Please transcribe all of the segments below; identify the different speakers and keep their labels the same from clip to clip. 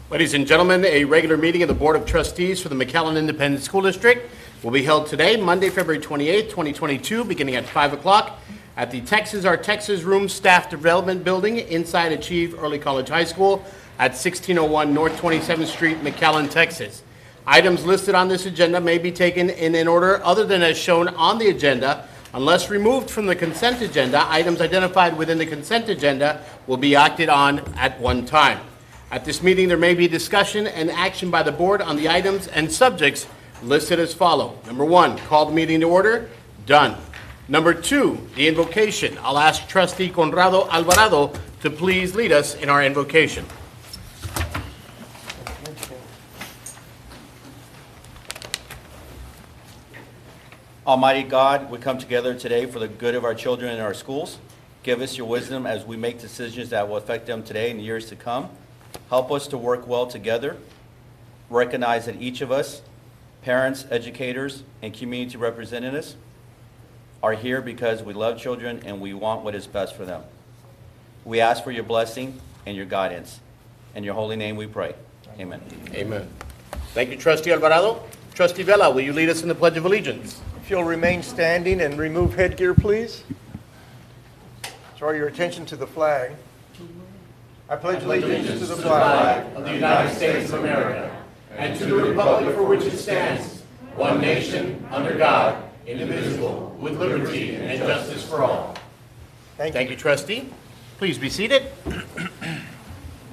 Speaker 1: Ladies and gentlemen, a regular meeting of the Board of Trustees for the McAllen Independent School District will be held today, Monday, February 28th, 2022, beginning at 5 o'clock at the Texas Our Texas Room Staff Development Building inside Achieve Early College High School at 1601 North 27th Street, McAllen, Texas. Items listed on this agenda may be taken in an order other than as shown on the agenda. Unless removed from the consent agenda, items identified within the consent agenda will be acted on at one time. At this meeting, there may be discussion and action by the board on the items and subjects listed as follow. Number 1, call the meeting to order. Done. Number 2, the invocation. I'll ask Trustee Conrado Alvarado to please lead us in our invocation.
Speaker 2: Almighty God, we come together today for the good of our children and our schools. Give us your wisdom as we make decisions that will affect them today and years to come. Help us to work well together. Recognize that each of us, parents, educators, and community representatives, are here because we love children and we want what is best for them. We ask for your blessing and your guidance. In your holy name we pray. Amen.
Speaker 1: Amen. Thank you, Trustee Alvarado. Trustee Vela, will you lead us in the Pledge of Allegiance?
Speaker 3: If you'll remain standing and remove headgear, please. Draw your attention to the flag. I pledge allegiance to the flag
Speaker 1: of the United States of America and to the republic for which it stands, one nation, under God, indivisible, with liberty and justice for all. Thank you, Trustee. Please be seated.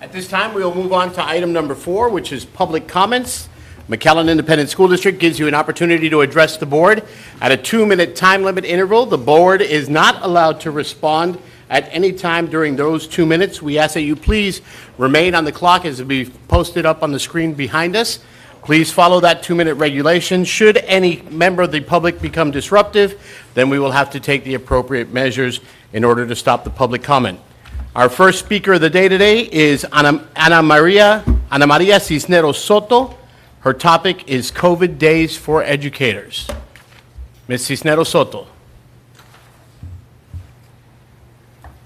Speaker 1: At this time, we will move on to item number 4, which is public comments. McAllen Independent School District gives you an opportunity to address the board at a 2-minute time limit interval. The board is not allowed to respond at any time during those 2 minutes. We ask that you please remain on the clock as it will be posted up on the screen behind us. Please follow that 2-minute regulation. Should any member of the public become disruptive, then we will have to take the appropriate measures in order to stop the public comment. Our first speaker of the day today is Ana Maria Cisneros Soto. Her topic is COVID Days for Educators. Ms. Cisneros Soto.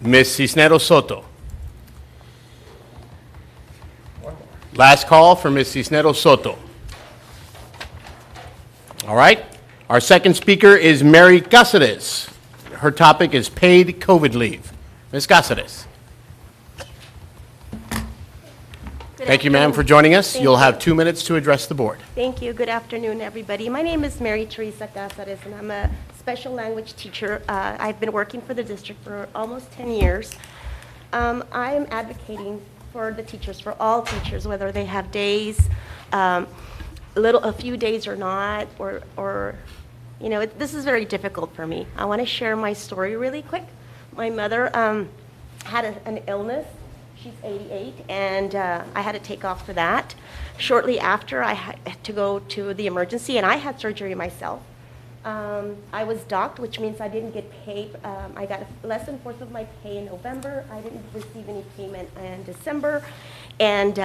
Speaker 1: Ms. Cisneros Soto. Last call for Ms. Cisneros Soto. All right. Our second speaker is Mary Cáceres. Her topic is paid COVID leave. Ms. Cáceres. Thank you, ma'am, for joining us. You'll have 2 minutes to address the board.
Speaker 4: Thank you. Good afternoon, everybody. My name is Mary Teresa Cáceres, and I'm a special language teacher. I've been working for the district for almost 10 years. I am advocating for the teachers, for all teachers, whether they have days, a few days or not, or this is very difficult for me. I want to share my story really quick. My mother had an illness. She's 88, and I had to take off for that. Shortly after, I had to go to the emergency, and I had surgery myself. I was docked, which means I didn't get paid. I got less than 1/4 of my pay in November. I didn't receive any payment in December. And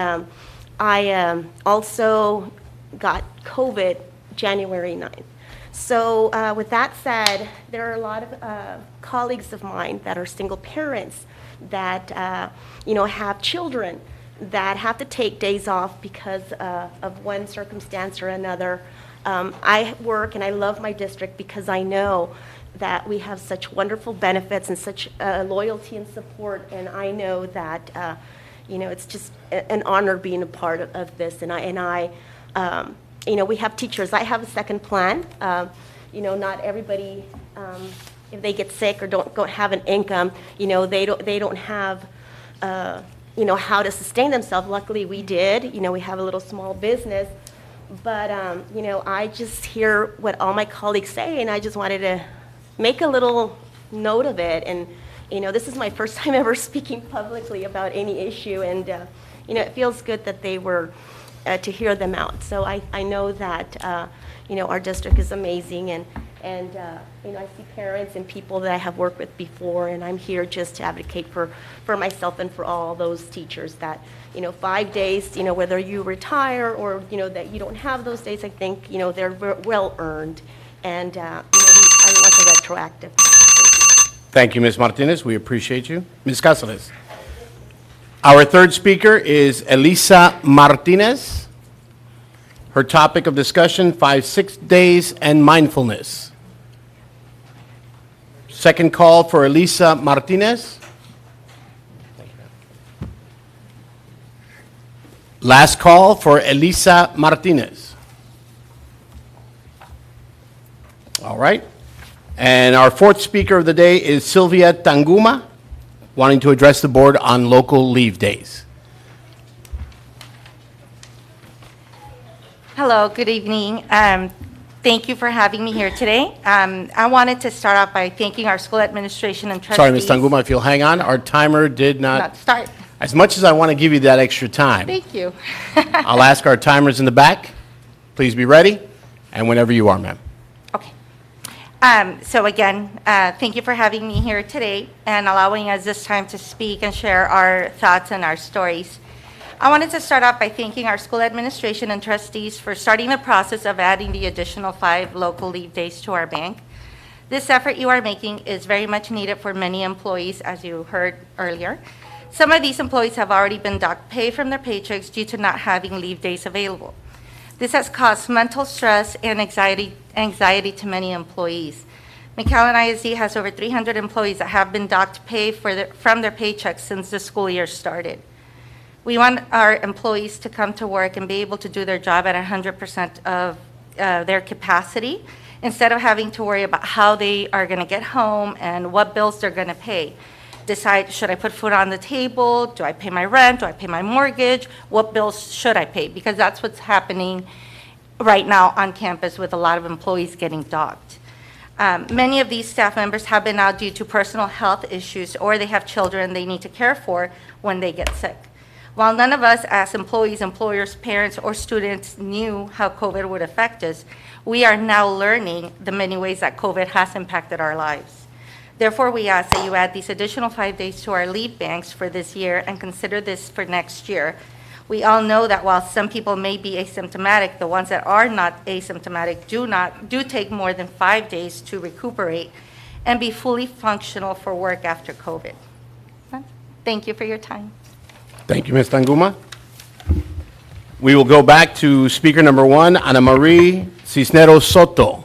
Speaker 4: I also got COVID January 9th. So with that said, there are a lot of colleagues of mine that are single parents that have children that have to take days off because of one circumstance or another. I work and I love my district because I know that we have such wonderful benefits and such loyalty and support, and I know that it's just an honor being a part of this. And we have teachers. I have a second plan. Not everybody. If they get sick or don't have an income, they don't have, how to sustain themselves. Luckily, we did. We have a little small business, but I just hear what all my colleagues say, and I just wanted to make a little note of it. And this is my first time ever speaking publicly about any issue, and it feels good that they were to hear them out. So I know that our district is amazing, and I see parents and people that I have worked with before, and I'm here just to advocate for myself and for all those teachers that, 5 days, whether you retire or, that you don't have those days, I think, they're well earned. And, I want the retroactive.
Speaker 1: Thank you, Ms. Martinez. We appreciate you. Ms. Cáceres. Our third speaker is Elisa Martinez. Her topic of discussion, 5-6 days and mindfulness. Second call for Elisa Martinez. Last call for Elisa Martinez. All right. And our fourth speaker of the day is Sylvia Tanguma, wanting to address the board on local leave days.
Speaker 5: Hello, good evening. Thank you for having me here today. I wanted to start off by thanking our school administration and trustees.
Speaker 1: Sorry, Ms. Tanguma, if you'll hang on, our timer did not,
Speaker 5: Start.
Speaker 1: as much as I want to give you that extra time,
Speaker 5: Thank you.
Speaker 1: I'll ask our timers in the back, please be ready, and whenever you are, ma'am.
Speaker 5: Okay. So again, thank you for having me here today and allowing us this time to speak and share our thoughts and our stories. I wanted to start off by thanking our school administration and trustees for starting the process of adding the additional 5 local leave days to our bank. This effort you are making is very much needed for many employees, as you heard earlier. Some of these employees have already been docked pay from their paychecks due to not having leave days available. This has caused mental stress and anxiety to many employees. McAllen ISD has over 300 employees that have been docked pay from their paychecks since the school year started. We want our employees to come to work and be able to do their job at 100% of their capacity, instead of having to worry about how they are going to get home and what bills they're going to pay. Decide, should I put food on the table? Do I pay my rent? Do I pay my mortgage? What bills should I pay? Because that's what's happening right now on campus with a lot of employees getting docked. Many of these staff members have been out due to personal health issues, or they have children they need to care for when they get sick. While none of us as employees, employers, parents, or students knew how COVID would affect us, we are now learning the many ways that COVID has impacted our lives. Therefore, we ask that you add these additional 5 days to our leave banks for this year and consider this for next year. We all know that while some people may be asymptomatic, the ones that are not asymptomatic do take more than 5 days to recuperate and be fully functional for work after COVID. Thank you for your time.
Speaker 1: Thank you, Ms. Tanguma. We will go back to speaker number 1, Ana Marie Cisneros Soto.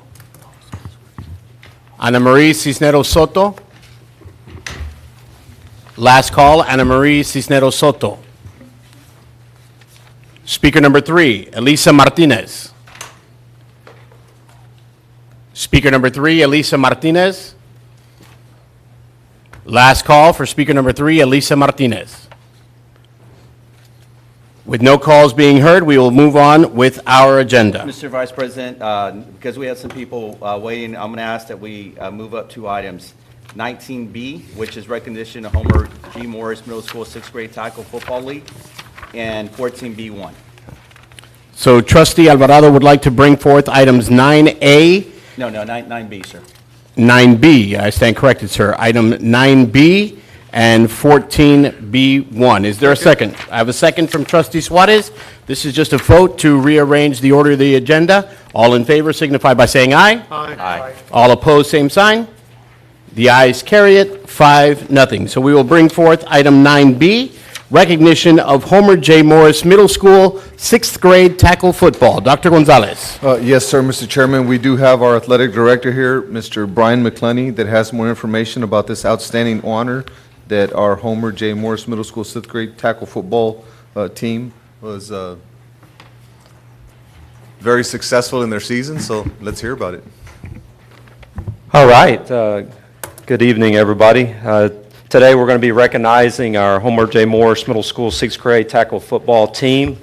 Speaker 1: Ana Marie Cisneros Soto. Last call, Ana Marie Cisneros Soto. Speaker number 3, Elisa Martinez. Speaker number 3, Elisa Martinez. Last call for speaker number 3, Elisa Martinez. With no calls being heard, we will move on with our agenda.
Speaker 2: Mr. Vice President, because we have some people waiting, I'm going to ask that we move up 2 items. 19B, which is recognition of Homer G. Morris Middle School 6th grade tackle football league, and 14B1.
Speaker 1: So Trustee Alvarado would like to bring forth items 9A.
Speaker 2: No, 9B, sir.
Speaker 1: 9B, I stand corrected, sir. Item 9B and 14B1. Is there a second? I have a second from Trustee Suarez. This is just a vote to rearrange the order of the agenda. All in favor signify by saying aye.
Speaker 2: Aye.
Speaker 1: All opposed, same sign. The ayes carry it, 5-0. So we will bring forth item 9B, recognition of Homer J. Morris Middle School 6th grade tackle football. Dr. Gonzalez.
Speaker 6: Yes, sir, Mr. Chairman. We do have our athletic director here, Mr. Brian McClenney, that has more information about this outstanding honor that our Homer J. Morris Middle School 6th grade tackle football team was very successful in their season, so let's hear about it.
Speaker 7: All right. Good evening, everybody. Today we're going to be recognizing our Homer J. Morris Middle School 6th grade tackle football team.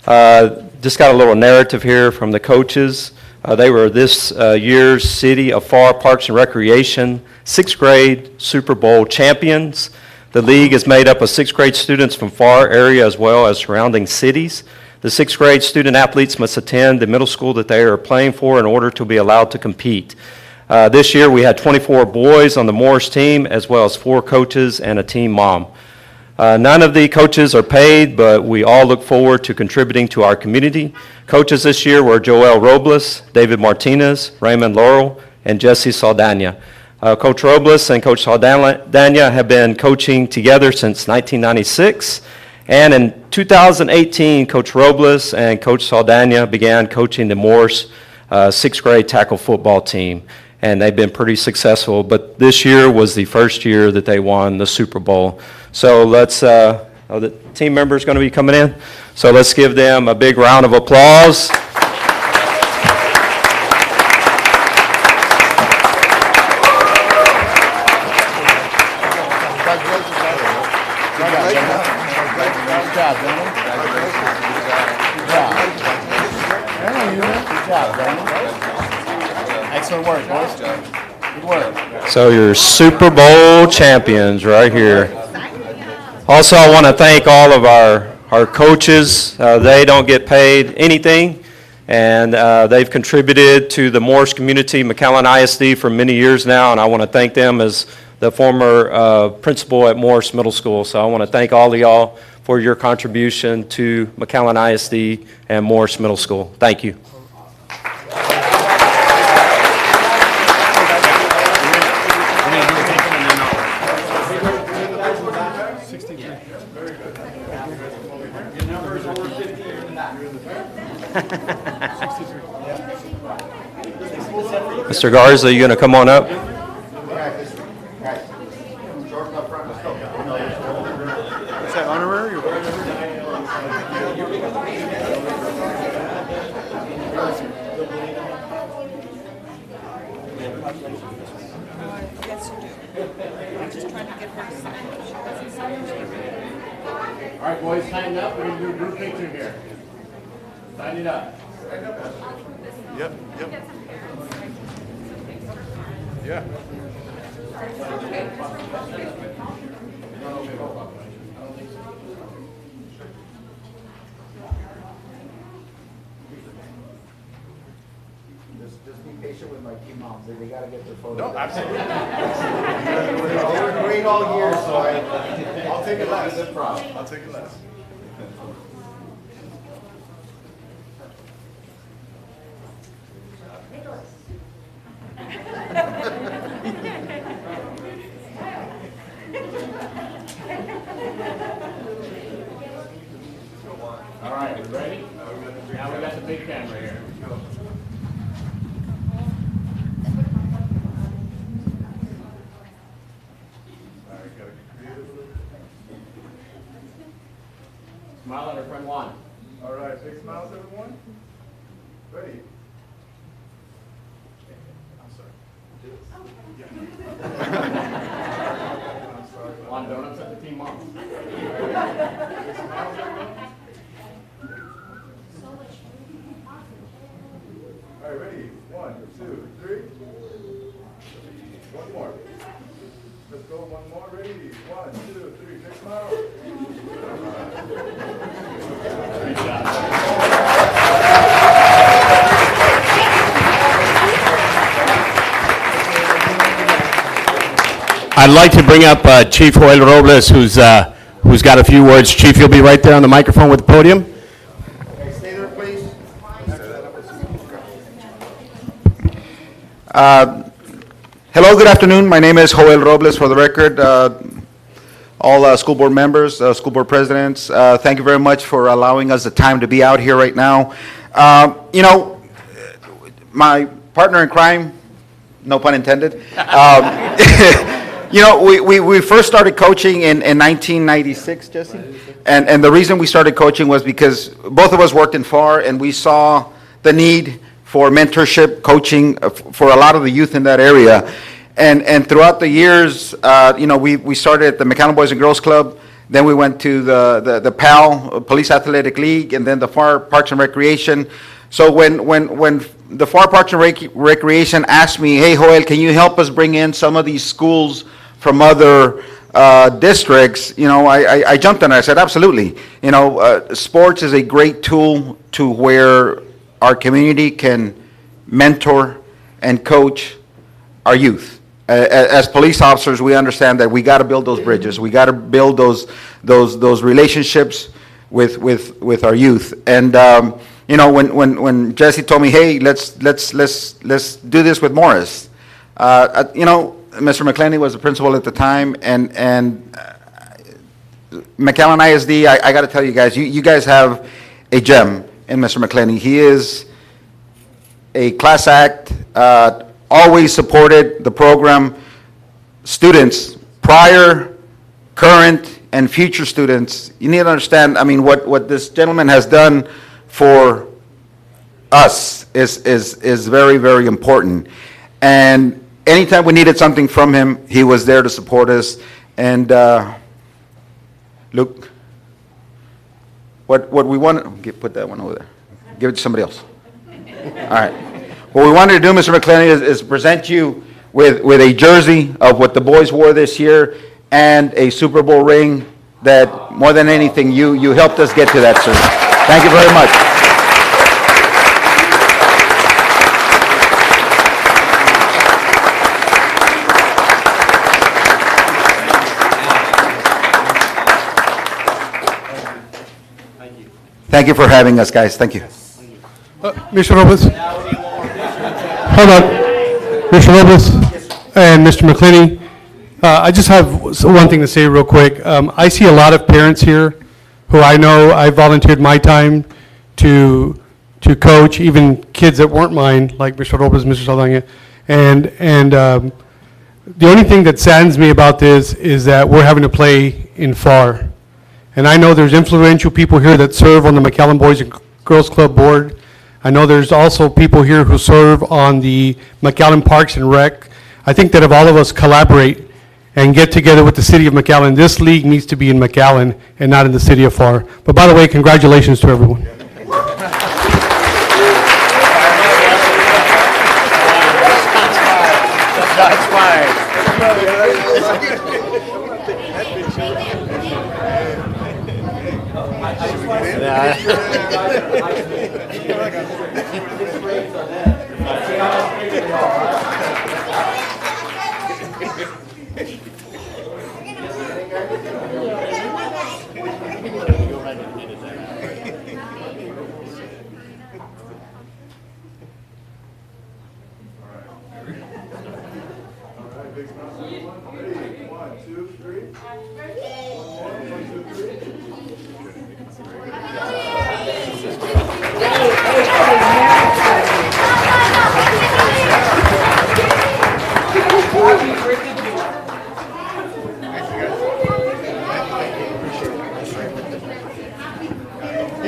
Speaker 7: Just got a little narrative here from the coaches. They were this year's City of FAR Parks and Recreation 6th grade Super Bowl champions. The league is made up of 6th grade students from FAR area as well as surrounding cities. The 6th grade student athletes must attend the middle school that they are playing for in order to be allowed to compete. This year we had 24 boys on the Morris team as well as 4 coaches and a team mom. None of the coaches are paid, but we all look forward to contributing to our community. Coaches this year were Joel Robles, David Martinez, Raymond Laurel, and Jesse Saldana. Coach Robles and Coach Saldana have been coaching together since 1996, And in 2018, Coach Robles and Coach Saldana began coaching the Morse sixth grade tackle football team. And they've been pretty successful, but this year was the first year that they won the Super Bowl. So let's, the team members going to be coming in, so let's give them a big round of applause.
Speaker 1: Good job, gentlemen. Good job, gentlemen. Excellent work, boys. Good work.
Speaker 7: So your Super Bowl champions right here. Also, I want to thank all of our coaches. They don't get paid anything, and they've contributed to the Morse community, McAllen ISD, for many years now, and I want to thank them as the former principal at Morse Middle School. So I want to thank all of y'all for your contribution to McAllen ISD and Morse Middle School. Thank you. Mr. Garza, you going to come on up?
Speaker 3: Is that honorary or?
Speaker 1: All right, boys, sign up. We're going to do a group picture here. Sign it up.
Speaker 3: Yep, yep. Yeah.
Speaker 8: Just be patient with my two moms. They gotta get their photo.
Speaker 3: No, absolutely.
Speaker 8: They were great all year, so I'll take it last. Good problem.
Speaker 3: I'll take it last.
Speaker 1: All right, you ready? Now we got the big camera here. Smile at our friend Juan.
Speaker 3: All right, big smiles, everyone. Ready? I'm sorry. I'm sorry.
Speaker 1: Juan, don't upset the team mom.
Speaker 3: Big smiles, everyone. All right, ready? 1, 2, 3. One more. Let's go. One more. Ready? 1, 2, 3. Big smile.
Speaker 1: Good job. I'd like to bring up Chief Joel Robles, who's got a few words. Chief, you'll be right there on the microphone with the podium.
Speaker 8: Okay, stay there, please. Hello, good afternoon. My name is Joel Robles, for the record. All school board members, school board presidents, thank you very much for allowing us the time to be out here right now. You know, my partner in crime, no pun intended, you know, we first started coaching in 1996, Jesse, and the reason we started coaching was because both of us worked in FAR, and we saw the need for mentorship, coaching for a lot of the youth in that area. And throughout the years, you know, we started at the McAllen Boys and Girls Club, then we went to the PAL, Police Athletic League, and then the FAR Parks and Recreation. So when the FAR Parks and Recreation asked me, hey, Joel, can you help us bring in some of these schools from other districts, you know, I jumped on it. I said, absolutely. You know, sports is a great tool to where our community can mentor and coach our youth. As police officers, we understand that we got to build those bridges. We got to build those relationships with our youth. And you know, when Jesse told me, hey, let's do this with Morris. You know, Mr. McClenny was the principal at the time, and McAllen ISD, I got to tell you guys, you guys have a gem in Mr. McClenny. He is a class act, always supported the program. Students, prior, current, and future students, you need to understand, I mean, what this gentleman has done for us is very, very important. And anytime we needed something from him, he was there to support us. And Luke, what we want, put that one over there. Give it to somebody else. All right. What we wanted to do, Mr. McClenny, is present you with a jersey of what the boys wore this year and a Super Bowl ring that, more than anything, you helped us get to that, sir. Thank you very much. Thank you for having us, guys. Thank you.
Speaker 9: Mr. Robles? Hold on. Mr. Robles and Mr. McClenny, I just have one thing to say real quick. I see a lot of parents here who I know I volunteered my time to coach, even kids that weren't mine, like Mr. Robles, Mr. Saldana. And the only thing that saddens me about this is that we're having to play in FAR. And I know there's influential people here that serve on the McAllen Boys and Girls Club Board. I know there's also people here who serve on the McAllen Parks and Rec. I think that if all of us collaborate and get together with the city of McAllen, this league needs to be in McAllen and not in the city of FAR. But by the way, congratulations to everyone.
Speaker 1: That's fine.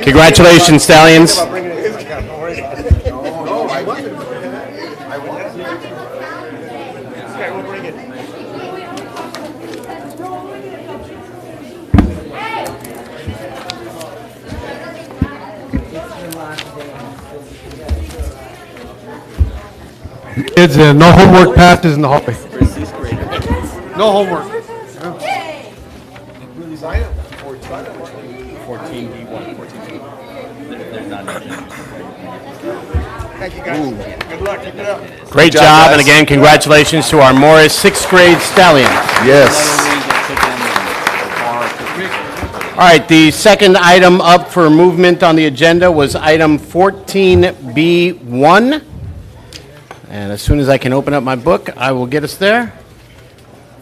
Speaker 1: Congratulations, Stallions.
Speaker 9: Kids, no homework passes in the hallway. No homework.
Speaker 2: 14B1, 14B. They're not.
Speaker 3: Thank you, guys. Good luck. Keep it up.
Speaker 1: Great job, and again, congratulations to our Morris sixth grade Stallions.
Speaker 6: Yes.
Speaker 1: All right, the second item up for movement on the agenda was item 14B1. And as soon as I can open up my book, I will get us there.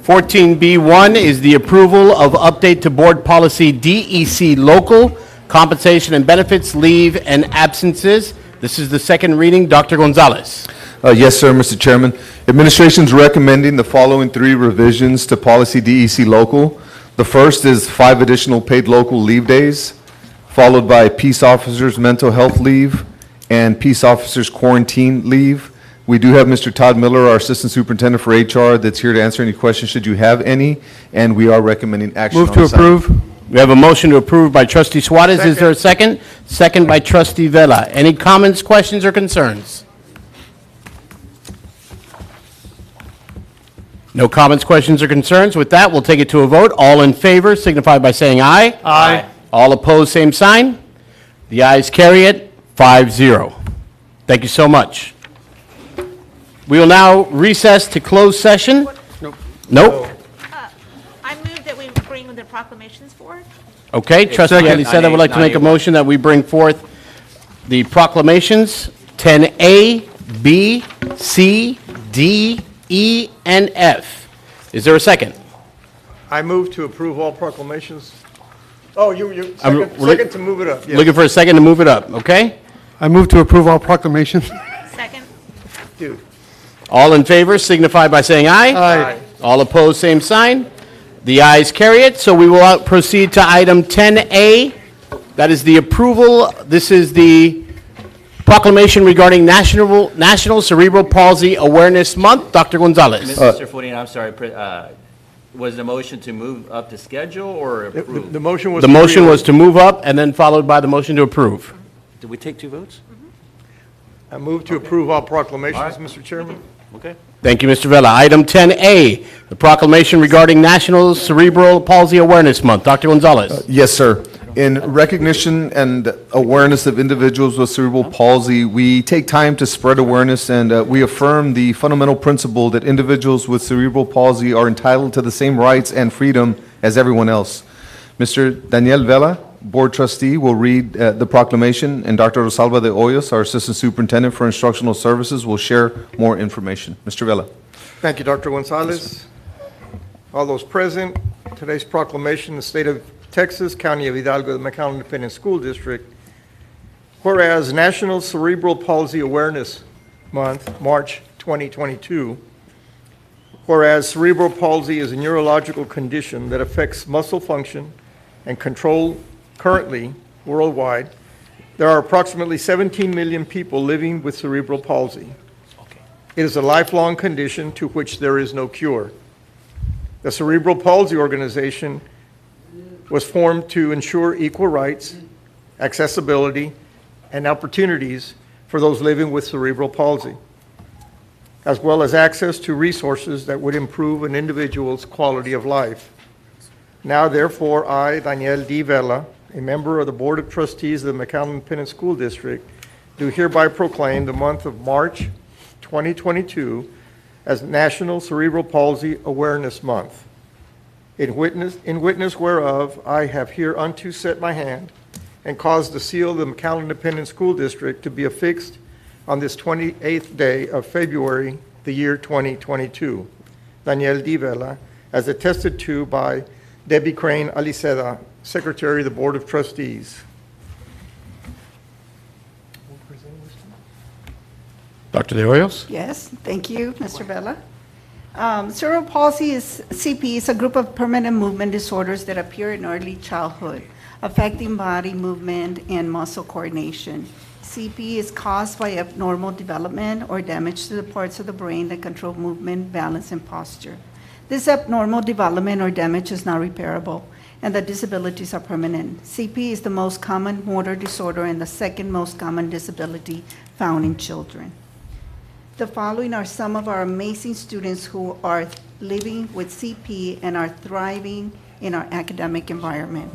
Speaker 1: 14B1 is the approval of update to board policy DEC local, compensation and benefits, leave and absences. This is the second reading. Dr. Gonzalez.
Speaker 6: Yes, sir, Mr. Chairman. Administration's recommending the following 3 revisions to policy DEC local. The first is 5 additional paid local leave days, followed by peace officers' mental health leave and peace officers' quarantine leave. We do have Mr. Todd Miller, our Assistant Superintendent for HR, that's here to answer any questions should you have any, and we are recommending action on
Speaker 9: Move to
Speaker 6: this item.
Speaker 9: approve.
Speaker 1: We have a motion to approve by trustee Suarez. Is there a second? Second by trustee Vela. Any comments, questions, or concerns? No comments, questions, or concerns. With that, we'll take it to a vote. All in favor signify by saying aye.
Speaker 9: Aye.
Speaker 1: All opposed, same sign. The ayes carry it, 5-0. Thank you so much. We will now recess to closed session. Nope.
Speaker 10: I move that we bring the proclamations forward.
Speaker 1: Okay, trustee Eliseda would like to make a motion that we bring forth the proclamations 10A, B, C, D, E, and F. Is there a second?
Speaker 3: I move to approve all proclamations. Oh, second to move it up, yes.
Speaker 1: Looking for a second to move it up, okay?
Speaker 9: I move to approve all proclamations.
Speaker 10: Second.
Speaker 3: Dude.
Speaker 1: All in favor signify by saying aye.
Speaker 9: Aye.
Speaker 1: All opposed, same sign. The ayes carry it, so we will proceed to item 10A. That is the approval, this is the proclamation regarding National Cerebral Palsy Awareness Month. Dr. Gonzalez.
Speaker 2: Mr. Fudina, I'm sorry, was the motion to move up the schedule or approve?
Speaker 3: The motion was.
Speaker 1: The motion was to move up and then followed by the motion to approve.
Speaker 2: Did we take 2 votes?
Speaker 3: I move to approve all proclamations, Mr. Chairman.
Speaker 2: Okay.
Speaker 1: Thank you, Mr. Vela. Item 10A, the proclamation regarding National Cerebral Palsy Awareness Month. Dr. Gonzalez.
Speaker 6: Yes, sir. In recognition and awareness of individuals with cerebral palsy, we take time to spread awareness, and we affirm the fundamental principle that individuals with cerebral palsy are entitled to the same rights and freedom as everyone else. Mr. Daniel Vela, Board Trustee, will read the proclamation, and Dr. Rosalba de Hoyos, our Assistant Superintendent for Instructional Services, will share more information. Mr. Vela.
Speaker 3: Thank you, Dr. Gonzalez. All those present, today's proclamation, the state of Texas, County of Hidalgo, the McAllen Independent School District. Whereas National Cerebral Palsy Awareness Month, March 2022. Whereas cerebral palsy is a neurological condition that affects muscle function and control currently worldwide. There are approximately 17 million people living with cerebral palsy. It is a lifelong condition to which there is no cure. The Cerebral Palsy Organization was formed to ensure equal rights, accessibility, and opportunities for those living with cerebral palsy, as well as access to resources that would improve an individual's quality of life. Now, therefore, I, Daniel D. Vela, a member of the Board of Trustees of the McAllen Independent School District, do hereby proclaim the month of March 2022 as National Cerebral Palsy Awareness Month. In witness whereof, I have hereunto set my hand and caused the seal of the McAllen Independent School District to be affixed on this 28th day of February, the year 2022. Daniel D. Vela, as attested to by Debbie Crane Aliceda, Secretary of the Board of Trustees.
Speaker 1: Dr. De Hoyos.
Speaker 11: Yes, thank you, Mr. Vela. Cerebral palsy is CP is a group of permanent movement disorders that appear in early childhood, affecting body movement and muscle coordination. CP is caused by abnormal development or damage to the parts of the brain that control movement, balance, and posture. This abnormal development or damage is not repairable, and the disabilities are permanent. CP is the most common motor disorder and the second most common disability found in children. The following are some of our amazing students who are living with CP and are thriving in our academic environment.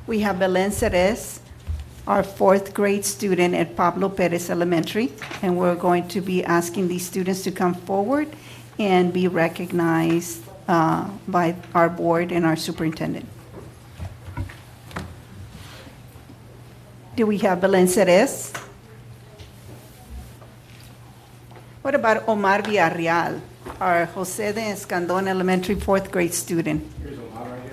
Speaker 11: We have Belen Ceres, our 4th grade student at Pablo Perez Elementary, and we're going to be asking these students to come forward and be recognized by our board and our superintendent. Do we have Belen Ceres? What about Omar Villarreal, our Jose de Escandon Elementary 4th grade student?
Speaker 1: Here's Omar right here.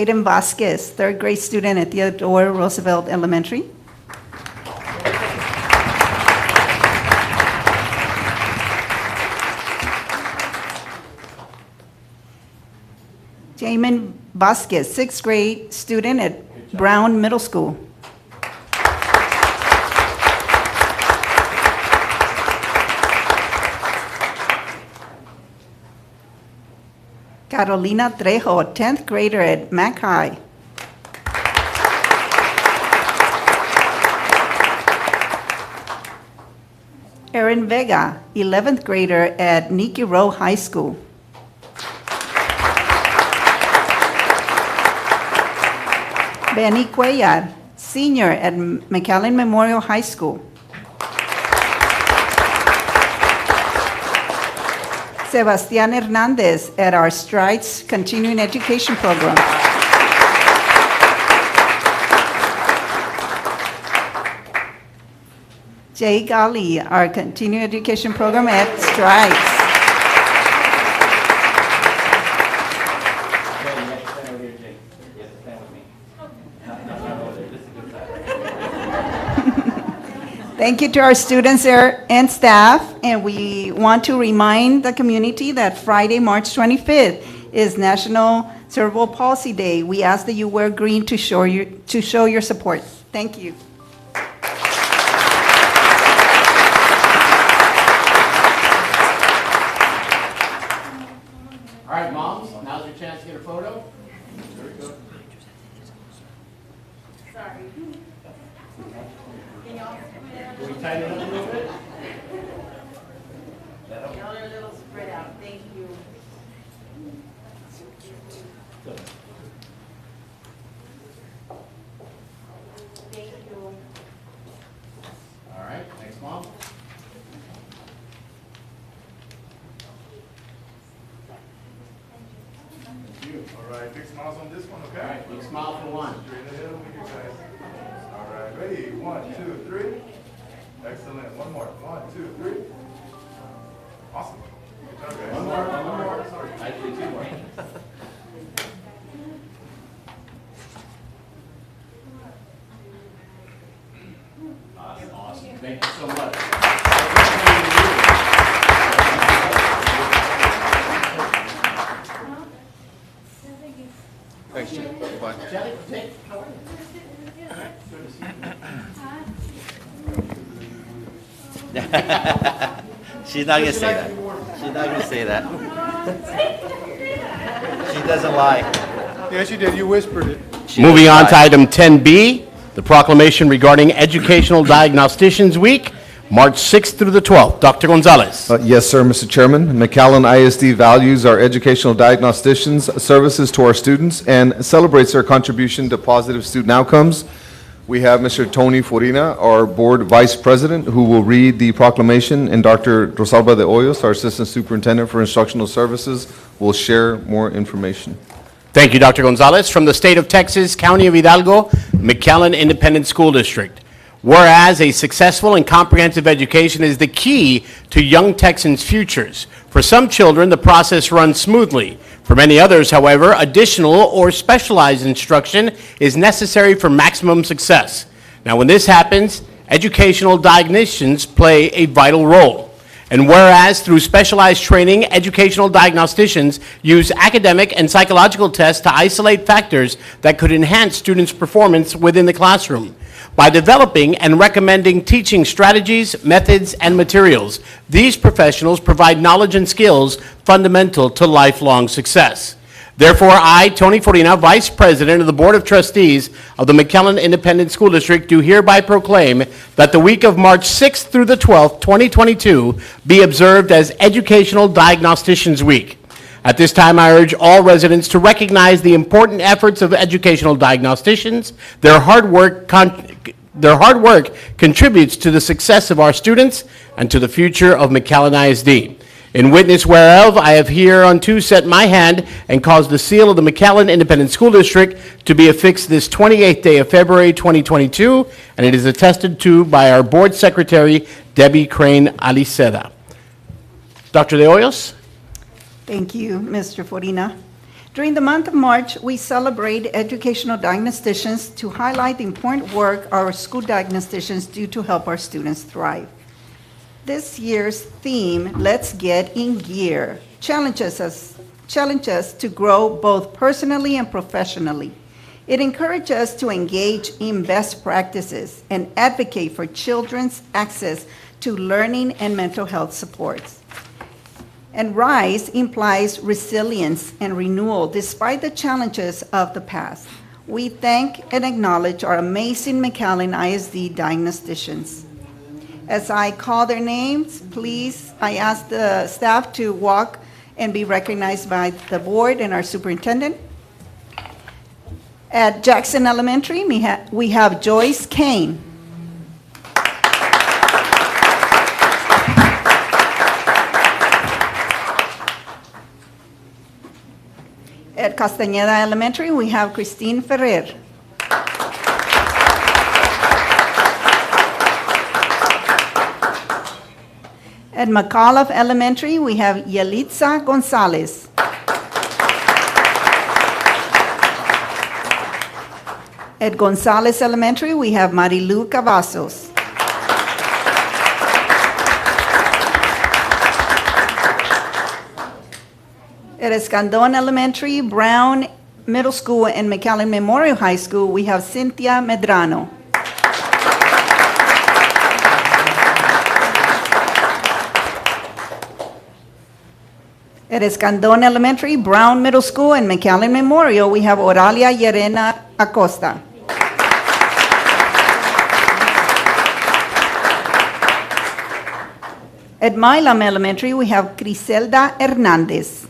Speaker 11: Jaden Vasquez, 3rd grade student at Theodore Roosevelt Elementary. Jamin Vasquez, 6th grade student at Brown Middle School. Carolina Trejo, 10th grader at Mac High. Erin Vega, 11th grader at Nikki Rowe High School. Benny Cuellar, senior at McAllen Memorial High School. Sebastián Hernandez at our Strides Continuing Education Program. Jay Gali, our continuing education program at Stripes. Thank you to our students there and staff, and we want to remind the community that Friday, March 25th is National Cerebral Palsy Day. We ask that you wear green to show your support. Thank you.
Speaker 1: All right, moms, now's your chance to get a photo. There we go. Can we tighten it up a little bit?
Speaker 11: Y'all are a little spread out. Thank you. Thank you.
Speaker 1: All right, thanks, Mom. Thank you.
Speaker 12: All right, big smiles on this one, okay?
Speaker 1: All right, big smile for one.
Speaker 12: Straight ahead with you guys. All right, ready? 1, 2, 3. Excellent. One more. 1, 2, 3. Awesome. Good job, guys.
Speaker 1: One more. Sorry. Actually, two more. Awesome. Thank you so much.
Speaker 6: Thanks, Jim. Bye.
Speaker 1: Jelly, take, how are you? Good to see you.
Speaker 2: She's not gonna say that. She's not gonna say that. She doesn't lie.
Speaker 9: Yes, you did. You whispered it.
Speaker 1: Moving on to item 10B, the proclamation regarding Educational Diagnosticians Week, March 6th through the 12th. Dr. Gonzalez.
Speaker 6: Yes, sir, Mr. Chairman. McAllen ISD values our educational diagnosticians' services to our students and celebrates their contribution to positive student outcomes. We have Mr. Tony Forina, our Board Vice President, who will read the proclamation, and Dr. Rosalba de Hoyos, our Assistant Superintendent for Instructional Services, will share more information.
Speaker 1: Thank you, Dr. Gonzalez. From the state of Texas, County of Hidalgo, McAllen Independent School District. Whereas a successful and comprehensive education is the key to young Texans' futures. For some children, the process runs smoothly. For many others, however, additional or specialized instruction is necessary for maximum success. Now, when this happens, educational diagnosticians play a vital role. And whereas through specialized training, educational diagnosticians use academic and psychological tests to isolate factors that could enhance students' performance within the classroom. By developing and recommending teaching strategies, methods, and materials, these professionals provide knowledge and skills fundamental to lifelong success. Therefore, I, Tony Forina, Vice President of the Board of Trustees of the McAllen Independent School District, do hereby proclaim that the week of March 6th through the 12th, 2022, be observed as Educational Diagnosticians Week. At this time, I urge all residents to recognize the important efforts of educational diagnosticians. Their hard work contributes to the success of our students and to the future of McAllen ISD. In witness whereof, I have hereunto set my hand and caused the seal of the McAllen Independent School District to be affixed this 28th day of February 2022, and it is attested to by our Board Secretary, Debbie Crane Aliceda. Dr. De Hoyos?
Speaker 11: Thank you, Mr. Forina. During the month of March, we celebrate educational diagnosticians to highlight the important work our school diagnosticians do to help our students thrive. This year's theme, Let's Get in Gear, challenges us to grow both personally and professionally. It encourages us to engage in best practices and advocate for children's access to learning and mental health supports. And RISE implies resilience and renewal despite the challenges of the past. We thank and acknowledge our amazing McAllen ISD diagnosticians. As I call their names, please, I ask the staff to walk and be recognized by the board and our superintendent. At Jackson Elementary, we have Joyce Kane. At Castañeda Elementary, we have Christine Ferrer. At McAllen Elementary, we have Yelitza Gonzalez. At Gonzalez Elementary, we have Marilu Cavazos. At Escandon Elementary, Brown Middle School, and McAllen Memorial High School, we have Cynthia Medrano. At Escandon Elementary, Brown Middle School, and McAllen Memorial, we have Oralia Llerena Acosta. At Milam Elementary, we have Criselda Hernandez.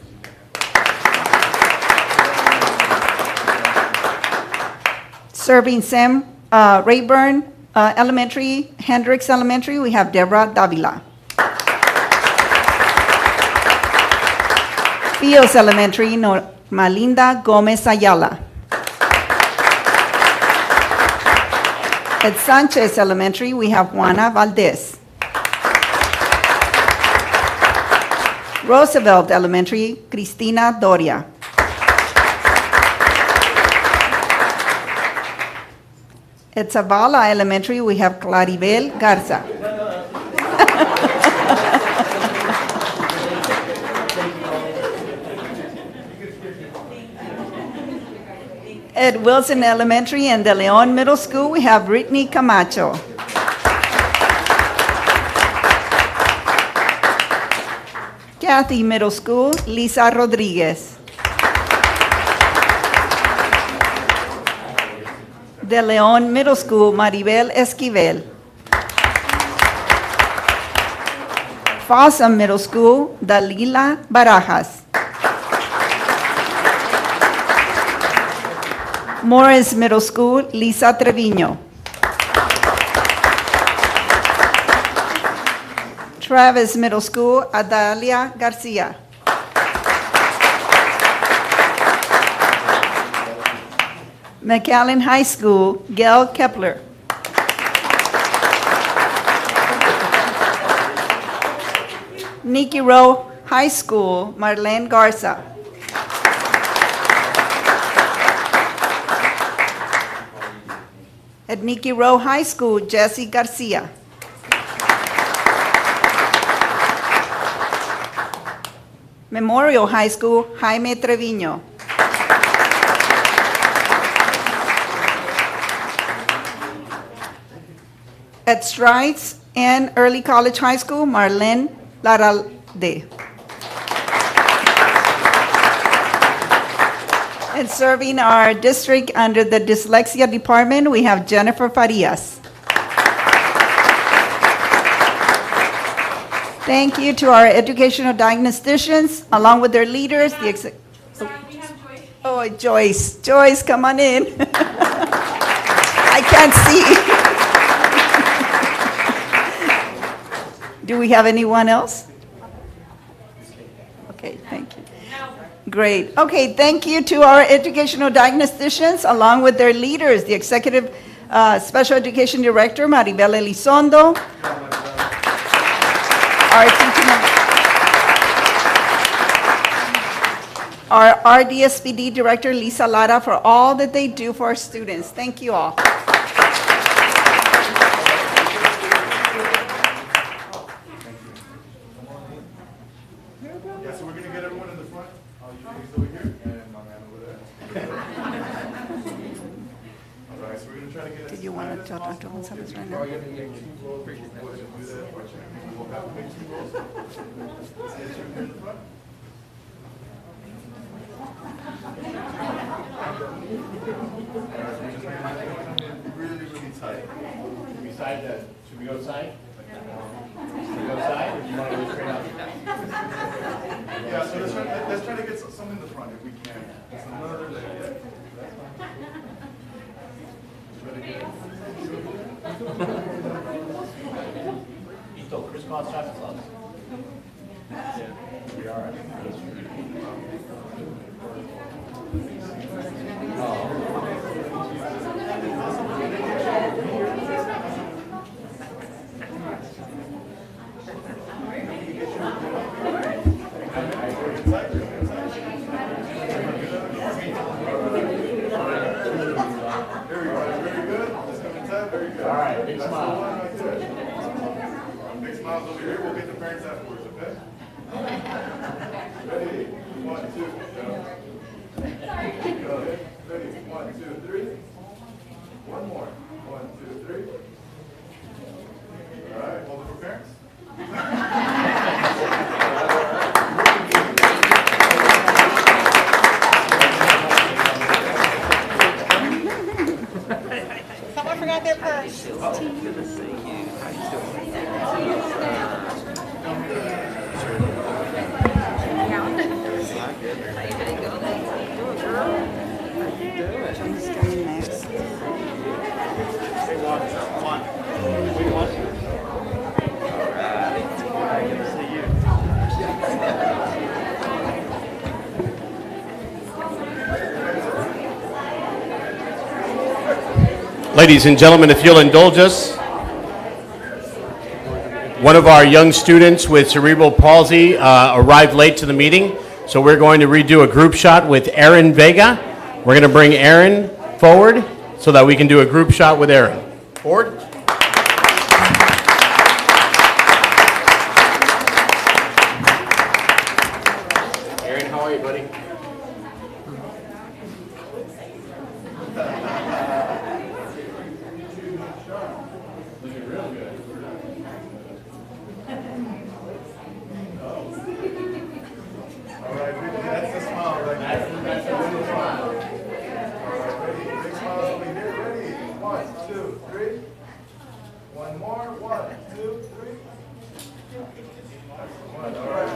Speaker 11: Serving Sam Rayburn Elementary, Hendricks Elementary, we have Deborah Davila. Fields Elementary, Malinda Gomez Ayala. At Sanchez Elementary, we have Juana Valdez. Roosevelt Elementary, Cristina Doria. At Zavala Elementary, we have Claribel Garza. At Wilson Elementary and De Leon Middle School, we have Brittany Camacho. Kathy Middle School, Lisa Rodriguez. De Leon Middle School, Maribel Esquivel. Fossum Middle School, Dalila Barajas. Morris Middle School, Lisa Trevino. Travis Middle School, Adalia Garcia. McAllen High School, Gail Kepler. Nikki Rowe High School, Marlene Garza. At Nikki Rowe High School, Jesse Garcia. Memorial High School, Jaime Trevino. At Strides and Early College High School, Marlene Laralde. And serving our district under the dyslexia department, we have Jennifer Farias. Thank you to our educational diagnosticians, along with their leaders. Oh, Joyce. Joyce, come on in. I can't see. Do we have anyone else? Okay, thank you. Great. Okay, thank you to our educational diagnosticians, along with their leaders, the Executive Special Education Director, Maribel Elizondo, our RDSPD Director, Lisa Lara, for all that they do for our students. Thank you all.
Speaker 12: Yeah, so we're gonna get everyone in the front. All you ladies over here, and my man over there. All right, so we're gonna try to get.
Speaker 11: Did you want to tell Dr. Gonzalez right now?
Speaker 12: We'll have to make two rolls. Let's get you in the front. Really, really tight.
Speaker 1: Should we go side? Should we go side, or do you want to go straight up?
Speaker 12: Yeah, so let's try to get some in the front if we can. Just another leg, yeah.
Speaker 1: Ito, crisscross chocolate sauce. We are.
Speaker 12: smiles over here. We'll get the parents afterwards, okay? Ready? 1, 2, go. Go ahead. Ready? 1, 2, 3. One more. 1, 2, 3. All right, hold it for parents.
Speaker 10: Someone forgot their purse.
Speaker 11: John's coming next.
Speaker 1: Ladies and gentlemen, if you'll indulge us, one of our young students with cerebral palsy arrived late to the meeting, so we're going to redo a group shot with Aaron Vega. We're going to bring Aaron forward so that we can do a group shot with Aaron. Forward. Aaron, how are you, buddy? Looking real good.
Speaker 12: All right, that's the smile right there. That's a little smile. All right, ready? Big smiles over here. Ready? 1, 2, 3. One more. 1, 2, 3. Excellent. All right.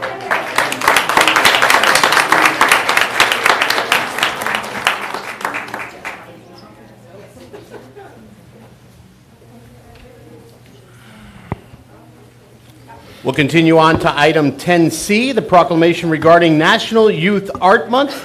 Speaker 1: We'll continue on to item 10C, the proclamation regarding National Youth Art Month.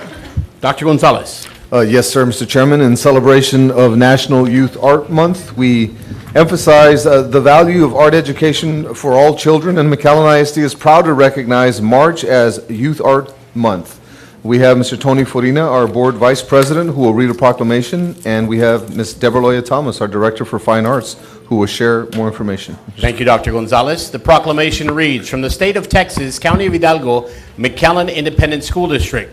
Speaker 1: Dr. Gonzalez.
Speaker 6: Yes, sir, Mr. Chairman. In celebration of National Youth Art Month, we emphasize the value of art education for all children, and McAllen ISD is proud to recognize March as Youth Art Month. We have Mr. Tony Forina, our Board Vice President, who will read a proclamation, and we have Ms. Deborah Loya Thomas, our Director for Fine Arts, who will share more information.
Speaker 1: Thank you, Dr. Gonzalez. The proclamation reads, from the state of Texas, County of Hidalgo, McAllen Independent School District.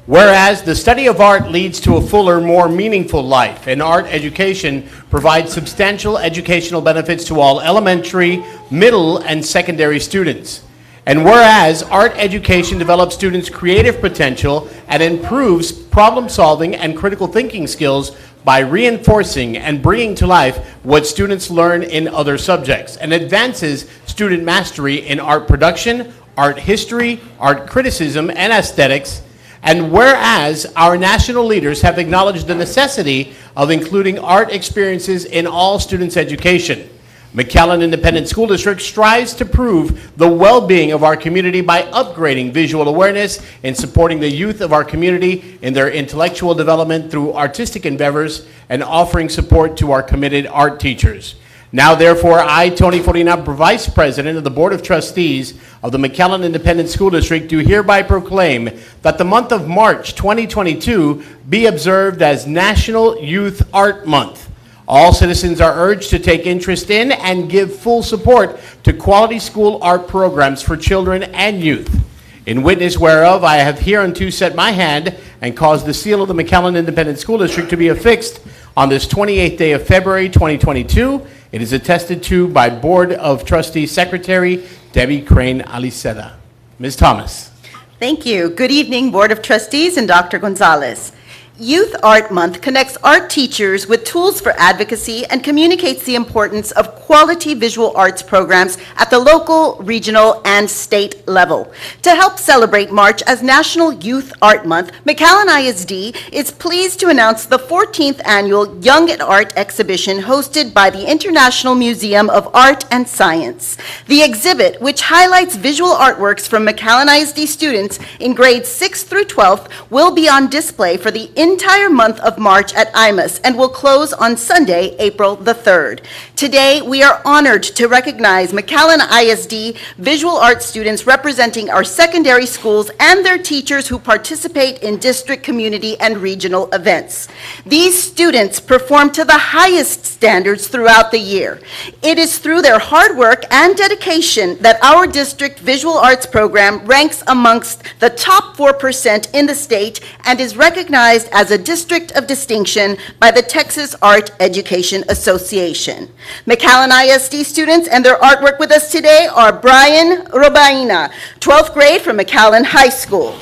Speaker 1: Whereas the study of art leads to a fuller, more meaningful life, and art education provides substantial educational benefits to all elementary, middle, and secondary students. And whereas art education develops students' creative potential and improves problem-solving and critical thinking skills by reinforcing and bringing to life what students learn in other subjects, and advances student mastery in art production, art history, art criticism, and aesthetics. And whereas our national leaders have acknowledged the necessity of including art experiences in all students' education, McAllen Independent School District strives to prove the well-being of our community by upgrading visual awareness and supporting the youth of our community in their intellectual development through artistic endeavors and offering support to our committed art teachers. Now, therefore, I, Tony Forina, Vice President of the Board of Trustees of the McAllen Independent School District, do hereby proclaim that the month of March 2022 be observed as National Youth Art Month. All citizens are urged to take interest in and give full support to quality school art programs for children and youth. In witness whereof, I have hereunto set my hand and caused the seal of the McAllen Independent School District to be affixed on this 28th day of February 2022. It is attested to by Board of Trustees Secretary Debbie Crane Aliceda. Ms. Thomas.
Speaker 13: Thank you. Good evening, Board of Trustees and Dr. Gonzalez. Youth Art Month connects art teachers with tools for advocacy and communicates the importance of quality visual arts programs at the local, regional, and state level. To help celebrate March as National Youth Art Month, McAllen ISD is pleased to announce the 14th annual Young at Art exhibition hosted by the International Museum of Art and Science. The exhibit, which highlights visual artworks from McAllen ISD students in grades 6 through 12, will be on display for the entire month of March at IMUS and will close on Sunday, April the 3rd. Today, we are honored to recognize McAllen ISD visual arts students representing our secondary schools and their teachers who participate in district, community, and regional events. These students perform to the highest standards throughout the year. It is through their hard work and dedication that our district visual arts program ranks amongst the top 4% in the state and is recognized as a district of distinction by the Texas Art Education Association. McAllen ISD students and their artwork with us today are Brian Robaina, 12th grade from McAllen High School.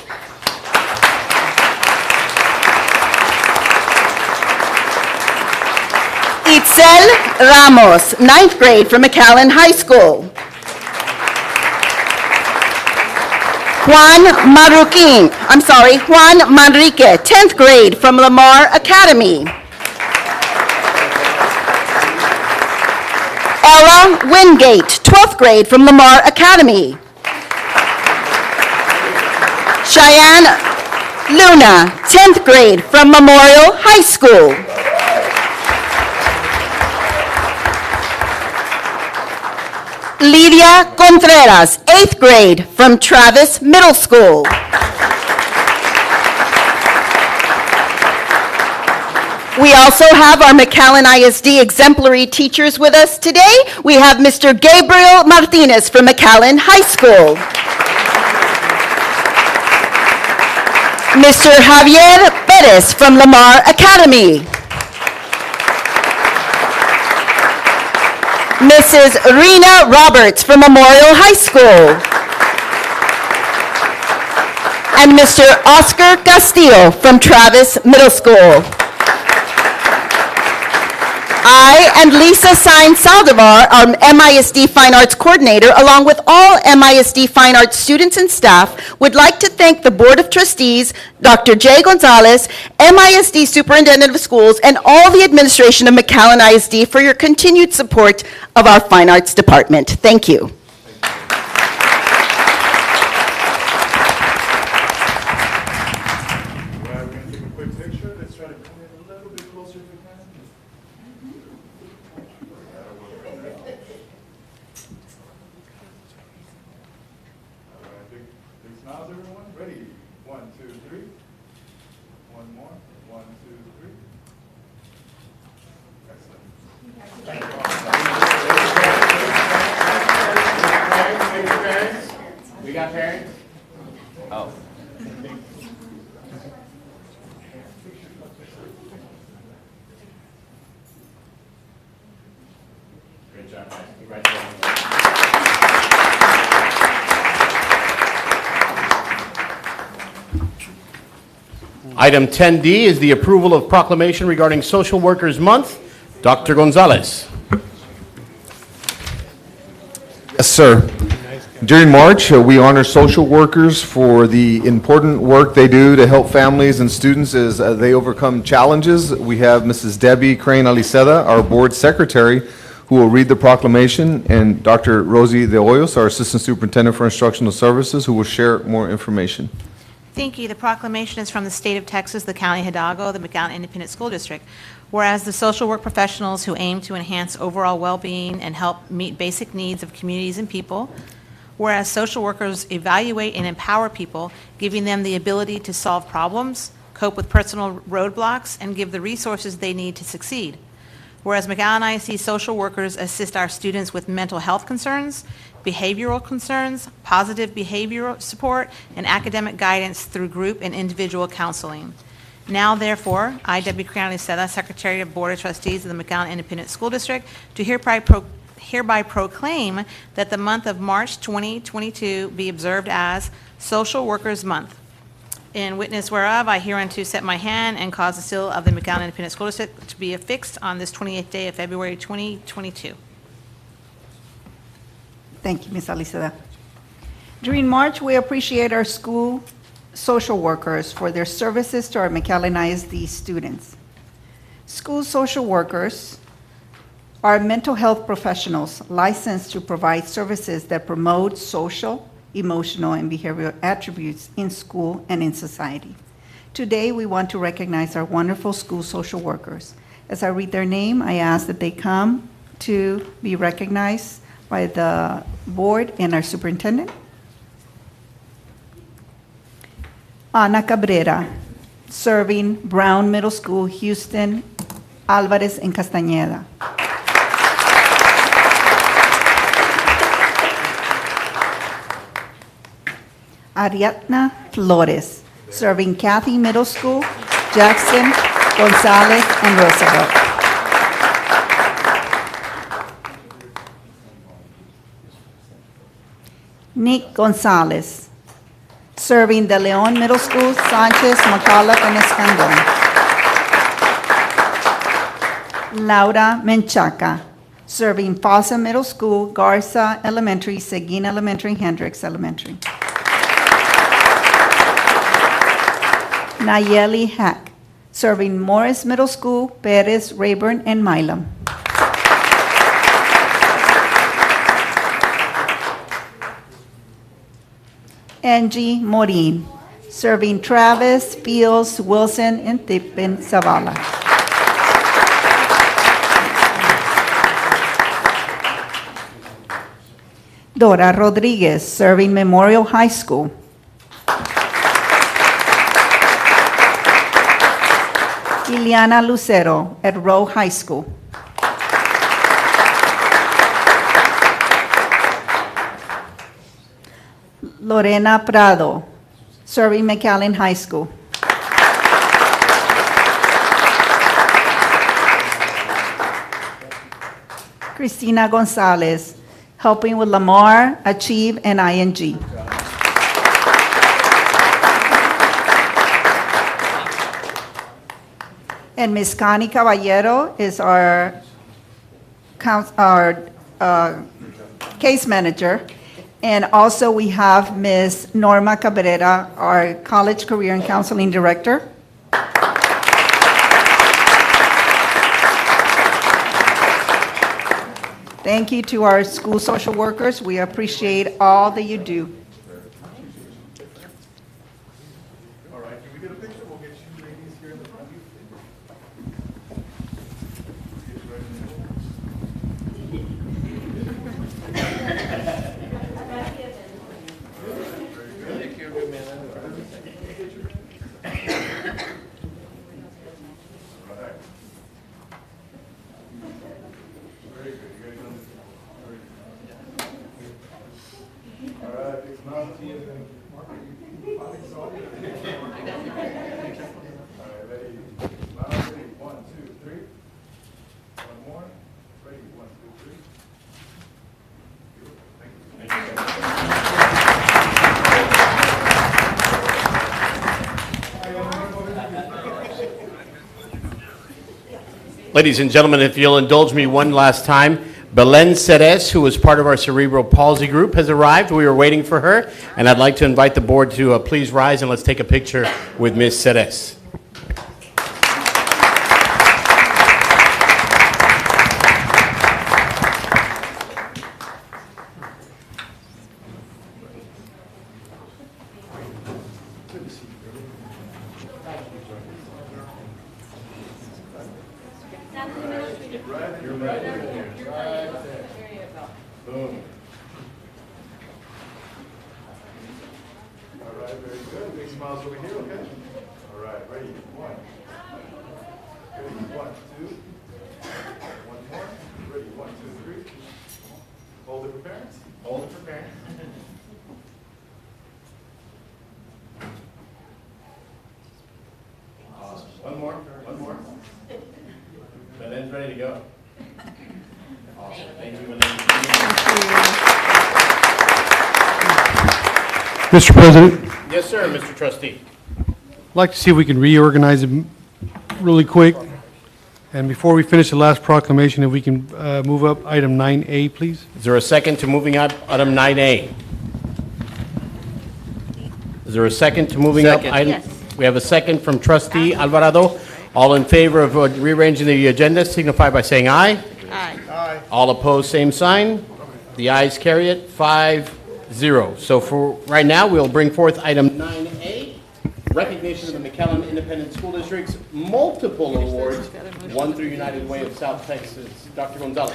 Speaker 13: Itzel Ramos, 9th grade from McAllen High School. Juan Manrique, 10th grade from Lamar Academy. Ella Wingate, 12th grade from Lamar Academy. Cheyenne Luna, 10th grade from Memorial High School. Lidia Contreras, 8th grade from Travis Middle School. We also have our McAllen ISD exemplary teachers with us today. We have Mr. Gabriel Martinez from McAllen High School. Mr. Javier Perez from Lamar Academy. Mrs. Rena Roberts from Memorial High School. And Mr. Oscar Castillo from Travis Middle School. I and Lisa Sainz Saldivar, our MISD Fine Arts Coordinator, along with all MISD Fine Arts students and staff, would like to thank the Board of Trustees, Dr. Jay Gonzalez, MISD Superintendent of Schools, and all the administration of McAllen ISD for your continued support of our Fine Arts Department. Thank you.
Speaker 12: We're going to take a quick picture. Let's try to come in a little bit closer if we can. All right, big smiles, everyone. Ready? 1, 2, 3. One more. 1, 2, 3. Excellent.
Speaker 1: We got parents?
Speaker 2: Oh.
Speaker 1: Great job, guys. Congratulations. Item 10D is the approval of proclamation regarding Social Workers Month. Dr. Gonzalez.
Speaker 6: Yes, sir. During March, we honor social workers for the important work they do to help families and students as they overcome challenges. We have Mrs. Debbie Crane Aliceda, our board secretary, who will read the proclamation, and Dr. Rosie De Hoyos, our assistant superintendent for instructional services, who will share more information.
Speaker 10: Thank you. The proclamation is from the state of Texas, the county of Hidalgo, the McAllen Independent School District. Whereas the social work professionals who aim to enhance overall well-being and help meet basic needs of communities and people. Whereas social workers evaluate and empower people, giving them the ability to solve problems, cope with personal roadblocks, and give the resources they need to succeed. Whereas McAllen ISD social workers assist our students with mental health concerns, behavioral concerns, positive behavioral support, and academic guidance through group and individual counseling. Now, therefore, I, Debbie Crane Aliceda, Secretary of Board of Trustees of the McAllen Independent School District, do hereby proclaim that the month of March 2022 be observed as Social Workers Month. In witness whereof, I hereunto set my hand and cause the seal of the McAllen Independent School District to be affixed on this 28th day of February 2022.
Speaker 11: Thank you, Ms. Aliceda. During March, we appreciate our school social workers for their services to our McAllen ISD students. School social workers are mental health professionals licensed to provide services that promote social, emotional, and behavioral attributes in school and in society. Today, we want to recognize our wonderful school social workers. As I read their name, I ask that they come to be recognized by the board and our superintendent. Ana Cabrera, serving Brown Middle School, Houston, Alvarez, and Castañeda. Ariadna Flores, serving Kathy Middle School, Jackson, Gonzalez, and Roosevelt. Nick Gonzalez, serving De Leon Middle School, Sanchez, McAuliffe, and Escandon. Laura Menchaca, serving Fossa Middle School, Garza Elementary, Seguin Elementary, Hendricks Elementary. Nayeli Hack, serving Morris Middle School, Perez, Rayburn, and Milam. Angie Morin, serving Travis, Fields, Wilson, and Tippin Zavala. Dora Rodriguez, serving Memorial High School. Ileana Lucero at Rowe High School. Lorena Prado, serving McAllen High School. Cristina Gonzalez, helping with Lamar, Achieve, and ING. And Ms. Connie Caballero is our case manager. And also we have Ms. Norma Cabrera, our college career and counseling director. Thank you to our school social workers. We appreciate all that you do.
Speaker 12: All right, can we get a picture? We'll get you ladies here in the front.
Speaker 1: Ladies and gentlemen, if you'll indulge me one last time, Belen Ceres, who was part of our cerebral palsy group, has arrived. We were waiting for her, and I'd like to invite the board to please rise and let's take a picture with Ms. Ceres.
Speaker 12: Smiles over here, okay? All right, ready? One. Ready? 1, 2. One more. Ready? 1, 2, 3. Hold it for parents.
Speaker 1: Hold it for parents. Awesome. One more. One more. Belen's ready to go. Awesome. Thank you, Belen.
Speaker 9: Mr. President,
Speaker 1: Yes, sir, Mr. Trustee.
Speaker 9: I'd like to see if we can reorganize it really quick. And before we finish the last proclamation, if we can move up item 9A, please.
Speaker 1: Is there a second to moving up item 9A? Is there a second to moving up
Speaker 2: Second.
Speaker 1: item?
Speaker 4: Yes.
Speaker 1: We have a second from trustee Alvarado. All in favor of rearranging the agenda signify by saying aye.
Speaker 4: Aye.
Speaker 1: All opposed, same sign. The ayes carry it, 5-0. So for right now, we'll bring forth item 9A. recognition of the McAllen Independent School District's multiple awards won through United Way of South Texas. Dr. Gonzalez.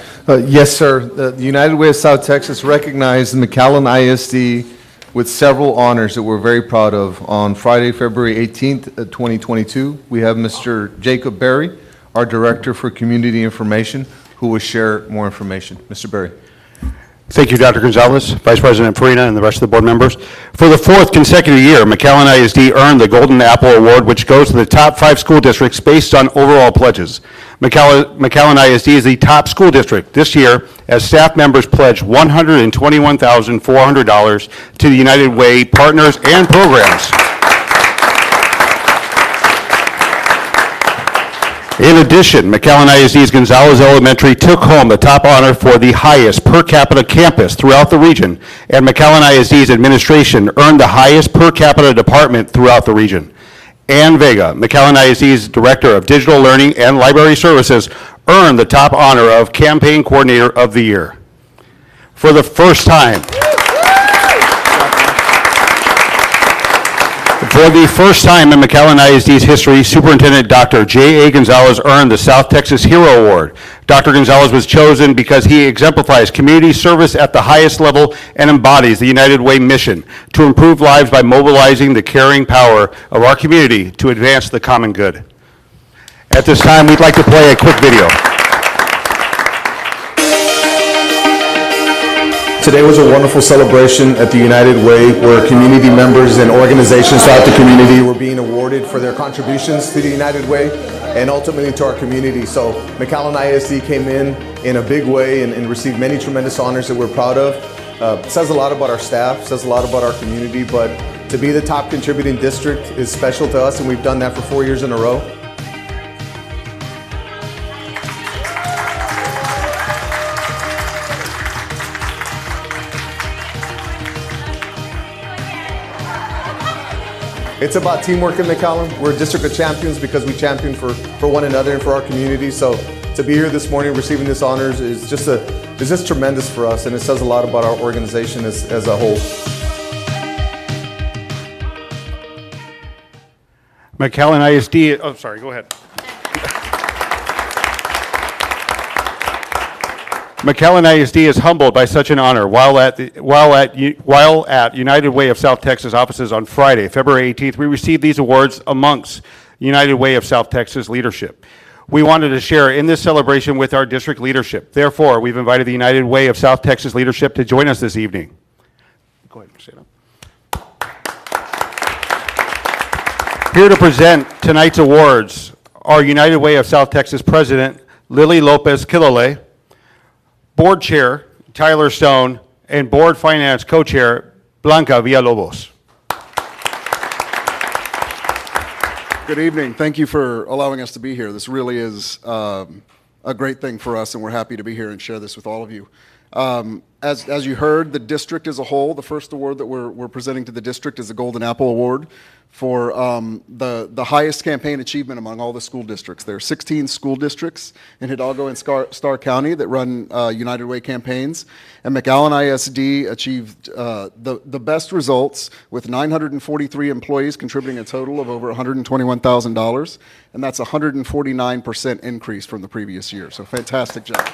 Speaker 6: Yes, sir. The United Way of South Texas recognized McAllen ISD with several honors that we're very proud of. On Friday, February 18th, 2022, we have Mr. Jacob Berry, our Director for Community Information, who will share more information. Mr. Berry.
Speaker 14: Thank you, Dr. Gonzalez, Vice President Farina, and the rest of the board members. For the fourth consecutive year, McAllen ISD earned the Golden Apple Award, which goes to the top 5 school districts based on overall pledges. McAllen ISD is the top school district this year as staff members pledged $121,400 to the United Way partners and programs. In addition, McAllen ISD's Gonzalez Elementary took home the top honor for the highest per capita campus throughout the region, and McAllen ISD's administration earned the highest per capita department throughout the region. Ann Vega, McAllen ISD's Director of Digital Learning and Library Services, earned the top honor of Campaign Coordinator of the Year. For the first time, in McAllen ISD's history, Superintendent Dr. J.A. Gonzalez earned the South Texas Hero Award. Dr. Gonzalez was chosen because he exemplifies community service at the highest level and embodies the United Way mission to improve lives by mobilizing the caring power of our community to advance the common good. At this time, we'd like to play a quick video.
Speaker 6: Today was a wonderful celebration at the United Way where community members and organizations throughout the community were being awarded for their contributions to the United Way and ultimately to our community. So McAllen ISD came in a big way and received many tremendous honors that we're proud of. It says a lot about our staff, says a lot about our community, but to be the top contributing district is special to us, and we've done that for 4 years in a row. It's about teamwork in McAllen. We're a district of champions because we champion for one another and for our community. So to be here this morning receiving this honors is just tremendous for us, and it says a lot about our organization as a whole.
Speaker 14: McAllen ISD, oh, sorry, go ahead. McAllen ISD is humbled by such an honor while at United Way of South Texas offices on Friday, February 18th. We received these awards amongst United Way of South Texas leadership. We wanted to share in this celebration with our district leadership. Therefore, we've invited the United Way of South Texas leadership to join us this evening. Go ahead and stand up. Here to present tonight's awards are United Way of South Texas President Lily Lopez Kilole, Board Chair Tyler Stone, and Board Finance Co-Chair Blanca Villalobos.
Speaker 15: Good evening. Thank you for allowing us to be here. This really is a great thing for us, and we're happy to be here and share this with all of you. As you heard, the district as a whole, the first award that we're presenting to the district is the Golden Apple Award for the highest campaign achievement among all the school districts. There are 16 school districts in Hidalgo and Starr County that run United Way campaigns, and McAllen ISD achieved the best results with 943 employees contributing a total of over $121,000, and that's a 149% increase from the previous year. So fantastic job.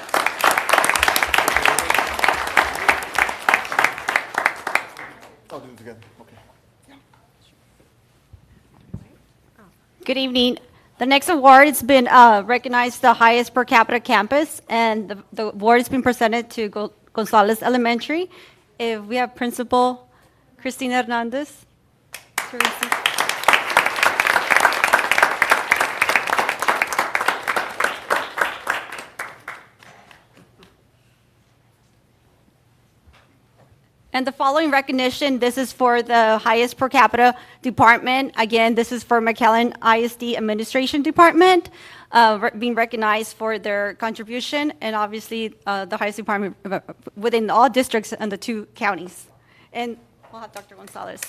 Speaker 16: Good evening. The next award has been recognized the highest per capita campus, and the award has been presented to Gonzalez Elementary. If we have Principal Cristina Hernandez to receive. And the following recognition, this is for the highest per capita department. Again, this is for McAllen ISD Administration Department, being recognized for their contribution, and obviously the highest department within all districts and the 2 counties. And we'll have Dr. Gonzalez.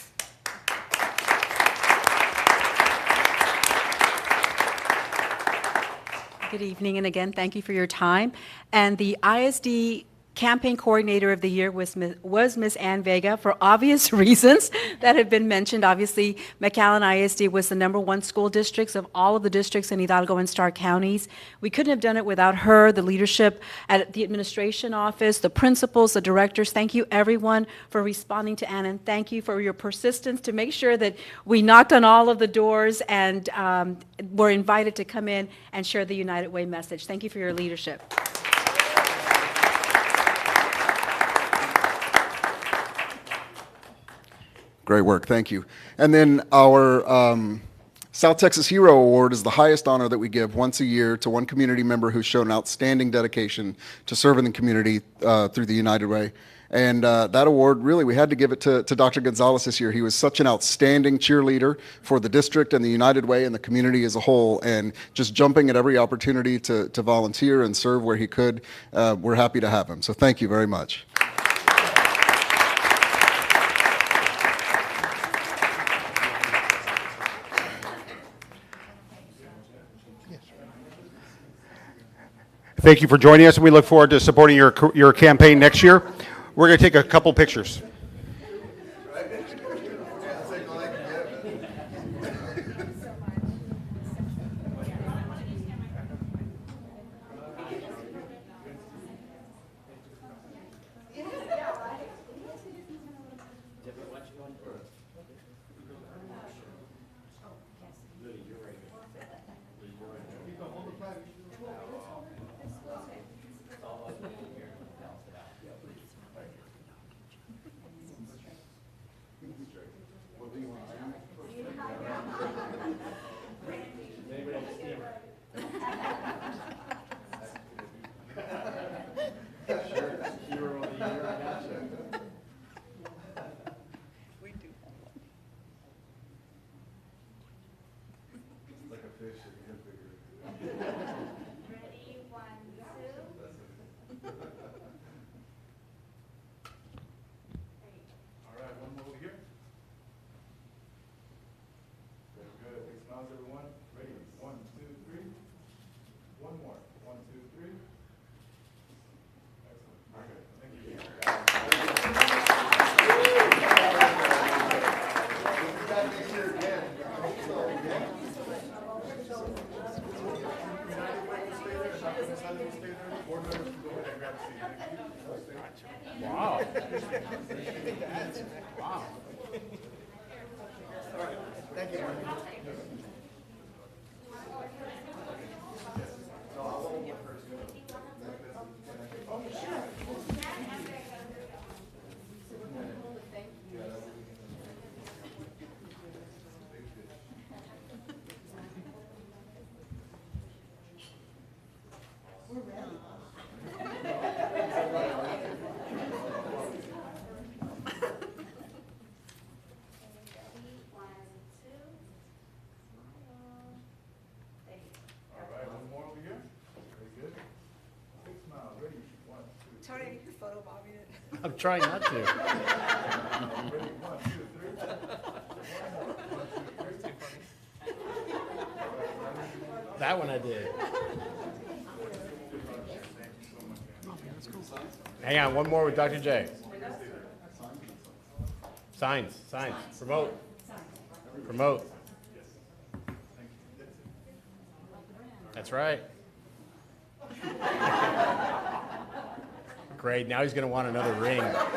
Speaker 17: Good evening, and again, thank you for your time. And the ISD Campaign Coordinator of the Year was Ms. Ann Vega for obvious reasons that have been mentioned. Obviously, McAllen ISD was the #1 school districts of all of the districts in Hidalgo and Stark counties. We couldn't have done it without her, the leadership at the administration office, the principals, the directors. Thank you, everyone, for responding to Ann, and thank you for your persistence to make sure that we knocked on all of the doors and were invited to come in and share the United Way message. Thank you for your leadership.
Speaker 15: Great work, thank you. And then our South Texas Hero Award is the highest honor that we give once a year to one community member who's shown outstanding dedication to serving the community through the United Way. And that award, really, we had to give it to Dr. Gonzalez this year. He was such an outstanding cheerleader for the district and the United Way and the community as a whole, and just jumping at every opportunity to volunteer and serve where he could. We're happy to have him, so thank you very much.
Speaker 14: Thank you for joining us, and we look forward to supporting your campaign next year. We're going to take a couple pictures.
Speaker 1: Wow. Wow.
Speaker 3: All right, thank you.
Speaker 1: I'm trying not to. That one I did. Hang on, one more with Dr. J. Signs, promote. Promote. That's right. Great, now he's going to want another ring. All right, one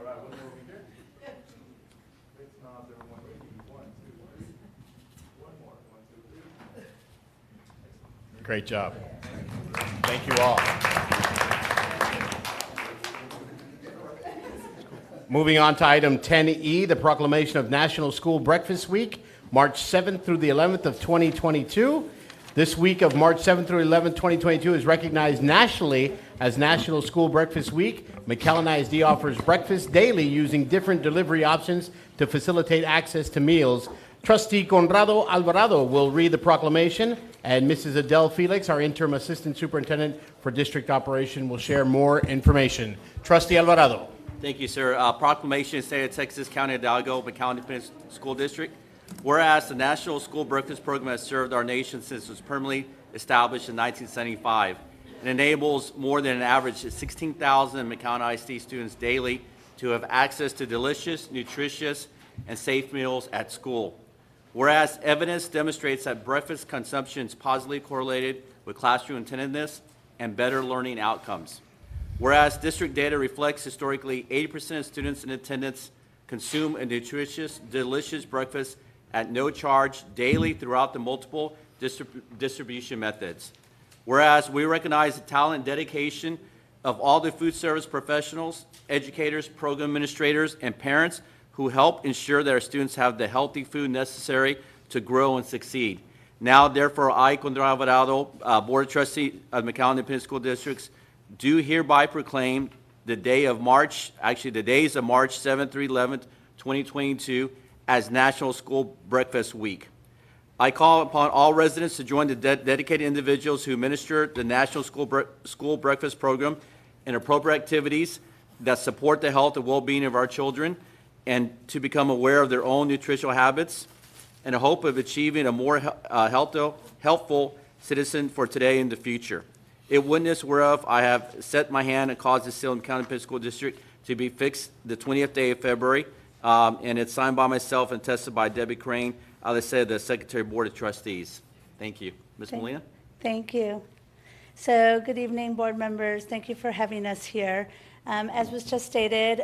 Speaker 1: more over here. Face nods, everyone. 1, 2, 3. One more. 1, 2, 3. Great job. Thank you all. Moving on to item 10E, the proclamation of National School Breakfast Week, March 7th through the 11th of 2022. This week of March 7th through 11th, 2022 is recognized nationally as National School Breakfast Week. McAllen ISD offers breakfast daily using different delivery options to facilitate access to meals. Trustee Conrado Alvarado will read the proclamation, and Mrs. Adele Felix, our interim assistant superintendent for district operation, will share more information. Trustee Alvarado.
Speaker 2: Thank you, sir. Proclamation, State of Texas, County of Hidalgo, McAllen Independent School District. Whereas the National School Breakfast Program has served our nation since it was permanently established in 1975. and enables more than an average of 16,000 McAllen ISD students daily to have access to delicious, nutritious, and safe meals at school. Whereas evidence demonstrates that breakfast consumption is positively correlated with classroom attentiveness and better learning outcomes. Whereas district data reflects historically 80% of students in attendance consume a nutritious, delicious breakfast at no charge daily throughout the multiple distribution methods. Whereas we recognize the talent and dedication of all the food service professionals, educators, program administrators, and parents who help ensure that our students have the healthy food necessary to grow and succeed. Now, therefore, I, Condor Alvarado, Board of Trustees of McAllen Independent School Districts, do hereby proclaim the day of March, actually the days of March 7th through 11th, 2022, as National School Breakfast Week. I call upon all residents to join the dedicated individuals who administer the National School Breakfast Program in appropriate activities that support the health and well-being of our children, and to become aware of their own nutritional habits in the hope of achieving a more healthful citizen for today and the future. In witness whereof I have set my hand and caused the seal in County Independent School District to be fixed the 20th day of February, and it's signed by myself and tested by Debbie Crane, as I said, the Secretary of Board of Trustees. Thank you. Ms. Molina?
Speaker 18: Thank you. So, good evening, board members. Thank you for having us here. As was just stated,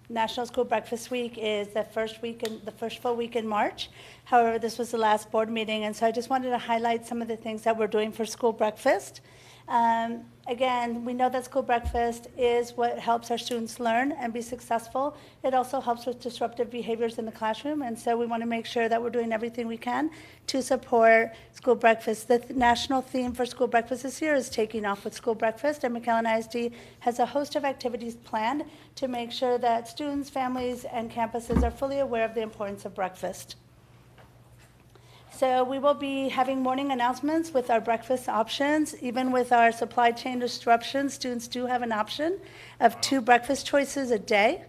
Speaker 18: National School Breakfast Week is the first full week in March. However, this was the last board meeting, and so I just wanted to highlight some of the things that we're doing for school breakfast. Again, we know that school breakfast is what helps our students learn and be successful. It also helps with disruptive behaviors in the classroom, and so we want to make sure that we're doing everything we can to support school breakfast. The national theme for school breakfast this year is taking off with school breakfast, and McAllen ISD has a host of activities planned to make sure that students, families, and campuses are fully aware of the importance of breakfast. So we will be having morning announcements with our breakfast options. Even with our supply chain disruption, students do have an option of 2 breakfast choices a day.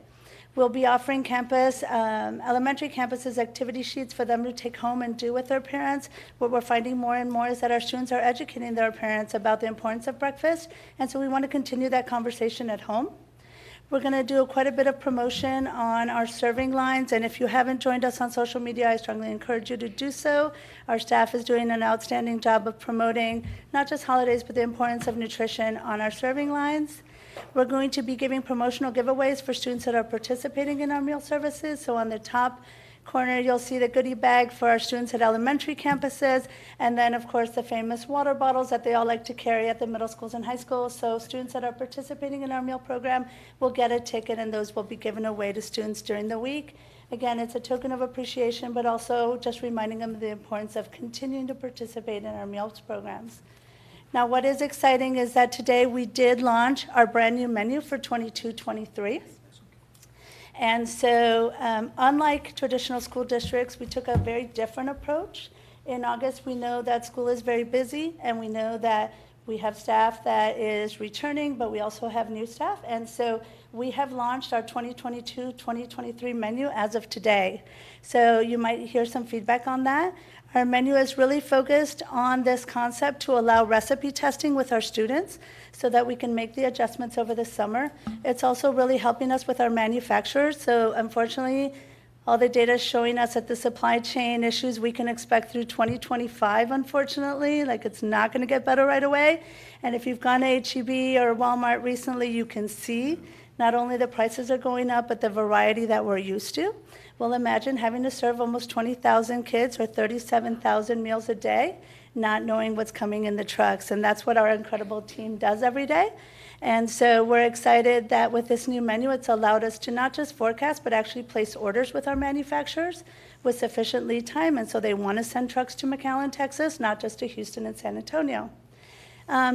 Speaker 18: We'll be offering elementary campuses activity sheets for them to take home and do with their parents. What we're finding more and more is that our students are educating their parents about the importance of breakfast, and so we want to continue that conversation at home. We're going to do quite a bit of promotion on our serving lines, and if you haven't joined us on social media, I strongly encourage you to do so. Our staff is doing an outstanding job of promoting not just holidays, but the importance of nutrition on our serving lines. We're going to be giving promotional giveaways for students that are participating in our meal services. So on the top corner, you'll see the goodie bag for our students at elementary campuses, and then, of course, the famous water bottles that they all like to carry at the middle schools and high schools. So students that are participating in our meal program will get a ticket, and those will be given away to students during the week. Again, it's a token of appreciation, but also just reminding them of the importance of continuing to participate in our meals programs. Now, what is exciting is that today we did launch our brand new menu for 22-23. And so, unlike traditional school districts, we took a very different approach. In August, we know that school is very busy, and we know that we have staff that is returning, but we also have new staff. And so we have launched our 2022-2023 menu as of today. So you might hear some feedback on that. Our menu is really focused on this concept to allow recipe testing with our students so that we can make the adjustments over the summer. It's also really helping us with our manufacturers. So unfortunately, all the data is showing us that the supply chain issues we can expect through 2025, unfortunately. Like, it's not going to get better right away. And if you've gone to H-E-B or Walmart recently, you can see not only the prices are going up, but the variety that we're used to. Well, imagine having to serve almost 20,000 kids or 37,000 meals a day, not knowing what's coming in the trucks. And that's what our incredible team does every day. And so we're excited that with this new menu, it's allowed us to not just forecast, but actually place orders with our manufacturers with sufficient lead time. And so they want to send trucks to McAllen, Texas, not just to Houston and San Antonio.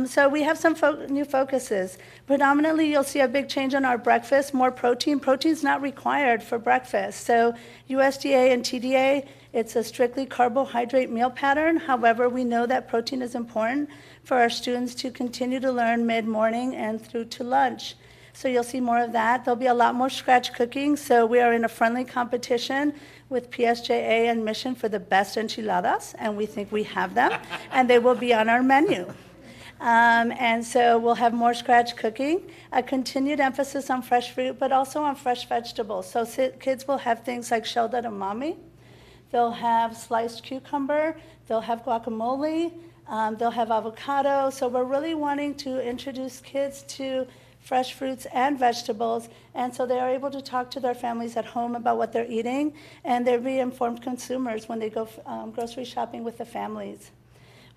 Speaker 18: So we have some new focuses. Predominantly, you'll see a big change on our breakfast, more protein. Protein's not required for breakfast. So USDA and TDA, it's a strictly carbohydrate meal pattern. However, we know that protein is important for our students to continue to learn mid-morning and through to lunch. So you'll see more of that. There'll be a lot more scratch cooking. So we are in a friendly competition with PSJA and Mission for the best enchiladas, and we think we have them, and they will be on our menu. And so we'll have more scratch cooking, a continued emphasis on fresh fruit, but also on fresh vegetables. So kids will have things like shelled edamame, they'll have sliced cucumber, they'll have guacamole, they'll have avocado. So we're really wanting to introduce kids to fresh fruits and vegetables, and so they are able to talk to their families at home about what they're eating, and they'll be informed consumers when they go grocery shopping with the families.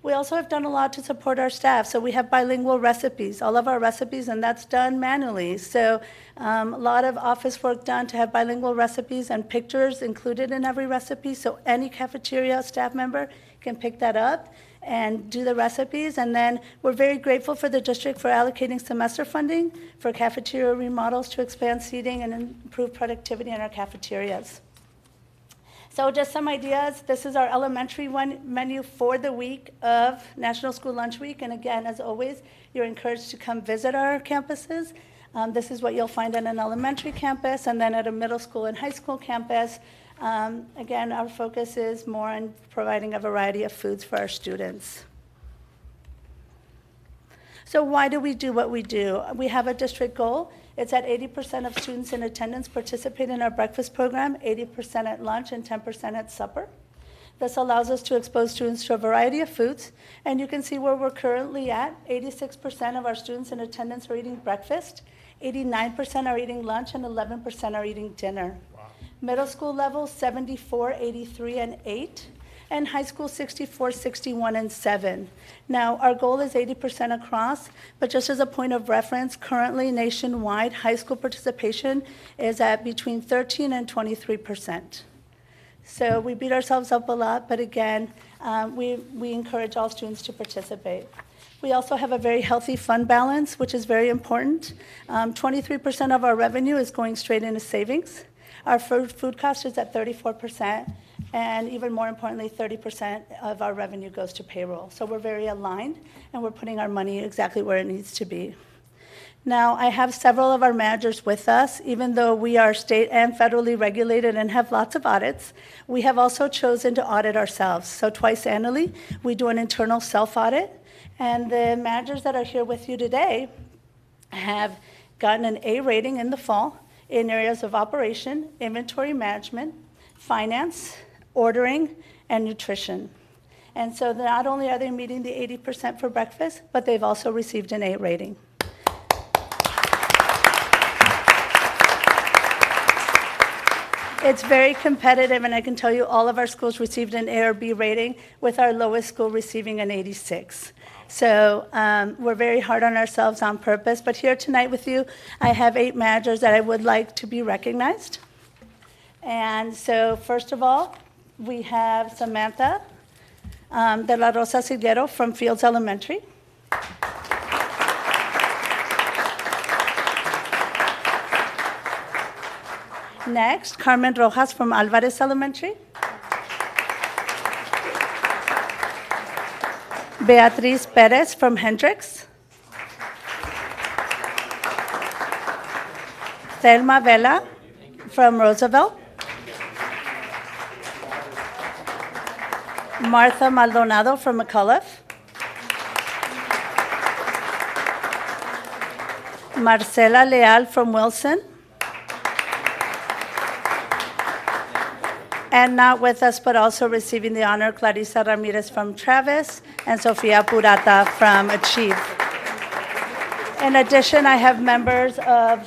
Speaker 18: We also have done a lot to support our staff. So we have bilingual recipes, all of our recipes, and that's done manually. So a lot of office work done to have bilingual recipes and pictures included in every recipe. So any cafeteria staff member can pick that up and do the recipes. And then we're very grateful for the district for allocating semester funding for cafeteria remodels to expand seating and improve productivity in our cafeterias. So just some ideas. This is our elementary menu for the week of National School Lunch Week. And again, as always, you're encouraged to come visit our campuses. This is what you'll find on an elementary campus, and then at a middle school and high school campus. Again, our focus is more on providing a variety of foods for our students. So why do we do what we do? We have a district goal. It's that 80% of students in attendance participate in our breakfast program, 80% at lunch, and 10% at supper. This allows us to expose students to a variety of foods, and you can see where we're currently at. 86% of our students in attendance are eating breakfast, 89% are eating lunch, and 11% are eating dinner. Wow. Middle school level, 74, 83, and 8. And high school 64, 61, and 7. Now, our goal is 80% across, but just as a point of reference, currently nationwide, high school participation is at between 13 and 23%. So we beat ourselves up a lot, but again, we encourage all students to participate. We also have a very healthy fund balance, which is very important. 23% of our revenue is going straight into savings. Our food cost is at 34%. And even more importantly, 30% of our revenue goes to payroll. So we're very aligned, and we're putting our money exactly where it needs to be. Now, I have several of our managers with us. Even though we are state and federally regulated and have lots of audits, we have also chosen to audit ourselves. So twice annually, we do an internal self-audit. And the managers that are here with you today have gotten an A rating in the fall in areas of operation, inventory management, finance, ordering, and nutrition. And so not only are they meeting the 80% for breakfast, but they've also received an A rating. It's very competitive, and I can tell you all of our schools received an A or B rating, with our lowest school receiving an 86. So we're very hard on ourselves on purpose. But here tonight with you, I have 8 managers that I would like to be recognized. And so first of all, we have Samantha de la Rosa Silguero from Fields Elementary. Next, Carmen Rojas from Alvarez Elementary. Beatriz Perez from Hendricks. Thelma Vela from Roosevelt. Martha Maldonado from McAuliffe. Marcela Leal from Wilson. And not with us, but also receiving the honor, Clarissa Ramirez from Travis and Sofia Purata from Achieve. In addition, I have members of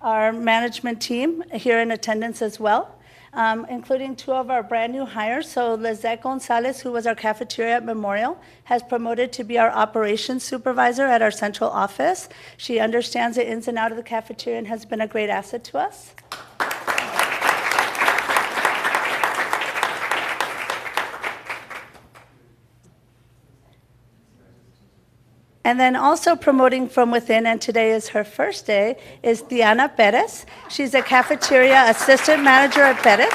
Speaker 18: our management team here in attendance as well, including 2 of our brand new hires. So Lizette Gonzalez, who was our cafeteria at Memorial, has promoted to be our operations supervisor at our central office. She understands the ins and outs of the cafeteria and has been a great asset to us. And then also promoting from within, and today is her first day, is Diana Perez. She's a cafeteria assistant manager at Perez.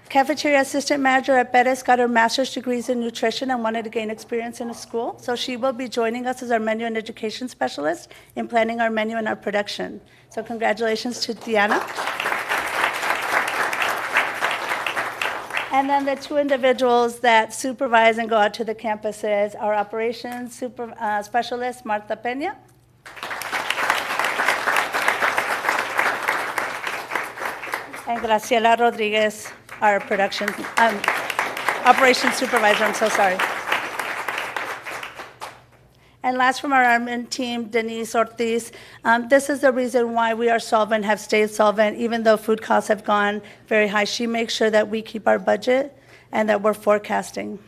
Speaker 18: Cafeteria assistant manager at Perez got her master's degrees in nutrition and wanted to gain experience in a school. So she will be joining us as our menu and education specialist in planning our menu and our production. So congratulations to Diana. And then the two individuals that supervise and go out to the campuses, our operations specialist, Marta Peña. And Graciela Rodriguez, our operations supervisor, I'm so sorry. And last from our admin team, Denise Ortiz. This is the reason why we are solvent, have stayed solvent, even though food costs have gone very high. She makes sure that we keep our budget and that we're forecasting.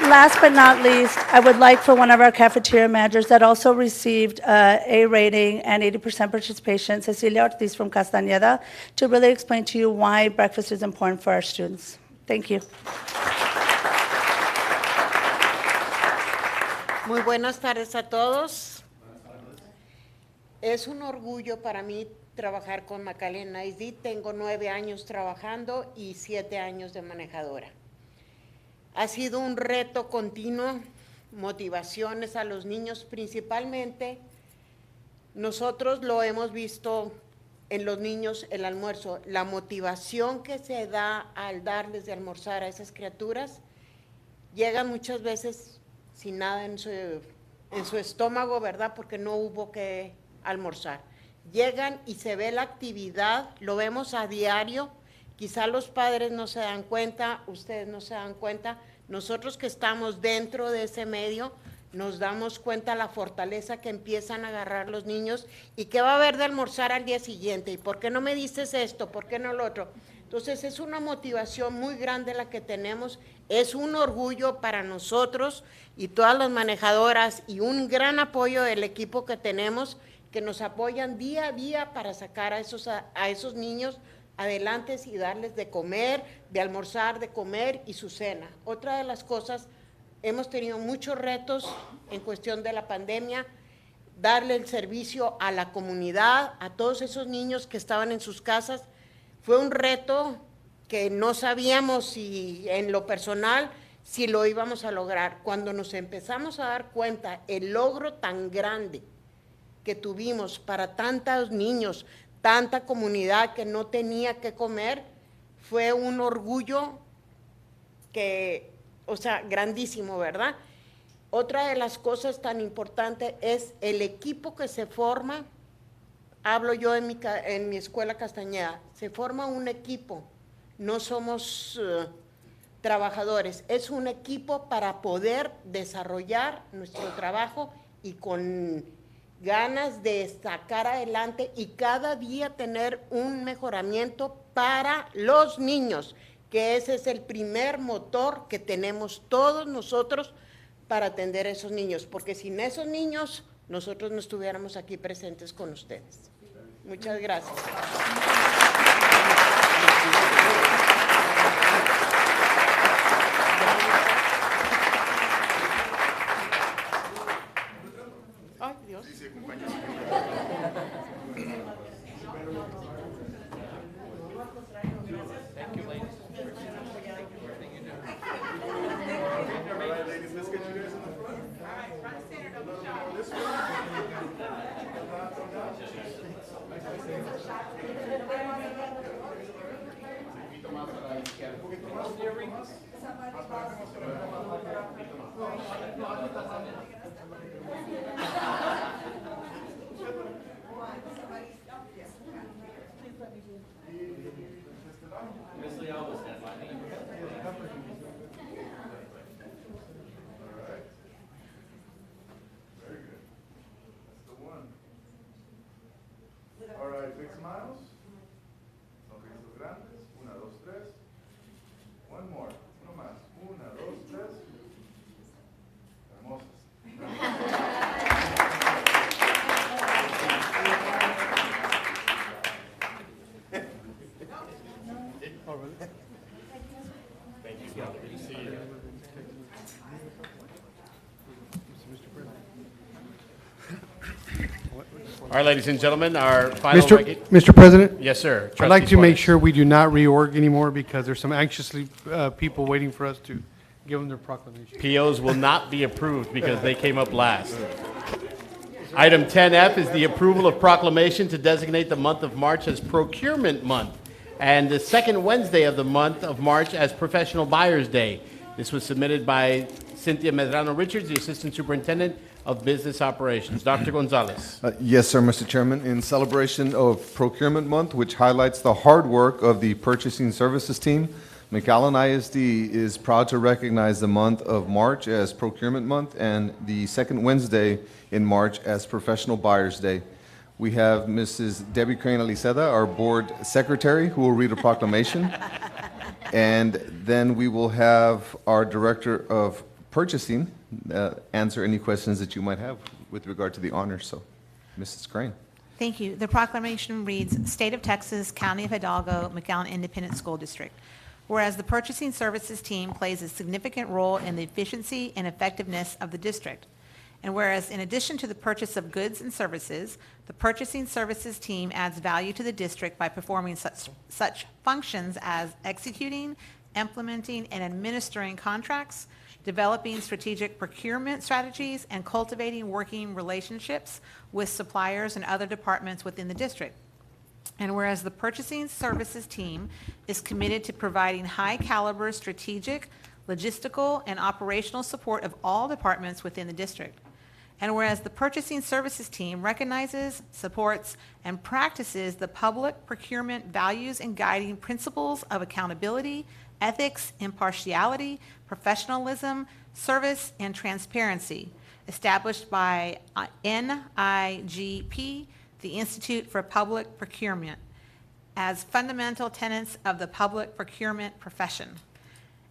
Speaker 18: Last but not least, I would like for one of our cafeteria managers that also received A rating and 80% participation, Cecilia Ortiz from Castañeda, to really explain to you why breakfast is important for our students. Thank you.
Speaker 19: Muy buenas tardes a todos. Es un orgullo para mí trabajar con McAllen ISD. Tengo 9 años trabajando y 7 años de manejadora. Ha sido un reto continuo, motivaciones a los niños principalmente. Nosotros lo hemos visto en los niños, el almuerzo, la motivación que se da al darles de almorzar a esas criaturas, llegan muchas veces sin nada en su estómago, ¿verdad? Porque no hubo que almorzar. Llegan y se ve la actividad, lo vemos a diario, quizá los padres no se dan cuenta, ustedes no se dan cuenta, nosotros que estamos dentro de ese medio, nos damos cuenta la fortaleza que empiezan a agarrar los niños y qué va a haber de almorzar al día siguiente, y por qué no me dices esto, por qué no lo otro. Entonces es una motivación muy grande la que tenemos, es un orgullo para nosotros y todas las manejadoras y un gran apoyo del equipo que tenemos, que nos apoyan día a día para sacar a esos niños adelante y darles de comer, de almorzar, de comer y su cena. Otra de las cosas, hemos tenido muchos retos en cuestión de la pandemia, darle el servicio a la comunidad, a todos esos niños que estaban en sus casas. Fue un reto que no sabíamos si en lo personal si lo íbamos a lograr. Cuando nos empezamos a dar cuenta el logro tan grande que tuvimos para tantos niños, tanta comunidad que no tenía que comer, fue un orgullo que, o sea, grandísimo, ¿verdad? Otra de las cosas tan importantes es el equipo que se forma. Hablo yo en mi escuela Castañeda, se forma un equipo, no somos trabajadores, es un equipo para poder desarrollar nuestro trabajo y con ganas de sacar adelante y cada día tener un mejoramiento para los niños, que ese es el primer motor que tenemos todos nosotros para atender a esos niños, porque sin esos niños nosotros no estuviéramos aquí presentes con ustedes. Muchas gracias. Ay, Dios.
Speaker 12: All right, big smiles. Sonrisos grandes. 1, 2, 3. One more. Uno más. 1, 2, 3. Hermosas.
Speaker 1: All right, ladies and gentlemen, our final
Speaker 9: Mr. President?
Speaker 1: Yes, sir.
Speaker 9: I'd like
Speaker 1: Trustee
Speaker 9: to make
Speaker 1: Suarez.
Speaker 9: sure we do not reorg anymore because there's some anxiously people waiting for us to give them their proclamation.
Speaker 1: POs will not be approved because they came up last. Item 10F is the approval of proclamation to designate the month of March as Procurement Month. and the second Wednesday of the month of March as Professional Buyers Day. This was submitted by Cynthia Medrano Richards, the Assistant Superintendent of Business Operations. Dr. Gonzalez.
Speaker 6: Yes, sir, Mr. Chairman. In celebration of Procurement Month, which highlights the hard work of the Purchasing Services team, McAllen ISD is proud to recognize the month of March as Procurement Month and the second Wednesday in March as Professional Buyers Day. We have Mrs. Debbie Crane Aliceda, our Board Secretary, who will read a proclamation. And then we will have our Director of Purchasing answer any questions that you might have with regard to the honors. So, Mrs. Crane.
Speaker 10: Thank you. The proclamation reads, State of Texas, County of Hidalgo, McAllen Independent School District. Whereas the Purchasing Services team plays a significant role in the efficiency and effectiveness of the district. And whereas in addition to the purchase of goods and services, the Purchasing Services team adds value to the district by performing such functions as executing, implementing, and administering contracts, developing strategic procurement strategies, and cultivating working relationships with suppliers and other departments within the district. And whereas the Purchasing Services team is committed to providing high-caliber strategic, logistical, and operational support of all departments within the district. And whereas the Purchasing Services team recognizes, supports, and practices the public procurement values and guiding principles of accountability, ethics, impartiality, professionalism, service, and transparency established by NIGP, the Institute for Public Procurement, as fundamental tenets of the public procurement profession.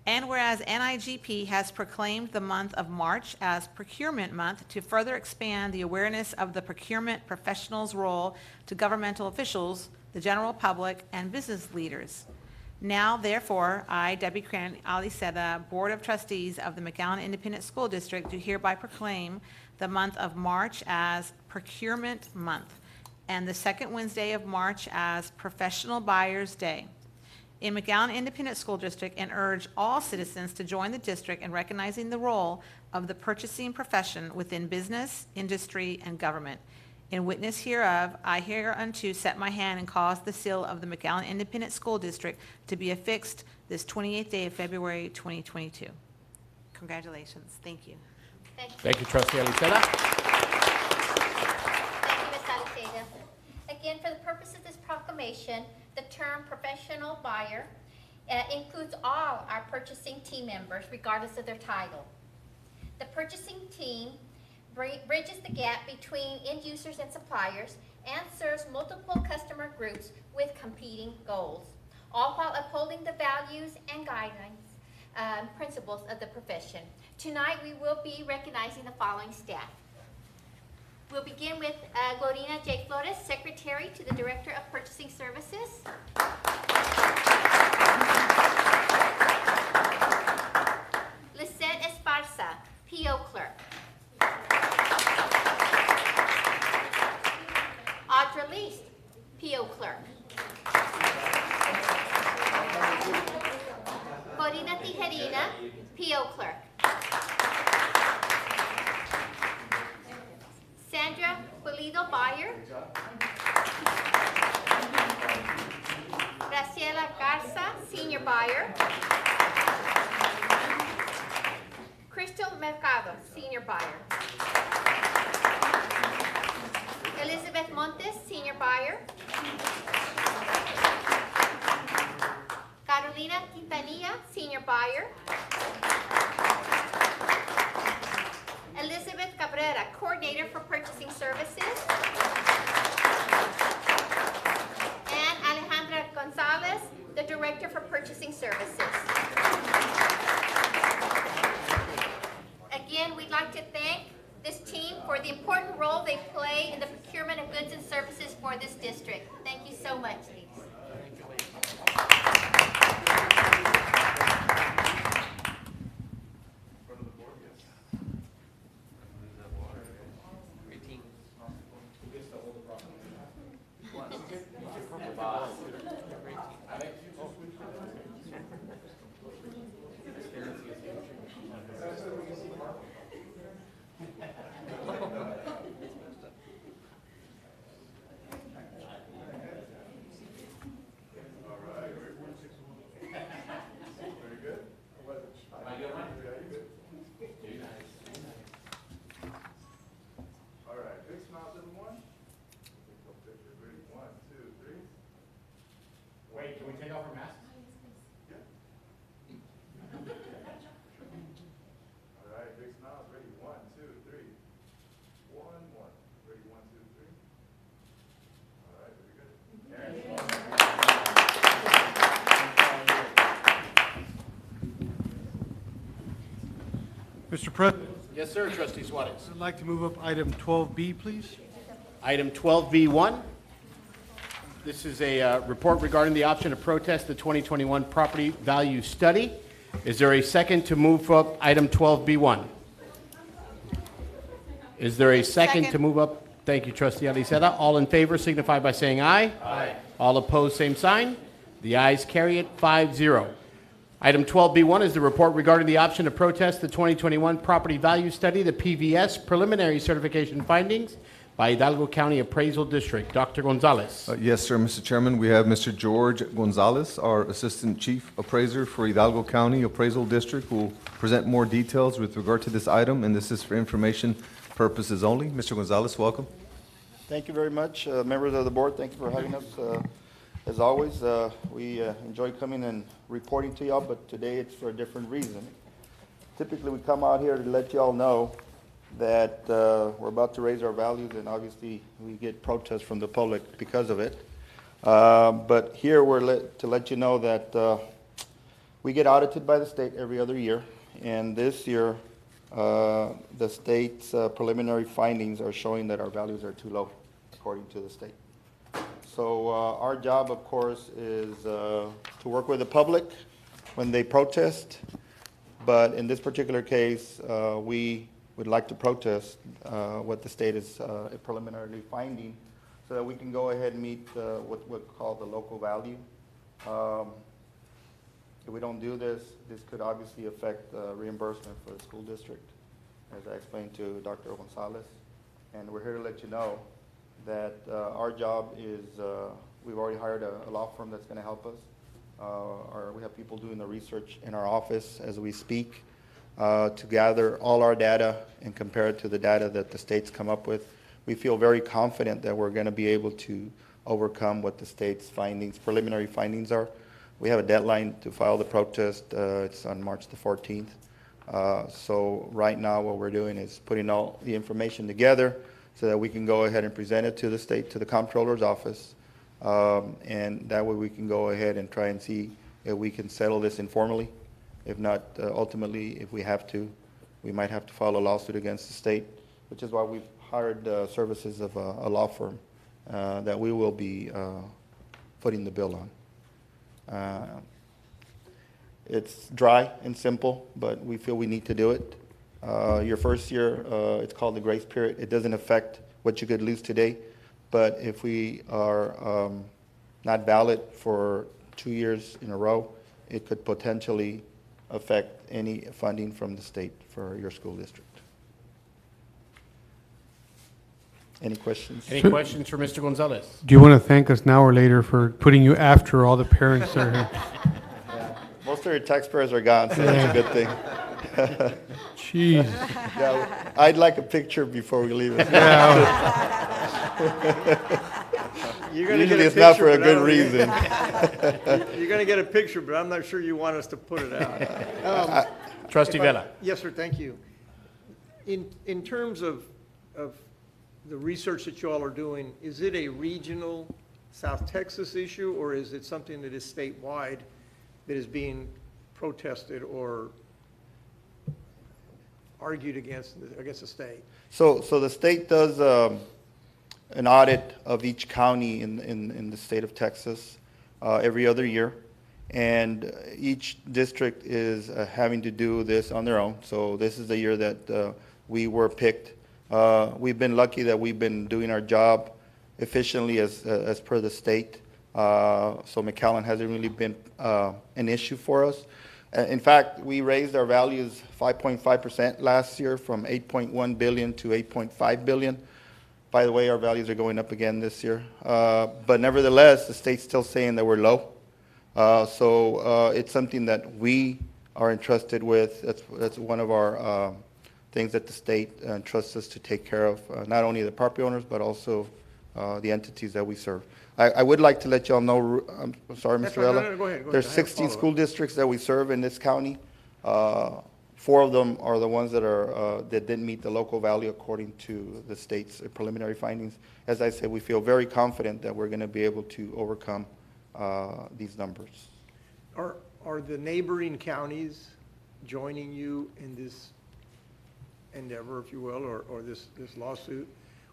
Speaker 10: And whereas NIGP has proclaimed the month of March as Procurement Month to further expand the awareness of the procurement professional's role to governmental officials, the general public, and business leaders. Now, therefore, I, Debbie Crane Aliceda, Board of Trustees of the McAllen Independent School District, do hereby proclaim the month of March as Procurement Month and the second Wednesday of March as Professional Buyers Day in McAllen Independent School District, and urge all citizens to join the district in recognizing the role of the purchasing profession within business, industry, and government. In witness hereof, I hereunto set my hand and cause the seal of the McAllen Independent School District to be affixed this 28th day of February 2022. Congratulations. Thank you.
Speaker 1: Thank you, Trustee Aliceda.
Speaker 20: Thank you, Ms. Aliceda. Again, for the purpose of this proclamation, the term professional buyer includes all our purchasing team members, regardless of their title. The purchasing team bridges the gap between end users and suppliers and serves multiple customer groups with competing goals, all while upholding the values and guidelines, principles of the profession. Tonight, we will be recognizing the following staff. We'll begin with Glorina J. Flores, Secretary to the Director of Purchasing Services. Lisette Esparza, P.O. Clerk. Audra Least, P.O. Clerk. Corina Tijerina, P.O. Clerk. Sandra Pulido Bayer. Graciela Garza, Senior Buyer. Crystal Mercado, Senior Buyer. Elizabeth Montes, Senior Buyer. Carolina Quintanilla, Senior Buyer. Elizabeth Cabrera, Coordinator for Purchasing Services. And Alejandra Gonzalez, the Director for Purchasing Services. Again, we'd like to thank this team for the important role they play in the procurement of goods and services for this district. Thank you so much, ladies.
Speaker 9: Mr. President,
Speaker 1: Yes, sir, Trustee Suarez.
Speaker 9: I'd like to move up item 12B, please.
Speaker 1: Item 12B1. This is a report regarding the option to protest the 2021 property value study. Is there a second to move up item 12B1? Is there a second to move up? Thank you, Trustee Aliceta. All in favor signify by saying aye. Aye. All opposed, same sign. The ayes carry it 5-0. Item 12B1 is the report regarding the option to protest the 2021 property value study, the PVS preliminary certification findings by Hidalgo County Appraisal District. Dr. Gonzalez.
Speaker 6: Yes, sir, Mr. Chairman. We have Mr. George Gonzalez, our Assistant Chief Appraiser for Hidalgo County Appraisal District, who will present more details with regard to this item, and this is for information purposes only. Mr. Gonzalez, welcome.
Speaker 21: Thank you very much, members of the board. Thank you for having us. As always, we enjoy coming and reporting to y'all, but today it's for a different reason. Typically, we come out here to let y'all know that we're about to raise our values, and obviously we get protests from the public because of it. But here we're to let you know that we get audited by the state every other year, and this year the state's preliminary findings are showing that our values are too low, according to the state. So our job, of course, is to work with the public when they protest, but in this particular case, we would like to protest what the state is preliminarily finding so that we can go ahead and meet what we call the local value. If we don't do this, this could obviously affect reimbursement for the school district, as I explained to Dr. Gonzalez. And we're here to let you know that our job is, we've already hired a law firm that's going to help us. We have people doing the research in our office as we speak to gather all our data and compare it to the data that the state's come up with. We feel very confident that we're going to be able to overcome what the state's findings, preliminary findings are. We have a deadline to file the protest. It's on March the 14th. So right now what we're doing is putting all the information together so that we can go ahead and present it to the state, to the comptroller's office. And that way we can go ahead and try and see if we can settle this informally. If not, ultimately, if we have to, we might have to file a lawsuit against the state, which is why we've hired services of a law firm that we will be putting the bill on. It's dry and simple, but we feel we need to do it. Your first year, it's called the grace period. It doesn't affect what you could lose today, but if we are not valid for 2 years in a row, it could potentially affect any funding from the state for your school district. Any questions?
Speaker 1: Any questions for Mr. Gonzalez?
Speaker 9: Do you want to thank us now or later for putting you after all the parents that are here?
Speaker 21: Yeah. Most of your taxpayers are gone, so that's a good thing.
Speaker 9: Jeez.
Speaker 21: Yeah, I'd like a picture before we leave it.
Speaker 3: You're gonna
Speaker 21: Usually
Speaker 3: get a
Speaker 21: it's not
Speaker 3: picture,
Speaker 21: for a
Speaker 3: but I
Speaker 21: good
Speaker 3: don't
Speaker 21: reason.
Speaker 3: You're going to get a picture, but I'm not sure you want us to put it out.
Speaker 1: Trustee Vela.
Speaker 3: Yes, sir, thank you. In terms of the research that you all are doing, is it a regional South Texas issue, or is it something that is statewide that is being protested or argued against the state?
Speaker 21: So the state does an audit of each county in the state of Texas every other year, and each district is having to do this on their own. So this is the year that we were picked. We've been lucky that we've been doing our job efficiently as per the state. So McAllen hasn't really been an issue for us. In fact, we raised our values 5.5% last year from 8.1 billion to 8.5 billion. By the way, our values are going up again this year. But nevertheless, the state's still saying that we're low. So it's something that we are entrusted with. That's one of our things that the state entrusts us to take care of, not only the property owners, but also the entities that we serve. I would like to let y'all know, I'm sorry, Mr. Vela.
Speaker 3: No, go ahead.
Speaker 21: There's 16 school districts that we serve in this county. 4 of them are the ones that didn't meet the local value according to the state's preliminary findings. As I said, we feel very confident that we're going to be able to overcome these numbers.
Speaker 3: Are the neighboring counties joining you in this endeavor, if you will, or this lawsuit?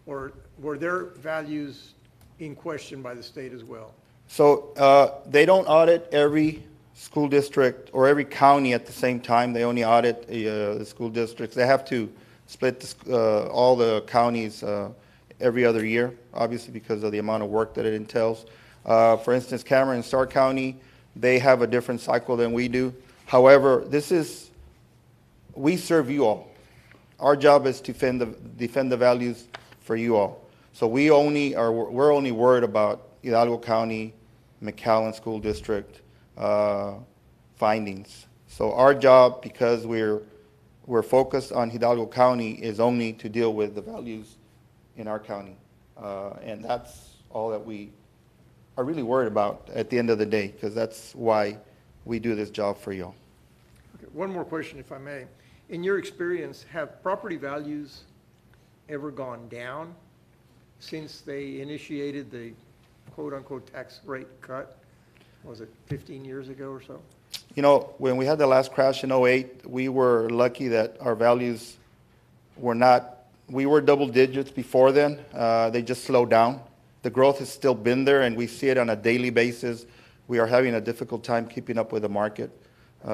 Speaker 3: Or were their values in question by the state as well?
Speaker 21: So they don't audit every school district or every county at the same time. They only audit the school districts. They have to split all the counties every other year, obviously because of the amount of work that it entails. For instance, Cameron and Stark County, they have a different cycle than we do. However, we serve you all. Our job is to defend the values for you all. So we're only worried about Hidalgo County, McAllen School District findings. So our job, because we're focused on Hidalgo County, is only to deal with the values in our county. And that's all that we are really worried about at the end of the day, because that's why we do this job for you.
Speaker 3: Okay, one more question, if I may. In your experience, have property values ever gone down since they initiated the quote-unquote tax rate cut? Was it 15 years ago or so?
Speaker 21: You know, when we had the last crash in '08, we were lucky that our values were not, we were double digits before then. They just slowed down. The growth has still been there, and we see it on a daily basis. We are having a difficult time keeping up with the market.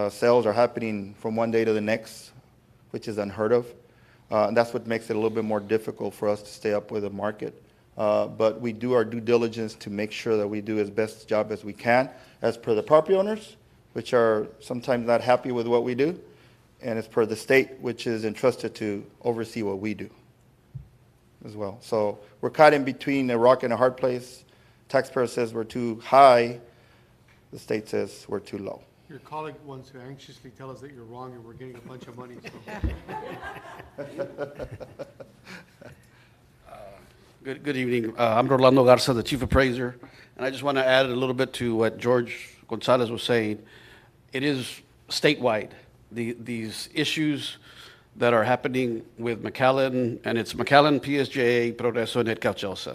Speaker 21: Sales are happening from one day to the next, which is unheard of. And that's what makes it a little bit more difficult for us to stay up with the market. But we do our due diligence to make sure that we do as best job as we can, as per the property owners, which are sometimes not happy with what we do, and as per the state, which is entrusted to oversee what we do as well. So we're caught in between a rock and a hard place. Taxpayer says we're too high. The state says we're too low.
Speaker 9: Your colleague wants to anxiously tell us that you're wrong and we're getting a bunch of money,
Speaker 5: Good evening. I'm Rolando Garza, the Chief Appraiser, and I just want to add a little bit to what George Gonzalez was saying. It is statewide. These issues that are happening with McAllen, and it's McAllen, PSJA, Progreso, and Edcal Chelsea,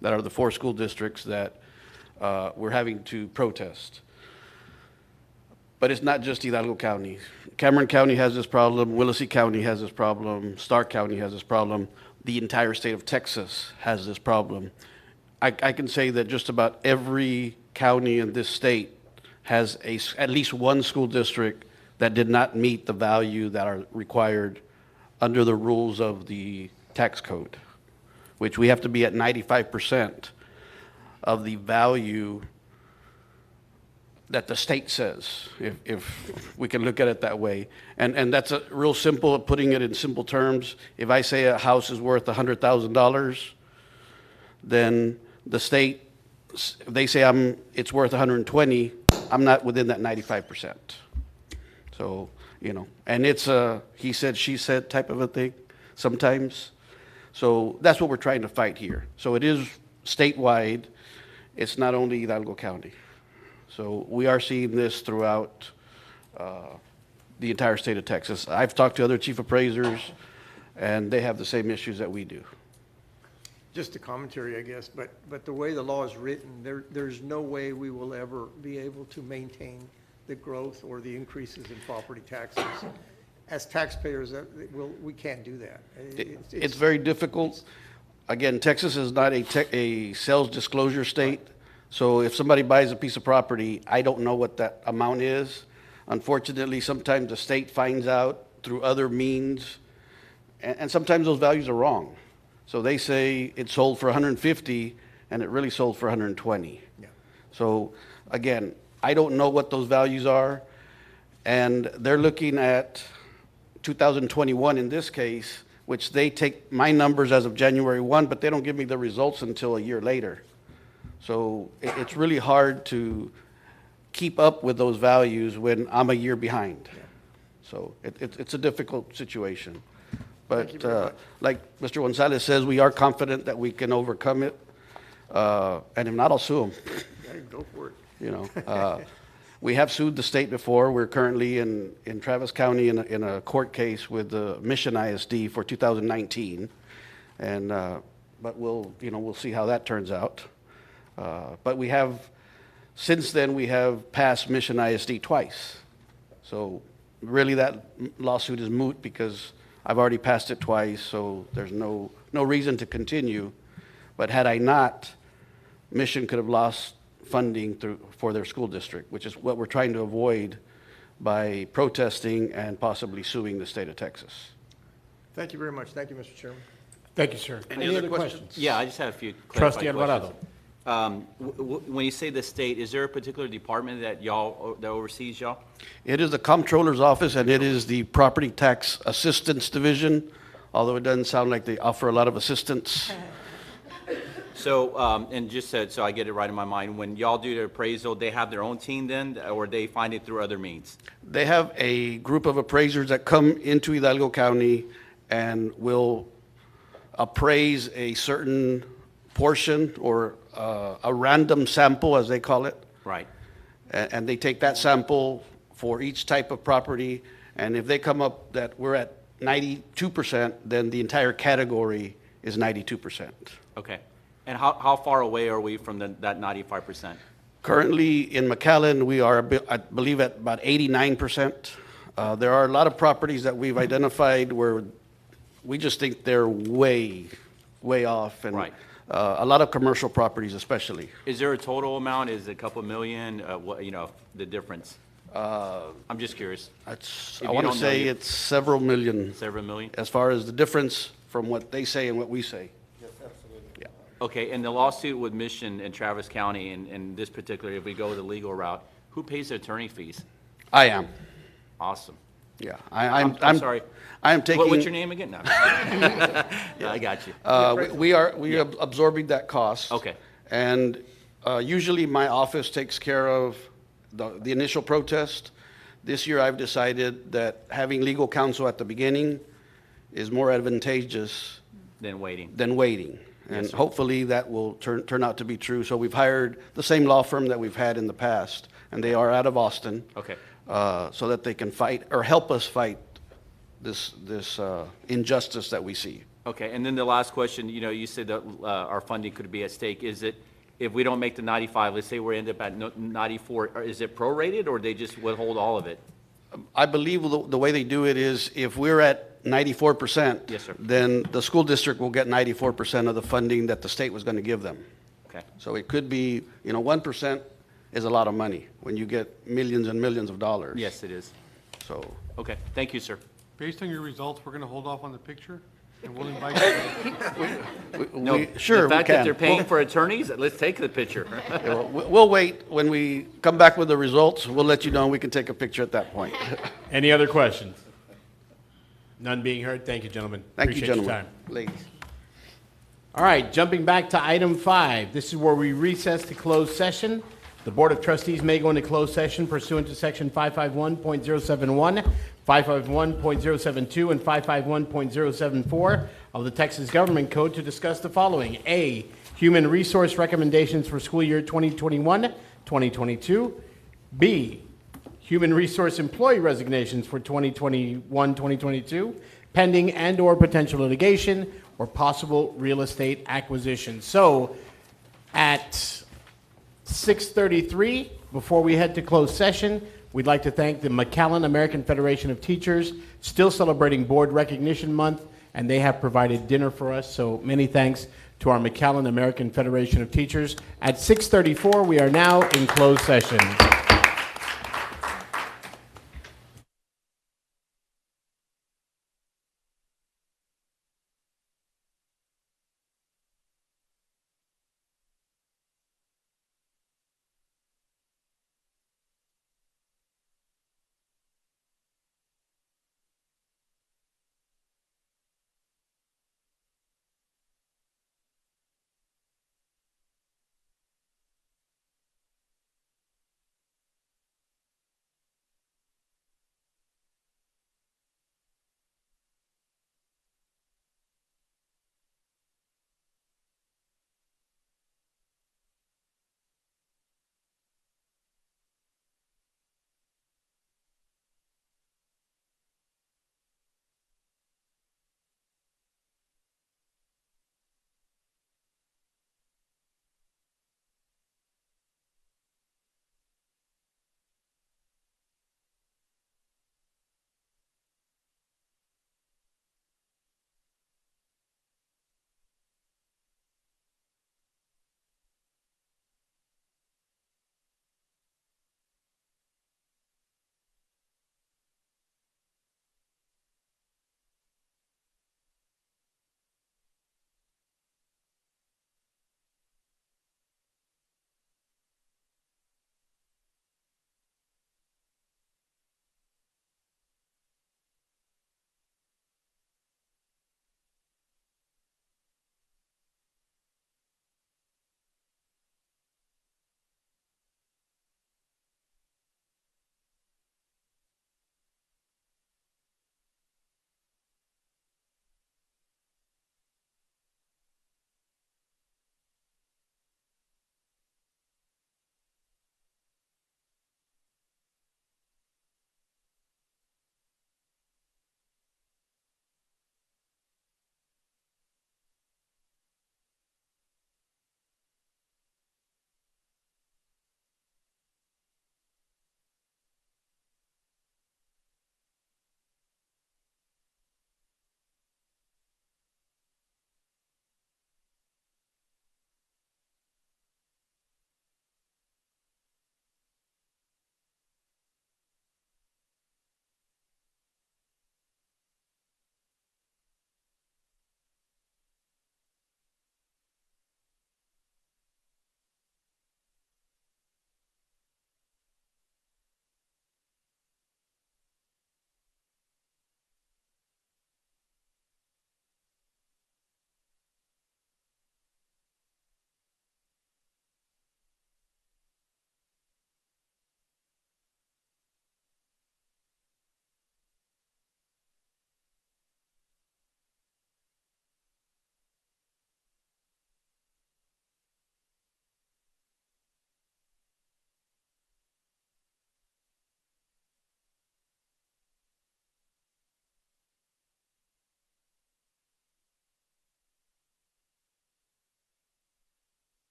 Speaker 5: that are the 4 school districts that we're having to protest. But it's not just Hidalgo County. Cameron County has this problem, Willacy County has this problem, Stark County has this problem. The entire state of Texas has this problem. I can say that just about every county in this state has at least one school district that did not meet the value that are required under the rules of the tax code, which we have to be at 95% of the value that the state says, if we can look at it that way. And that's a real simple, putting it in simple terms. If I say a house is worth $100,000, then the state, if they say it's worth 120, I'm not within that 95%. So, you know, and it's a he said, she said type of a thing sometimes. So that's what we're trying to fight here. So it is statewide. It's not only Hidalgo County. So we are seeing this throughout the entire state of Texas. I've talked to other chief appraisers, and they have the same issues that we do.
Speaker 3: Just a commentary, I guess, but the way the law is written, there's no way we will ever be able to maintain the growth or the increases in property taxes. As taxpayers, we can't do that.
Speaker 5: It's very difficult. Again, Texas is not a sales disclosure state. So if somebody buys a piece of property, I don't know what that amount is. Unfortunately, sometimes the state finds out through other means, and sometimes those values are wrong. So they say it sold for 150, and it really sold for 120.
Speaker 3: Yeah.
Speaker 5: So again, I don't know what those values are, and they're looking at 2021 in this case, which they take my numbers as of January 1, but they don't give me the results until a year later. So it's really hard to keep up with those values when I'm a year behind. So it's a difficult situation. But like Mr. Gonzalez says, we are confident that we can overcome it. And if not, I'll sue them.
Speaker 3: Yeah, go for it.
Speaker 5: You know, we have sued the state before. We're currently in Travis County in a court case with the McAllen ISD for 2019. And, but we'll see how that turns out. But we have, since then, we have passed McAllen ISD twice. So really that lawsuit is moot because I've already passed it twice, so there's no reason to continue. But had I not, Mission could have lost funding for their school district, which is what we're trying to avoid by protesting and possibly suing the state of Texas.
Speaker 3: Thank you very much. Thank you, Mr. Chairman.
Speaker 1: Thank you, sir.
Speaker 5: Any other questions?
Speaker 2: Yeah, I just have a few
Speaker 1: Trustee
Speaker 2: clarified questions.
Speaker 1: Alvarado.
Speaker 2: When you say the state, is there a particular department that that oversees y'all?
Speaker 5: It is the comptroller's office, and it is the property tax assistance division, although it doesn't sound like they offer a lot of assistance.
Speaker 2: So, and just so I get it right in my mind, when y'all do the appraisal, they have their own team then, or they find it through other means?
Speaker 5: They have a group of appraisers that come into Hidalgo County and will appraise a certain portion or a random sample, as they call it.
Speaker 2: Right.
Speaker 5: And they take that sample for each type of property, and if they come up that we're at 92%, then the entire category is 92%.
Speaker 2: Okay. And how far away are we from that 95%?
Speaker 5: Currently, in McAllen, we are, I believe, at about 89%. There are a lot of properties that we've identified where we just think they're way off, and
Speaker 2: Right.
Speaker 5: A lot of commercial properties especially.
Speaker 2: Is there a total amount? Is it a couple million? What, the difference? I'm just curious.
Speaker 5: I
Speaker 2: If you
Speaker 5: want to
Speaker 2: don't know,
Speaker 5: say
Speaker 2: you-
Speaker 5: it's several million.
Speaker 2: Several million?
Speaker 5: As far as the difference from what they say and what we say.
Speaker 2: Okay, and the lawsuit with Mission and Travis County, and this particular, if we go the legal route, who pays the attorney fees?
Speaker 5: I am.
Speaker 2: Awesome.
Speaker 5: Yeah,
Speaker 2: I'm sorry.
Speaker 5: I am taking.
Speaker 2: What's your name again? No. Yeah, I got you.
Speaker 5: We are absorbing that cost.
Speaker 2: Okay.
Speaker 5: And usually my office takes care of the initial protest. This year I've decided that having legal counsel at the beginning is more advantageous
Speaker 2: Then waiting.
Speaker 5: And
Speaker 2: sir.
Speaker 5: hopefully that will turn out to be true. So we've hired the same law firm that we've had in the past, and they are out of Austin.
Speaker 2: Okay.
Speaker 5: So that they can fight or help us fight this injustice that we see.
Speaker 2: Okay, and then the last question, you said that our funding could be at stake. Is it, if we don't make the 95, let's say we end up at 94, is it prorated, or they just withhold all of it?
Speaker 5: I believe the way they do it is if we're at 94%,
Speaker 2: Yes, sir.
Speaker 5: then the school district will get 94% of the funding that the state was going to give them.
Speaker 2: Okay.
Speaker 5: So it could be, 1% is a lot of money when you get millions and millions of dollars.
Speaker 2: Yes, it is.
Speaker 5: So,
Speaker 2: Okay, thank you, sir.
Speaker 9: Based on your results, we're going to hold off on the picture, and we'll invite you.
Speaker 2: No,
Speaker 5: sure,
Speaker 2: the
Speaker 5: we
Speaker 2: fact that
Speaker 5: can.
Speaker 2: they're paying for attorneys, let's take the picture.
Speaker 5: we'll wait. When we come back with the results, we'll let you know, and we can take a picture at that point.
Speaker 1: Any other questions? None being heard. Thank you, gentlemen.
Speaker 5: Thank you,
Speaker 1: Appreciate your
Speaker 5: gentlemen.
Speaker 1: time.
Speaker 5: Ladies.
Speaker 1: All right, jumping back to item 5. This is where we recess to closed session. The Board of Trustees may go into closed session pursuant to Section 551.071, 551.072, and 551.074 of the Texas Government Code to discuss the following. A, human resource recommendations for school year 2021-2022. B, human resource employee resignations for 2021-2022, pending and/or potential litigation or possible real estate acquisition. So at 6:33, before we head to closed session, we'd like to thank the McAllen American Federation of Teachers, still celebrating Board Recognition Month, and they have provided dinner for us. So many thanks to our McAllen American Federation of Teachers. At 6:34, we are now in closed session.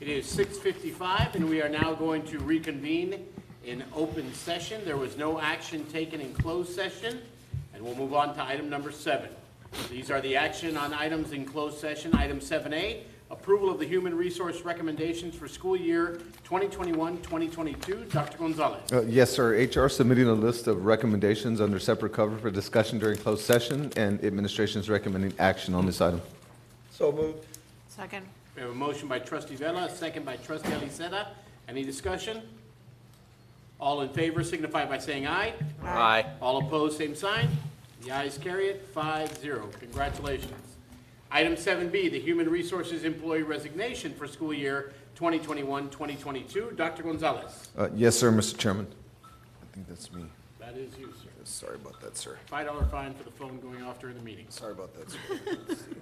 Speaker 1: It is 6:55, and we are now going to reconvene in open session. There was no action taken in closed session, and we'll move on to item number 7. These are the action on items in closed session. Item 7A, approval of the human resource recommendations for school year 2021-2022. Dr. Gonzalez.
Speaker 6: Yes, sir. HR submitting a list of recommendations under separate cover for discussion during closed session, and administration is recommending action on this item.
Speaker 3: So moved.
Speaker 10: Second.
Speaker 1: We have a motion by trustee Vela, a second by trustee Aliceta. Any discussion? All in favor signify by saying aye.
Speaker 2: Aye.
Speaker 1: All opposed, same sign. The ayes carry it, 5-0. Congratulations. Item 7B, the Human Resources Employee Resignation for school year 2021-2022. Dr. Gonzalez.
Speaker 6: Yes, sir, Mr. Chairman. I think that's me.
Speaker 1: That is you, sir.
Speaker 6: Sorry about that, sir.
Speaker 1: $5 fine for the phone going off during the meeting.
Speaker 6: Sorry about that, sir. Let's see.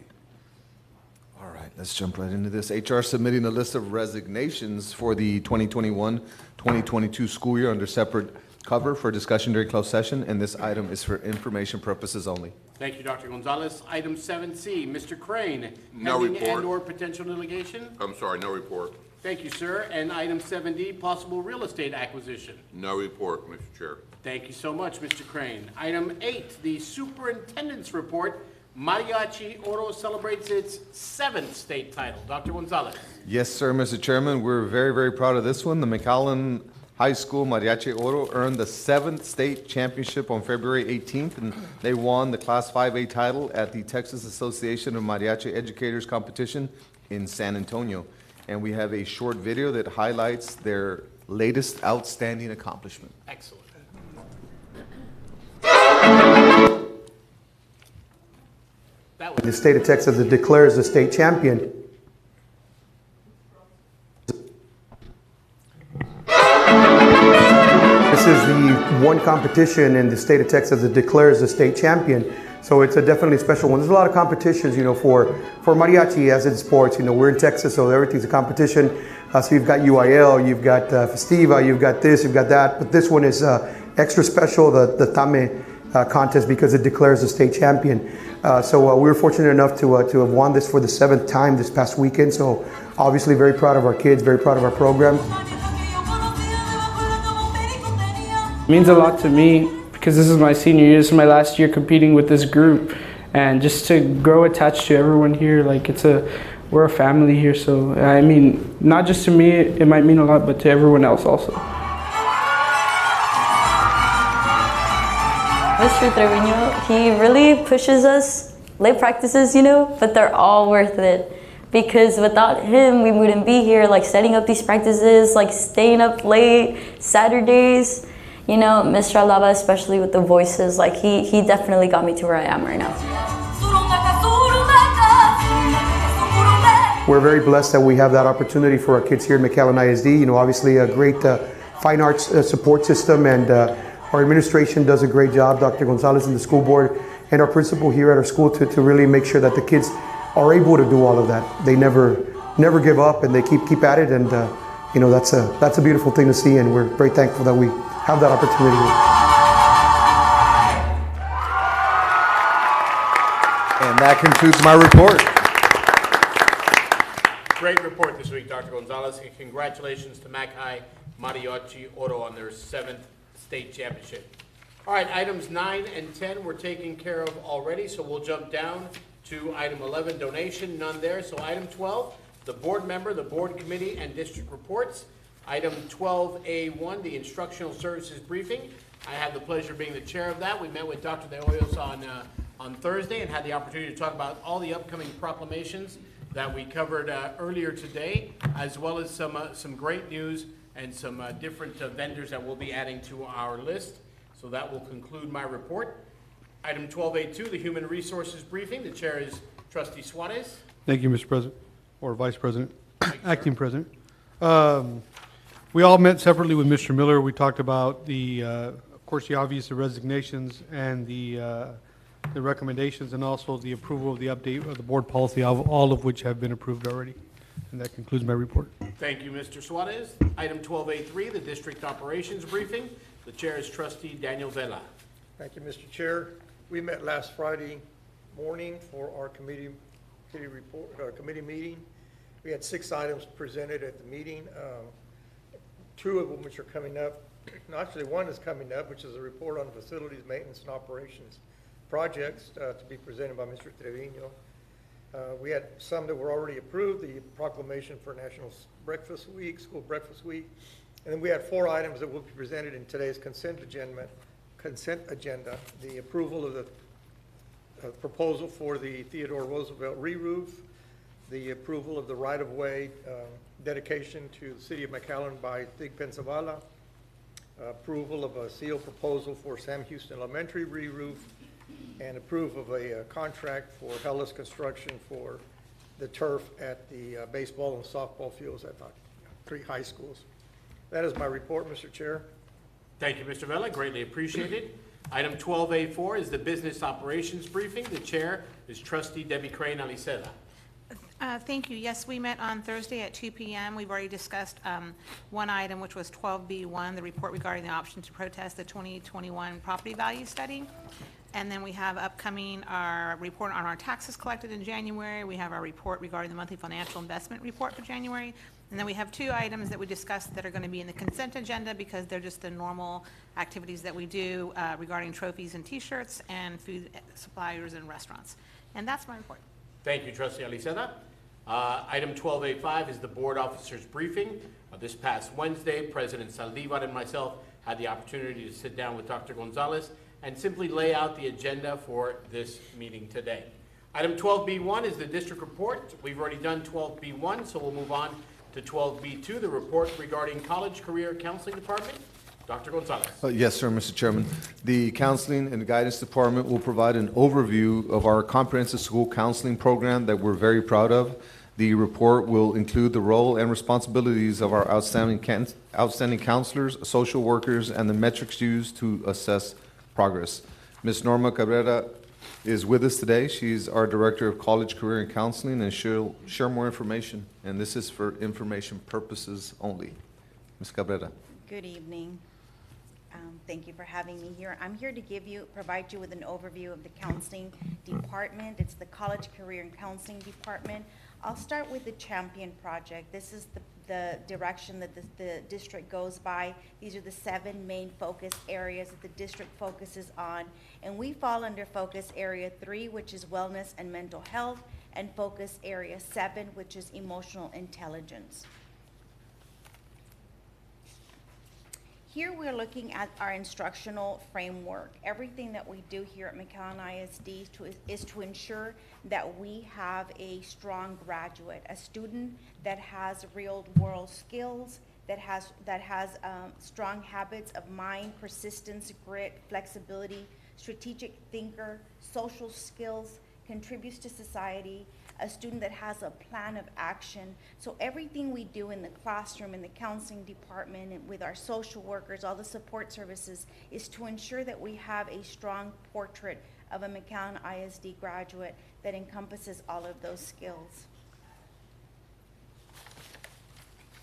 Speaker 6: All right, let's jump right into this. HR submitting a list of resignations for the 2021-2022 school year under separate cover for discussion during closed session, and this item is for information purposes only.
Speaker 1: Thank you, Dr. Gonzalez. Item 7C, Mr. Crane.
Speaker 7: No
Speaker 1: pending
Speaker 7: report.
Speaker 1: and/or potential litigation.
Speaker 7: I'm sorry, no report.
Speaker 1: Thank you, sir. And item 7D, possible real estate acquisition.
Speaker 7: No report, Mr. Chair.
Speaker 1: Thank you so much, Mr. Crane. Item 8, the superintendent's report. Mariachi Oro celebrates its 7th state title. Dr. Gonzalez.
Speaker 6: Yes, sir, Mr. Chairman. We're very, very proud of this one. The McAllen High School Mariachi Oro earned the 7th state championship on February 18th, and they won the Class 5A title at the Texas Association of Mariachi Educators competition in San Antonio. And we have a short video that highlights their latest outstanding accomplishment.
Speaker 1: Excellent.
Speaker 22: The state of Texas declares the state champion. This is the one competition in the state of Texas that declares the state champion. So it's a definitely special one. There's a lot of competitions, for mariachi as in sports. We're in Texas, so everything's a competition. So you've got UIL, you've got Festiva, you've got this, you've got that. But this one is extra special, the Tame contest, because it declares the state champion. So we were fortunate enough to have won this for the 7th time this past weekend. So obviously very proud of our kids, very proud of our program.
Speaker 23: It means a lot to me because this is my senior year. This is my last year competing with this group, and just to grow attached to everyone here, we're a family here. So I mean, not just to me, it might mean a lot, but to everyone else also.
Speaker 24: Mr. Trevino, he really pushes us, late practices, but they're all worth it. Because without him, we wouldn't be here, setting up these practices, staying up late, Saturdays. Mr. Alaba, especially with the voices, he definitely got me to where I am right now.
Speaker 22: We're very blessed that we have that opportunity for our kids here at McAllen ISD. Obviously a great fine arts support system, and our administration does a great job, Dr. Gonzalez and the school board, and our principal here at our school to really make sure that the kids are able to do all of that. They never give up, and they keep at it, and that's a beautiful thing to see, and we're very thankful that we have that opportunity.
Speaker 6: And that concludes my report.
Speaker 1: Great report this week, Dr. Gonzalez. And congratulations to Mac High Mariachi Oro on their 7th state championship. All right, items 9 and 10 we're taking care of already, so we'll jump down to item 11, donation, none there. So item 12, the board member, the board committee, and district reports. Item 12A1, the instructional services briefing. I had the pleasure of being the chair of that. We met with Dr. De Hoyos on Thursday and had the opportunity to talk about all the upcoming proclamations that we covered earlier today, as well as some great news and some different vendors that we'll be adding to our list. So that will conclude my report. Item 12A2, the human resources briefing. The chair is trustee Suarez.
Speaker 9: Thank you, Mr. President, or Vice President, Acting President. We all met separately with Mr. Miller. We talked about of course, the obvious resignations and the recommendations, and also the approval of the update of the board policy, all of which have been approved already. And that concludes my report.
Speaker 1: Thank you, Mr. Suarez. Item 12A3, the district operations briefing. The chair is trustee Daniel Vela.
Speaker 3: Thank you, Mr. Chair. We met last Friday morning for our committee meeting. We had 6 items presented at the meeting, 2 of them which are coming up. No, actually, 1 is coming up, which is a report on facilities maintenance and operations projects to be presented by Mr. Trevino. We had some that were already approved, the proclamation for National Breakfast Week, School Breakfast Week. And then we had 4 items that will be presented in today's consent agenda. The approval of the proposal for the Theodore Roosevelt re-roof, the approval of the right-of-way dedication to the city of McAllen by Thig Pensavala, approval of a seal proposal for Sam Houston Elementary re-roof, and approval of a contract for Hellas Construction for the turf at the baseball and softball fields at the 3 high schools. That is my report, Mr. Chair.
Speaker 1: Thank you, Mr. Vela, greatly appreciated. Item 12A4 is the business operations briefing. The chair is Trustee Debbie Crane Aliceda.
Speaker 10: Thank you. Yes, we met on Thursday at 2 p.m. We've already discussed one item, which was 12B1, the report regarding the option to protest the 2021 property value study. And then we have upcoming our report on our taxes collected in January. We have our report regarding the monthly financial investment report for January. And then we have 2 items that we discussed that are going to be in the consent agenda because they're just the normal activities that we do regarding trophies and T-shirts and food suppliers and restaurants. And that's my report.
Speaker 1: Thank you, Trustee Aliceda. Item 12A5 is the board officers briefing. This past Wednesday, President Saldivar and myself had the opportunity to sit down with Dr. Gonzalez and simply lay out the agenda for this meeting today. Item 12B1 is the district report. We've already done 12B1, so we'll move on to 12B2, the report regarding College Career Counseling Department. Dr. Gonzalez.
Speaker 6: Yes, sir, Mr. Chairman. The Counseling and Guidance Department will provide an overview of our comprehensive school counseling program that we're very proud of. The report will include the role and responsibilities of our outstanding counselors, social workers, and the metrics used to assess progress. Ms. Norma Cabrera is with us today. She's our Director of College Career and Counseling, and she'll share more information. And this is for information purposes only. Ms. Cabrera.
Speaker 4: Good evening. Thank you for having me here. I'm here to provide you with an overview of the counseling department. It's the College Career and Counseling Department. I'll start with the Champion Project. This is the direction that the district goes by. These are the 7 main focus areas that the district focuses on. And we fall under focus area 3, which is wellness and mental health, and focus area 7, which is emotional intelligence. Here we're looking at our instructional framework. Everything that we do here at McAllen ISD is to ensure that we have a strong graduate, a student that has real-world skills, that has strong habits of mind, persistence, grit, flexibility, strategic thinker, social skills, contributes to society, a student that has a plan of action. So everything we do in the classroom, in the counseling department, and with our social workers, all the support services, is to ensure that we have a strong portrait of a McAllen ISD graduate that encompasses all of those skills.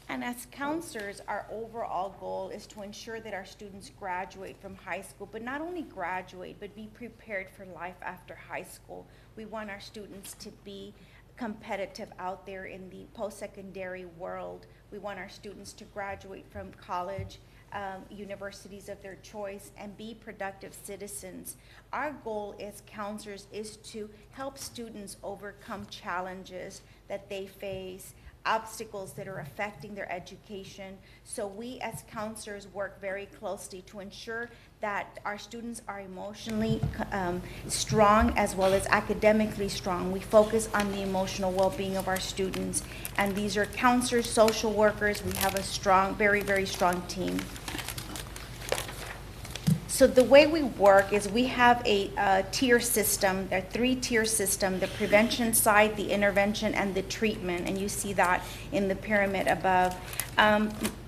Speaker 4: And as counselors, our overall goal is to ensure that our students graduate from high school, but not only graduate, but be prepared for life after high school. We want our students to be competitive out there in the post-secondary world. We want our students to graduate from college, universities of their choice, and be productive citizens. Our goal as counselors is to help students overcome challenges that they face, obstacles that are affecting their education. So we as counselors work very closely to ensure that our students are emotionally strong as well as academically strong. We focus on the emotional well-being of our students. And these are counselors, social workers. We have a strong, very, very strong team. So the way we work is we have a tier system, a 3-tier system, the prevention side, the intervention, and the treatment, and you see that in the pyramid above.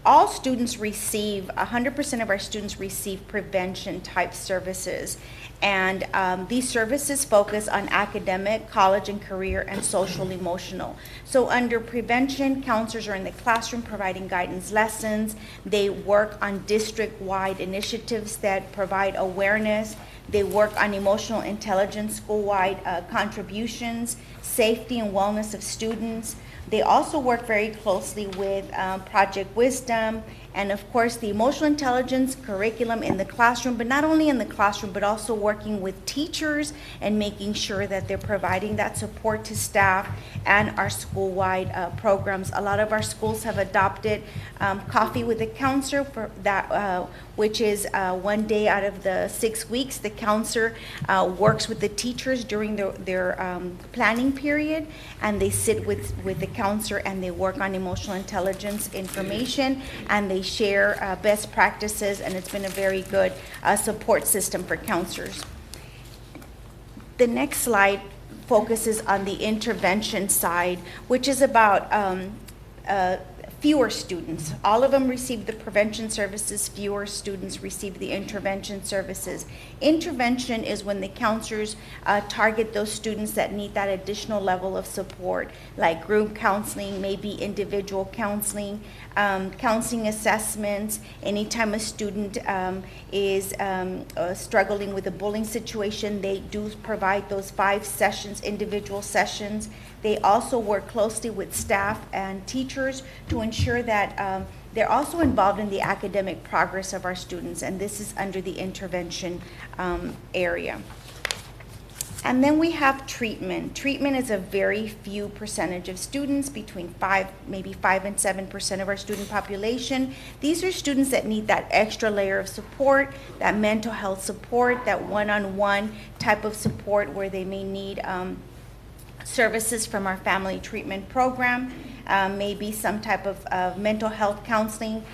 Speaker 4: All students receive, 100% of our students receive prevention type services. And these services focus on academic, college and career, and social emotional. So under prevention, counselors are in the classroom providing guidance lessons. They work on district-wide initiatives that provide awareness. They work on emotional intelligence school-wide contributions, safety and wellness of students. They also work very closely with Project Wisdom, and of course the emotional intelligence curriculum in the classroom, but not only in the classroom, but also working with teachers and making sure that they're providing that support to staff and our school-wide programs. A lot of our schools have adopted Coffee with a Counselor, for that, which is 1 day out of the 6 weeks. The counselor works with the teachers during their planning period, and they sit with the counselor and they work on emotional intelligence information, and they share best practices, and it's been a very good support system for counselors. The next slide focuses on the intervention side, which is about fewer students. All of them receive the prevention services, fewer students receive the intervention services. Intervention is when the counselors target those students that need that additional level of support, like group counseling, maybe individual counseling, counseling assessments. Anytime a student is struggling with a bullying situation, they do provide those 5 sessions, individual sessions. They also work closely with staff and teachers to ensure that they're also involved in the academic progress of our students, and this is under the intervention area. And then we have treatment. Treatment is a very few percentage of students, between maybe 5 and 7% of our student population. These are students that need that extra layer of support, that mental health support, that one-on-one type of support where they may need services from our family treatment program, maybe some type of mental health counseling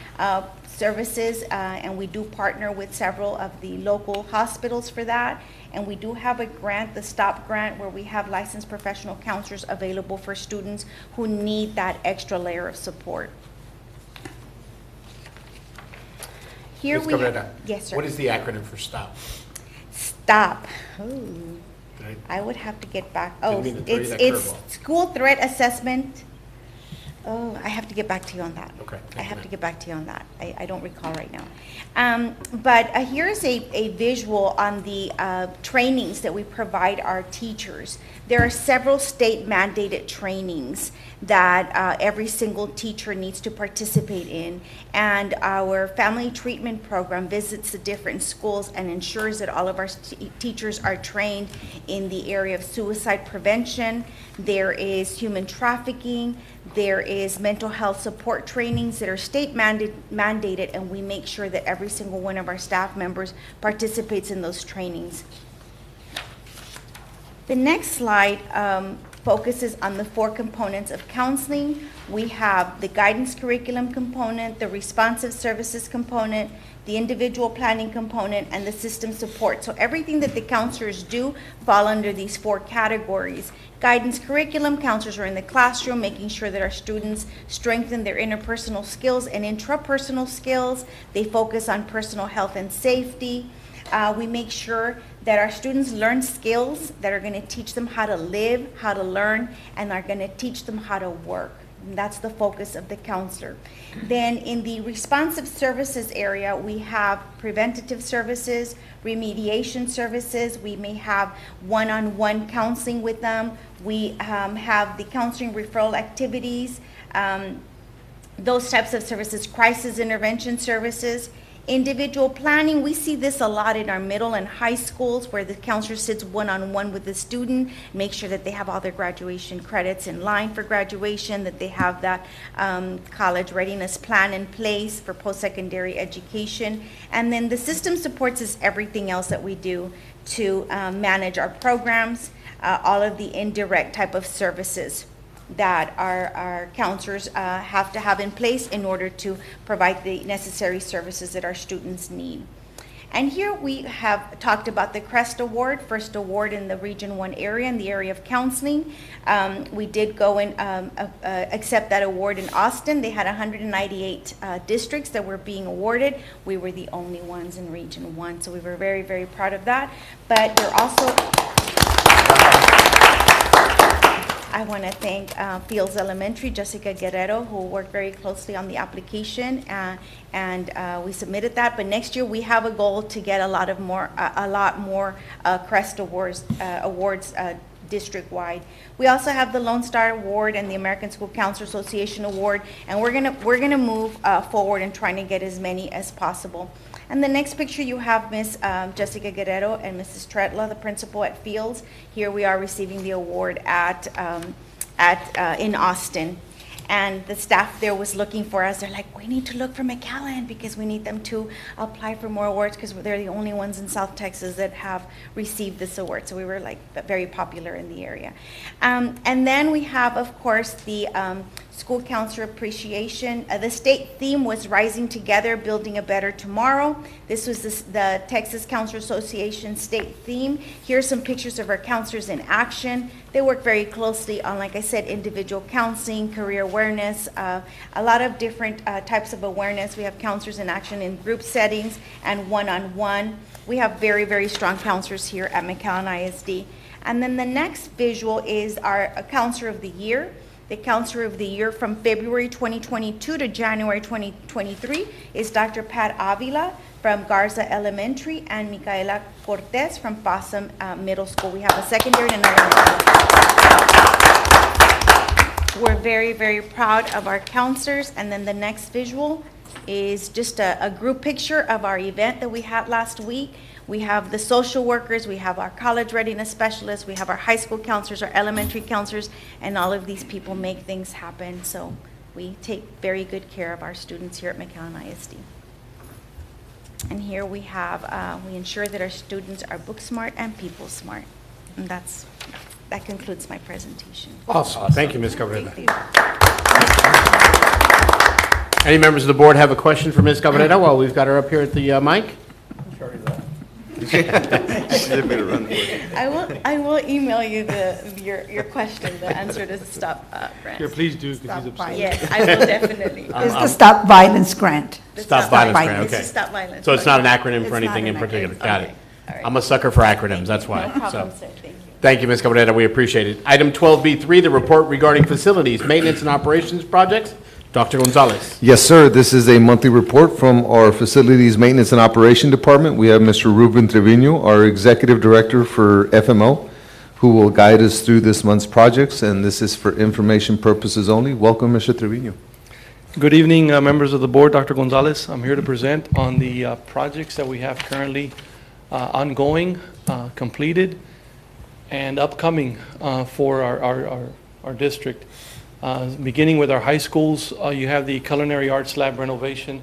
Speaker 4: services, and we do partner with several of the local hospitals for that. And we do have a grant, the STOP grant, where we have licensed professional counselors available for students who need that extra layer of support. Here
Speaker 1: Ms.
Speaker 4: we
Speaker 1: Cabrera,
Speaker 4: yes, sir.
Speaker 1: what is the acronym for STOP?
Speaker 4: STOP. Ooh. I would have to get back. Oh,
Speaker 1: Didn't mean to throw you that
Speaker 4: it's
Speaker 1: curveball.
Speaker 4: school threat assessment. Oh, I have to get back to you on that.
Speaker 1: Okay.
Speaker 4: I have to get back to you on that. I don't recall right now. But here's a visual on the trainings that we provide our teachers. There are several state mandated trainings that every single teacher needs to participate in. And our family treatment program visits the different schools and ensures that all of our teachers are trained in the area of suicide prevention. There is human trafficking. There is mental health support trainings that are state mandated, and we make sure that every single one of our staff members participates in those trainings. The next slide focuses on the 4 components of counseling. We have the guidance curriculum component, the responsive services component, the individual planning component, and the system support. So everything that the counselors do fall under these 4 categories. Guidance curriculum, counselors are in the classroom making sure that our students strengthen their interpersonal skills and intrapersonal skills. They focus on personal health and safety. We make sure that our students learn skills that are going to teach them how to live, how to learn, and are going to teach them how to work. And that's the focus of the counselor. Then in the responsive services area, we have preventative services, remediation services. We may have one-on-one counseling with them. We have the counseling referral activities, those types of services, crisis intervention services. Individual planning, we see this a lot in our middle and high schools where the counselor sits one-on-one with the student, make sure that they have all their graduation credits in line for graduation, that they have that college readiness plan in place for post-secondary education. And then the system supports is everything else that we do to manage our programs, all of the indirect type of services that our counselors have to have in place in order to provide the necessary services that our students need. And here we have talked about the CREST Award, first award in the Region 1 area, in the area of counseling. We did go and accept that award in Austin. They had 198 districts that were being awarded. We were the only ones in Region 1, so we were very, very proud of that. But we're also I want to thank Fields Elementary, Jessica Guerrero, who worked very closely on the application, and we submitted that. But next year, we have a goal to get a lot more CREST awards district-wide. We also have the Lone Star Award and the American School Counselor Association Award, and we're gonna move forward and trying to get as many as possible. And the next picture you have Miss Jessica Guerrero and Mrs. Tretla, the principal at Fields. Here we are receiving the award in Austin. And the staff there was looking for us. They're like, we need to look for McAllen because we need them to apply for more awards because they're the only ones in South Texas that have received this award. So we were like very popular in the area. And then we have, of course, the School Counselor Appreciation. The state theme was Rising Together, Building a Better Tomorrow. This was the Texas Counselor Association state theme. Here's some pictures of our counselors in action. They work very closely on, like I said, individual counseling, career awareness, a lot of different types of awareness. We have counselors in action in group settings and one-on-one. We have very, very strong counselors here at McAllen ISD. And then the next visual is our Counselor of the Year. The Counselor of the Year from February 2022 to January 2023 is Dr. Pat Avila from Garza Elementary and Micaela Cortez from Fossum Middle School. We have a secondary and an elementary. We're very, very proud of our counselors. And then the next visual is just a group picture of our event that we had last week. We have the social workers, we have our college readiness specialists, we have our high school counselors, our elementary counselors, and all of these people make things happen. So we take very good care of our students here at McAllen ISD. And here we have, we ensure that our students are book smart and people smart. And that concludes my presentation.
Speaker 1: Awesome. Thank you, Ms. Cabrera.
Speaker 4: Thank you.
Speaker 1: Any members of the board have a question for Ms. Cabrera while we've got her up here at the mic?
Speaker 4: I will email you your question, the answer to the stop grant.
Speaker 9: Yeah, please do, because he's upset.
Speaker 4: Yes, I will definitely.
Speaker 8: It's the Stop Violence Grant.
Speaker 1: Stop Violence Grant,
Speaker 4: It's
Speaker 1: okay.
Speaker 4: the Stop Violence.
Speaker 1: So it's not an acronym
Speaker 8: It's
Speaker 1: for anything
Speaker 8: not
Speaker 1: in
Speaker 8: an
Speaker 1: particular?
Speaker 8: acronym.
Speaker 1: Got it.
Speaker 4: Okay. All right.
Speaker 1: I'm a sucker for acronyms, that's why.
Speaker 4: No problem,
Speaker 1: So,
Speaker 4: sir. Thank you.
Speaker 1: thank you, Ms. Cabrera, we appreciate it. Item 12B3, the report regarding facilities, maintenance and operations projects. Dr. Gonzalez.
Speaker 6: Yes, sir. This is a monthly report from our Facilities Maintenance and Operation Department. We have Mr. Ruben Trevino, our Executive Director for FMO, who will guide us through this month's projects, and this is for information purposes only. Welcome, Mr. Trevino.
Speaker 23: Good evening, members of the board. Dr. Gonzalez. I'm here to present on the projects that we have currently ongoing, completed, and upcoming for our district. Beginning with our high schools, you have the culinary arts lab renovation,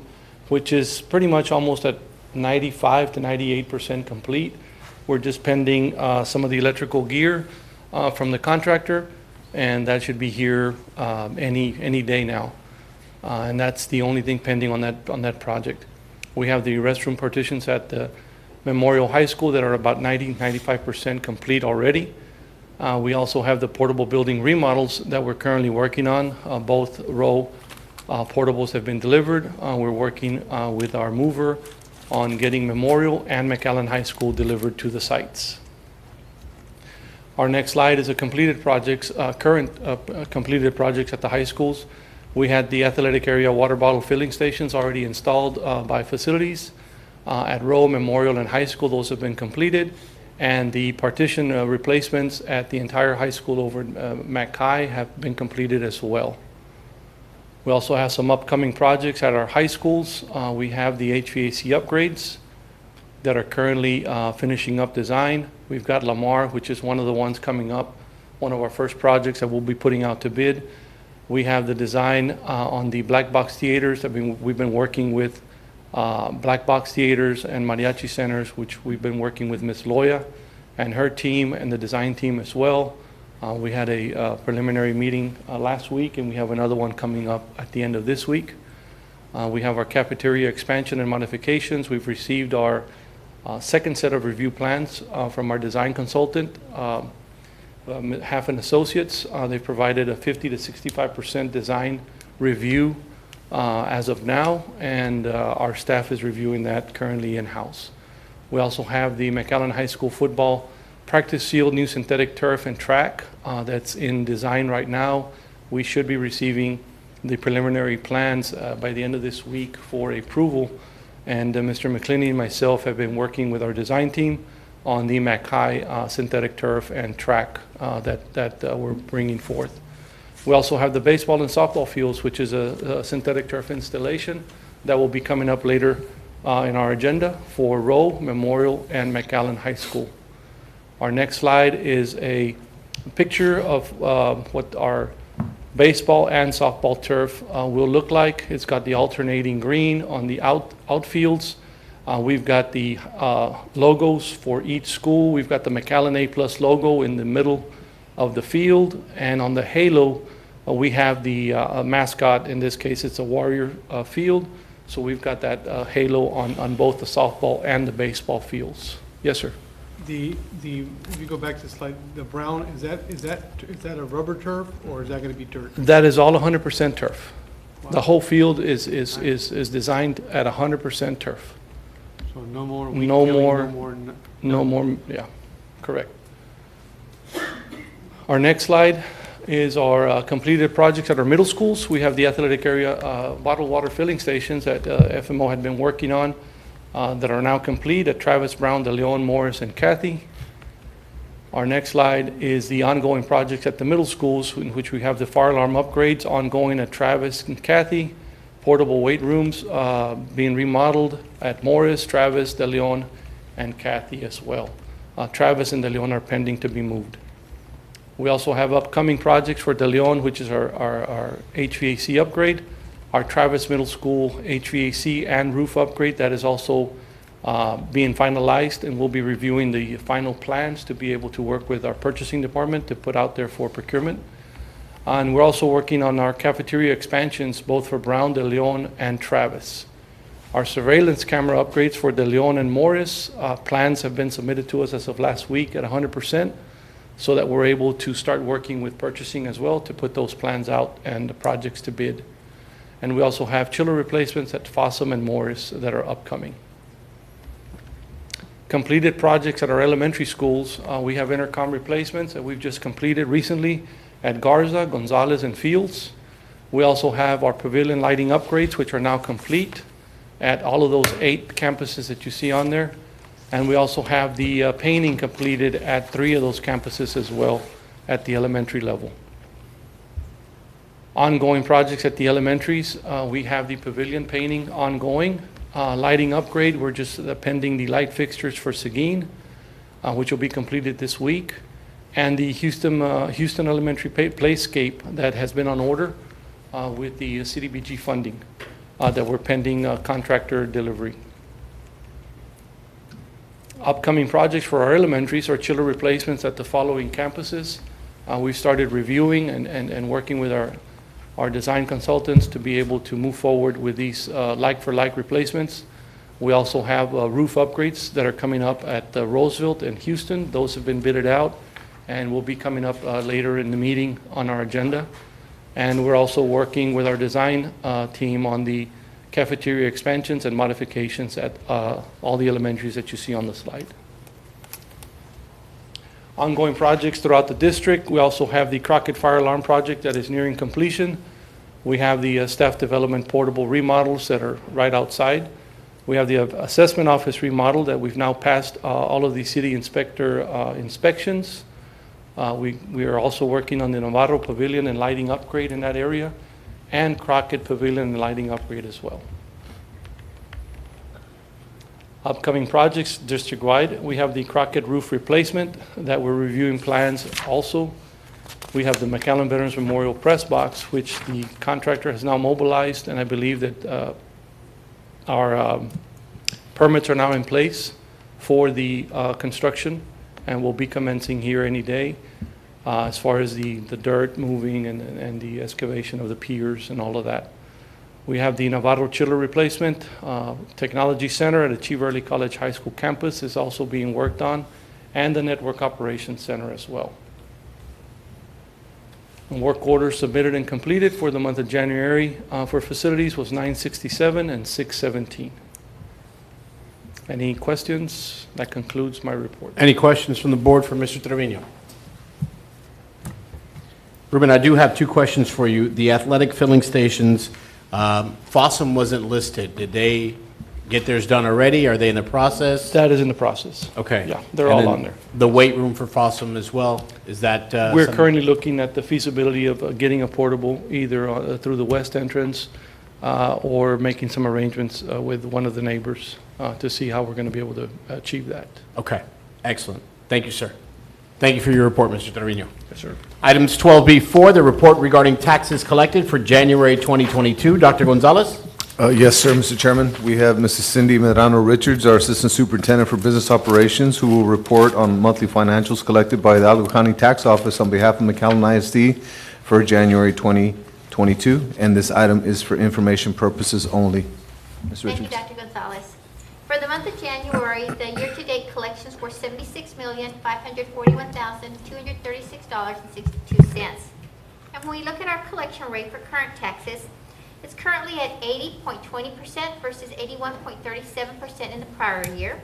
Speaker 23: which is pretty much almost at 95 to 98% complete. We're just pending some of the electrical gear from the contractor, and that should be here any day now. And that's the only thing pending on that project. We have the restroom partitions at the Memorial High School that are about 95% complete already. We also have the portable building remodels that we're currently working on. Both row portables have been delivered. We're working with our mover on getting Memorial and McAllen High School delivered to the sites. Our next slide is a completed projects, current completed projects at the high schools. We had the athletic area water bottle filling stations already installed by facilities. At Rowe, Memorial, and High School, those have been completed. And the partition replacements at the entire high school over at Mackay have been completed as well. We also have some upcoming projects at our high schools. We have the HVAC upgrades that are currently finishing up design. We've got Lamar, which is one of the ones coming up, one of our first projects that we'll be putting out to bid. We have the design on the black box theaters that we've been working with Black Box Theaters and Mariachi Centers, which we've been working with Ms. Loya and her team and the design team as well. We had a preliminary meeting last week, and we have another one coming up at the end of this week. We have our cafeteria expansion and modifications. We've received our second set of review plans from our design consultant, Half and Associates. They've provided a 50 to 65% design review as of now, and our staff is reviewing that currently in-house. We also have the McAllen High School football
Speaker 11: practice field, new synthetic turf and track that's in design right now. We should be receiving the preliminary plans by the end of this week for approval. And Mr. McClinney and myself have been working with our design team on the McHigh synthetic turf and track that we're bringing forth. We also have the baseball and softball fields, which is a synthetic turf installation that will be coming up later in our agenda for Rowe, Memorial, and McAllen High School. Our next slide is a picture of what our baseball and softball turf will look like. It's got the alternating green on the outfields. We've got the logos for each school. We've got the McAllen A+ logo in the middle of the field, and on the halo we have the mascot. In this case, it's a Warrior field. So we've got that halo on both the softball and the baseball fields. Yes, sir.
Speaker 9: If you go back to the slide, the brown, is that a rubber turf, or is that going to be dirt?
Speaker 11: That is all 100% turf. Wow. The whole field is designed at 100% turf.
Speaker 9: So no more.
Speaker 11: No more. Yeah, correct. Our next slide is our completed projects at our middle schools. We have the athletic area bottled water filling stations that FMO had been working on that are now complete at Travis, Brown, De Leon, Morris, and Cathy. Our next slide is the ongoing projects at the middle schools, in which we have the fire alarm upgrades ongoing at Travis and Cathy, portable weight rooms being remodeled at Morris, Travis, De Leon, and Cathy as well. Travis and De Leon are pending to be moved. We also have upcoming projects for De Leon, which is our HVAC upgrade, our Travis Middle School HVAC and roof upgrade that is also being finalized, and we'll be reviewing the final plans to be able to work with our purchasing department to put out there for procurement. And we're also working on our cafeteria expansions, both for Brown, De Leon, and Travis. Our surveillance camera upgrades for De Leon and Morris, plans have been submitted to us as of last week at 100%, so that we're able to start working with purchasing as well to put those plans out and the projects to bid. And we also have chiller replacements at Fossum and Morris that are upcoming. Completed projects at our elementary schools, we have intercom replacements that we've just completed recently at Garza, Gonzalez, and Fields. We also have our pavilion lighting upgrades, which are now complete at all of those 8 campuses that you see on there. And we also have the painting completed at 3 of those campuses as well at the elementary level. Ongoing projects at the elementaries, we have the pavilion painting ongoing. Lighting upgrade, we're just pending the light fixtures for Seguin, which will be completed this week. And the Houston Elementary Playscape that has been on order with the CDBG funding that we're pending contractor delivery. Upcoming projects for our elementaries are chiller replacements at the following campuses. We've started reviewing and working with our design consultants to be able to move forward with these like-for-like replacements. We also have roof upgrades that are coming up at Roosevelt and Houston. Those have been bidded out and will be coming up later in the meeting on our agenda. And we're also working with our design team on the cafeteria expansions and modifications at all the elementaries that you see on the slide. Ongoing projects throughout the district. We also have the Crockett Fire Alarm Project that is nearing completion. We have the staff development portable remodels that are right outside. We have the assessment office remodel that we've now passed all of the city inspector inspections. We are also working on the Navarro Pavilion and lighting upgrade in that area, and Crockett Pavilion and lighting upgrade as well. Upcoming projects district-wide, we have the Crockett roof replacement that we're reviewing plans also. We have the McAllen Veterans Memorial Press Box, which the contractor has now mobilized, and I believe that our permits are now in place for the construction and will be commencing here any day as far as the dirt moving and the excavation of the piers and all of that. We have the Navarro chiller replacement. Technology Center at Achieve Early College High School campus is also being worked on, and the Network Operations Center as well. And work orders submitted and completed for the month of January for facilities was 967 and 617. Any questions? That concludes my report.
Speaker 13: Any questions from the board for Mr. Trevino? Ruben, I do have two questions for you. The athletic filling stations, Fossum wasn't listed. Did they get theirs done already? Are they in the process?
Speaker 11: That is in the process.
Speaker 13: Okay.
Speaker 11: Yeah, they're
Speaker 13: And
Speaker 11: all
Speaker 13: then
Speaker 11: on there.
Speaker 13: The weight room for Fossum as well, is that?
Speaker 11: We're
Speaker 13: something-
Speaker 11: currently looking at the feasibility of getting a portable either through the west entrance or making some arrangements with one of the neighbors to see how we're going to be able to achieve that.
Speaker 13: Okay, excellent. Thank you, sir. Thank you for your report, Mr. Trevino.
Speaker 11: Yes, sir.
Speaker 13: Items 12B4, the report regarding taxes collected for January 2022. Dr. Gonzalez?
Speaker 6: Yes, sir, Mr. Chairman. We have Mrs. Cindy Medrano Richards, our Assistant Superintendent for Business Operations, who will report on monthly financials collected by the Hidalgo County Tax Office on behalf of McAllen ISD for January 2022, and this item is for information purposes only. Ms.
Speaker 20: Thank you,
Speaker 6: Richards.
Speaker 20: Dr. Gonzalez. For the month of January, the year-to-date collections were $76,541,236.62. And when we look at our collection rate for current taxes, it's currently at 80.20% versus 81.37% in the prior year.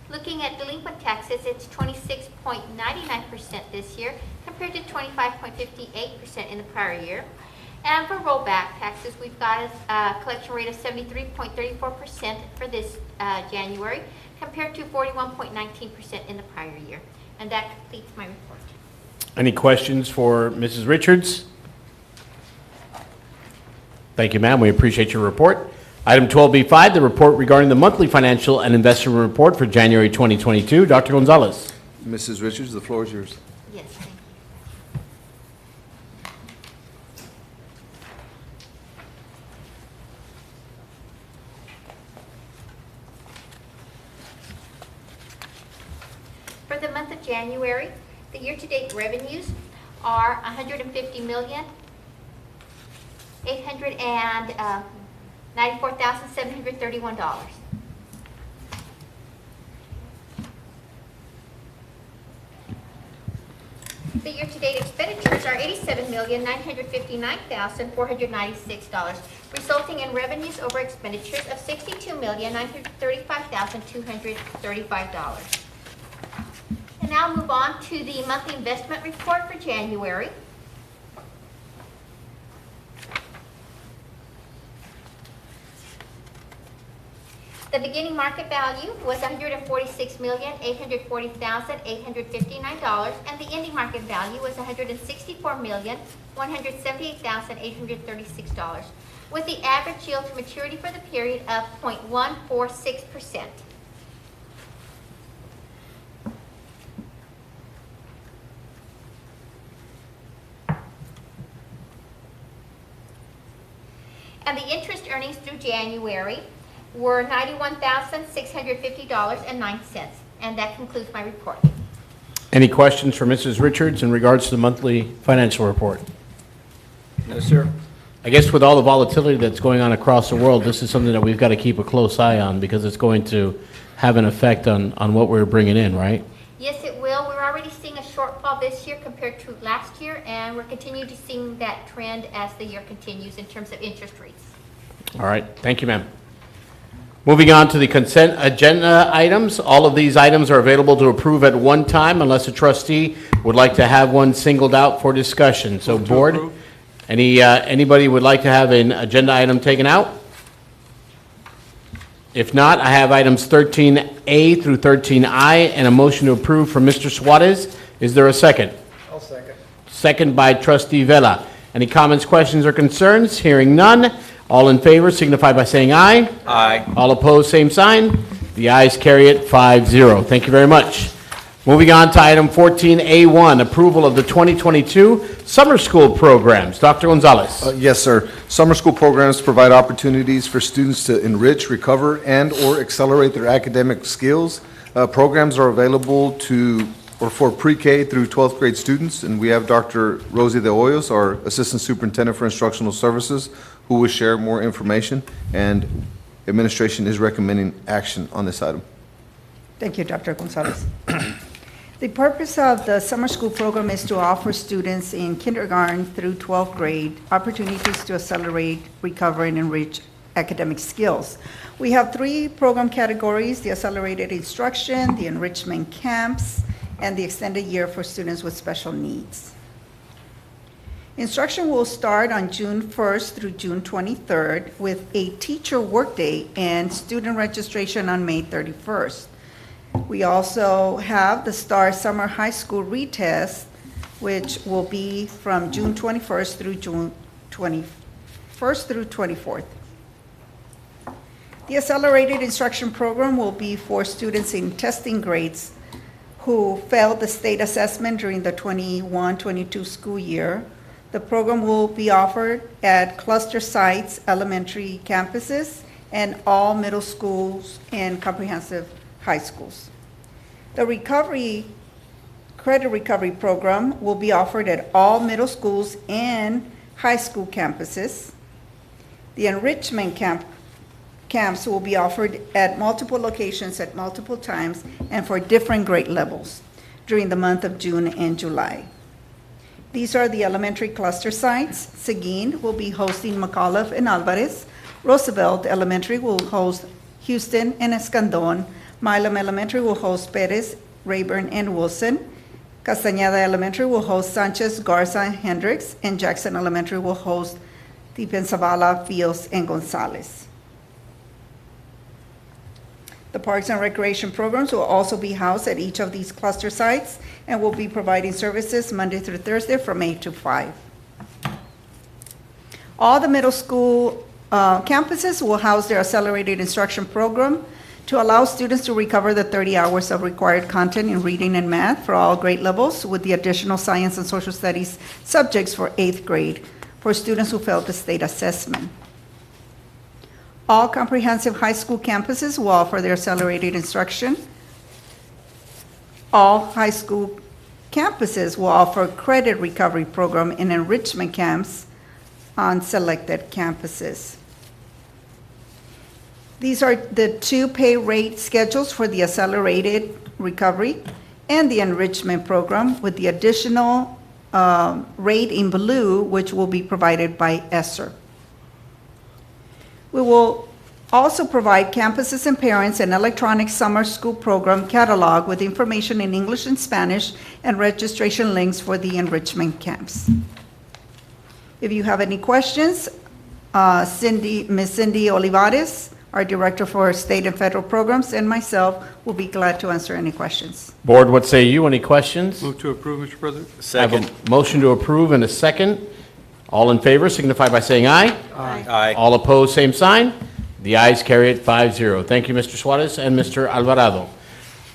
Speaker 20: Looking at delinquent taxes, it's 26.99% this year compared to 25.58% in the prior year. And for rollback taxes, we've got a collection rate of 73.34% for this January compared to 41.19% in the prior year. And that completes my report.
Speaker 13: Any questions for Mrs. Richards? Thank you, ma'am. We appreciate your report. Item 12B5, the report regarding the monthly financial and investment report for January 2022. Dr. Gonzalez.
Speaker 6: Mrs. Richards, the floor is yours.
Speaker 20: Yes, thank you. For the month of January, the year-to-date revenues are $150,894,731. The year-to-date expenditures are $87,959,496, resulting in revenues over expenditures of $62,935,235. And now move on to the monthly investment report for January. The beginning market value was $146,840,859, and the ending market value was $164,178,836, with the average yield to maturity for the period of 0.146%. And the interest earnings through January were $91,650.09. And that concludes my report.
Speaker 13: Any questions for Mrs. Richards in regards to the monthly financial report?
Speaker 2: No, sir.
Speaker 13: I guess with all the volatility that's going on across the world, this is something that we've got to keep a close eye on because it's going to have an effect on what we're bringing in, right?
Speaker 20: Yes, it will. We're already seeing a shortfall this year compared to last year, and we're continuing to see that trend as the year continues in terms of interest rates.
Speaker 13: All right. Thank you, ma'am. Moving on to the consent agenda items. All of these items are available to approve at one time unless a trustee would like to have one singled out for discussion. So board, anybody would like to have an agenda item taken out? If not, I have items 13A through 13I and a motion to approve from Mr. Suarez. Is there a second?
Speaker 3: I'll second.
Speaker 13: Second by Trustee Vela. Any comments, questions, or concerns? Hearing none. All in favor signify by saying aye.
Speaker 2: Aye.
Speaker 13: All opposed, same sign. The ayes carry it 5-0. Thank you very much. Moving on to item 14A1, approval of the 2022 summer school programs. Dr. Gonzalez.
Speaker 6: Yes, sir. Summer school programs provide opportunities for students to enrich, recover, and/or accelerate their academic skills. Programs are available for pre-K through 12th grade students, and we have Dr. Rosie De Hoyos, our Assistant Superintendent for Instructional Services, who will share more information, and administration is recommending action on this item.
Speaker 8: Thank you, Dr. Gonzalez. The purpose of the summer school program is to offer students in kindergarten through 12th grade opportunities to accelerate, recover, and enrich academic skills. We have 3 program categories: the accelerated instruction, the enrichment camps, and the extended year for students with special needs. Instruction will start on June 1st through June 23rd with a teacher workday and student registration on May 31st. We also have the STAR Summer High School retest, which will be from June 21st through June 21st through 24th. The accelerated instruction program will be for students in testing grades who failed the state assessment during the 21-22 school year. The program will be offered at cluster sites, elementary campuses, and all middle schools and comprehensive high schools. The credit recovery program will be offered at all middle schools and high school campuses. The enrichment camps will be offered at multiple locations at multiple times and for different grade levels during the month of June and July. These are the elementary cluster sites. Seguin will be hosting McAuliffe and Alvarez. Roosevelt Elementary will host Houston and Escandon. Milam Elementary will host Perez, Rayburn, and Wilson. Castañeda Elementary will host Sanchez, Garza, and Hendricks. And Jackson Elementary will host Zavala, Fields, and Gonzalez. The Parks and Recreation programs will also be housed at each of these cluster sites and will be providing services Monday through Thursday from 8 to 5. All the middle school campuses will house their accelerated instruction program to allow students to recover the 30 hours of required content in reading and math for all grade levels, with the additional science and social studies subjects for 8th grade for students who failed the state assessment. All comprehensive high school campuses will offer their accelerated instruction. All high school campuses will offer credit recovery program and enrichment camps on selected campuses. These are the 2 pay rate schedules for the accelerated recovery and the enrichment program, with the additional rate in blue, which will be provided by ESSER. We will also provide campuses and parents an electronic summer school program catalog with information in English and Spanish and registration links for the enrichment camps. If you have any questions, Ms. Cindy Olivares, our Director for State and Federal Programs, and myself will be glad to answer any questions.
Speaker 13: Board, what say you? Any questions?
Speaker 9: Move to approve, Mr. President.
Speaker 13: I have a motion to approve and a second. All in favor signify by saying aye.
Speaker 2: Aye.
Speaker 13: All opposed, same sign. The ayes carry it 5-0. Thank you, Mr. Suarez and Mr. Alvarado.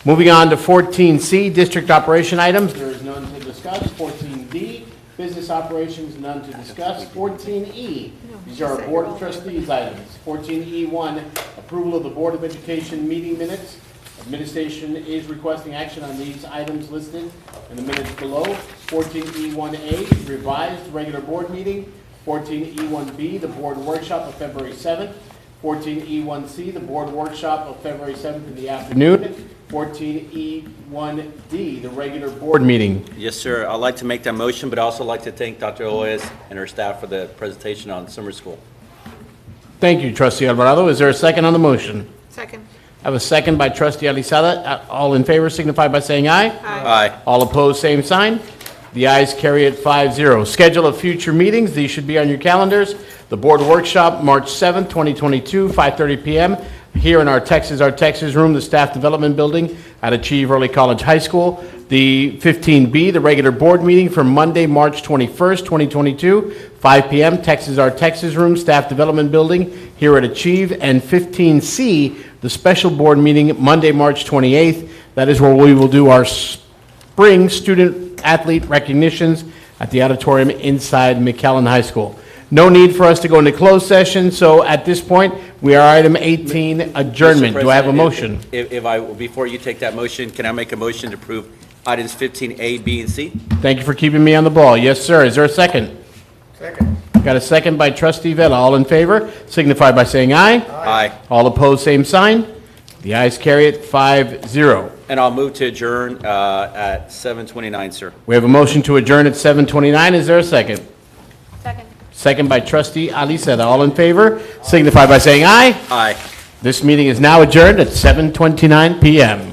Speaker 13: Moving on to 14C, district operation items. There is none to discuss. 14D, business operations, none to discuss. 14E, these are our Board of Trustees items. 14E1, approval of the Board of Education meeting minutes. Administration is requesting action on these items listed in the minutes below. 14E1A, revised regular board meeting. 14E1B, the board workshop of February 7th. 14E1C, the board workshop of February 7th in the afternoon. 14E1D, the regular board meeting.
Speaker 2: Yes, sir. I'd like to make that motion, but I'd also like to thank Dr. Oez and her staff for the presentation on summer school.
Speaker 13: Thank you, Trustee Alvarado. Is there a second on the motion?
Speaker 10: Second.
Speaker 13: I have a second by Trustee Alizada. All in favor signify by saying aye.
Speaker 2: Aye.
Speaker 13: All opposed, same sign. The ayes carry it 5-0. Schedule of future meetings, these should be on your calendars. The board workshop, March 7th, 2022, 5:30 p.m. here in our Texas room, the Staff Development Building at Achieve Early College High School. The 15B, the regular board meeting for Monday, March 21st, 2022, 5 p.m., Texas room, Staff Development Building here at Achieve. And 15C, the special board meeting, Monday, March 28th. That is where we will do our spring student athlete recognitions at the auditorium inside McAllen High School. No need for us to go into closed session, so at this point, we are item 18, adjournment. Do I have a motion?
Speaker 2: Before you take that motion, can I make a motion to approve items 15A, B, and C?
Speaker 13: Thank you for keeping me on the ball. Yes, sir. Is there a second?
Speaker 3: Second.
Speaker 13: Got a second by Trustee Vela. All in favor, signify by saying aye.
Speaker 2: Aye.
Speaker 13: All opposed, same sign. The ayes carry it 5-0.
Speaker 2: And I'll move to adjourn at 7:29, sir.
Speaker 13: We have a motion to adjourn at 7:29. Is there a second?
Speaker 10: Second.
Speaker 13: second by trustee Aliceta. All in favor, signify by saying aye.
Speaker 2: Aye.
Speaker 13: This meeting is now adjourned at 7:29 PM.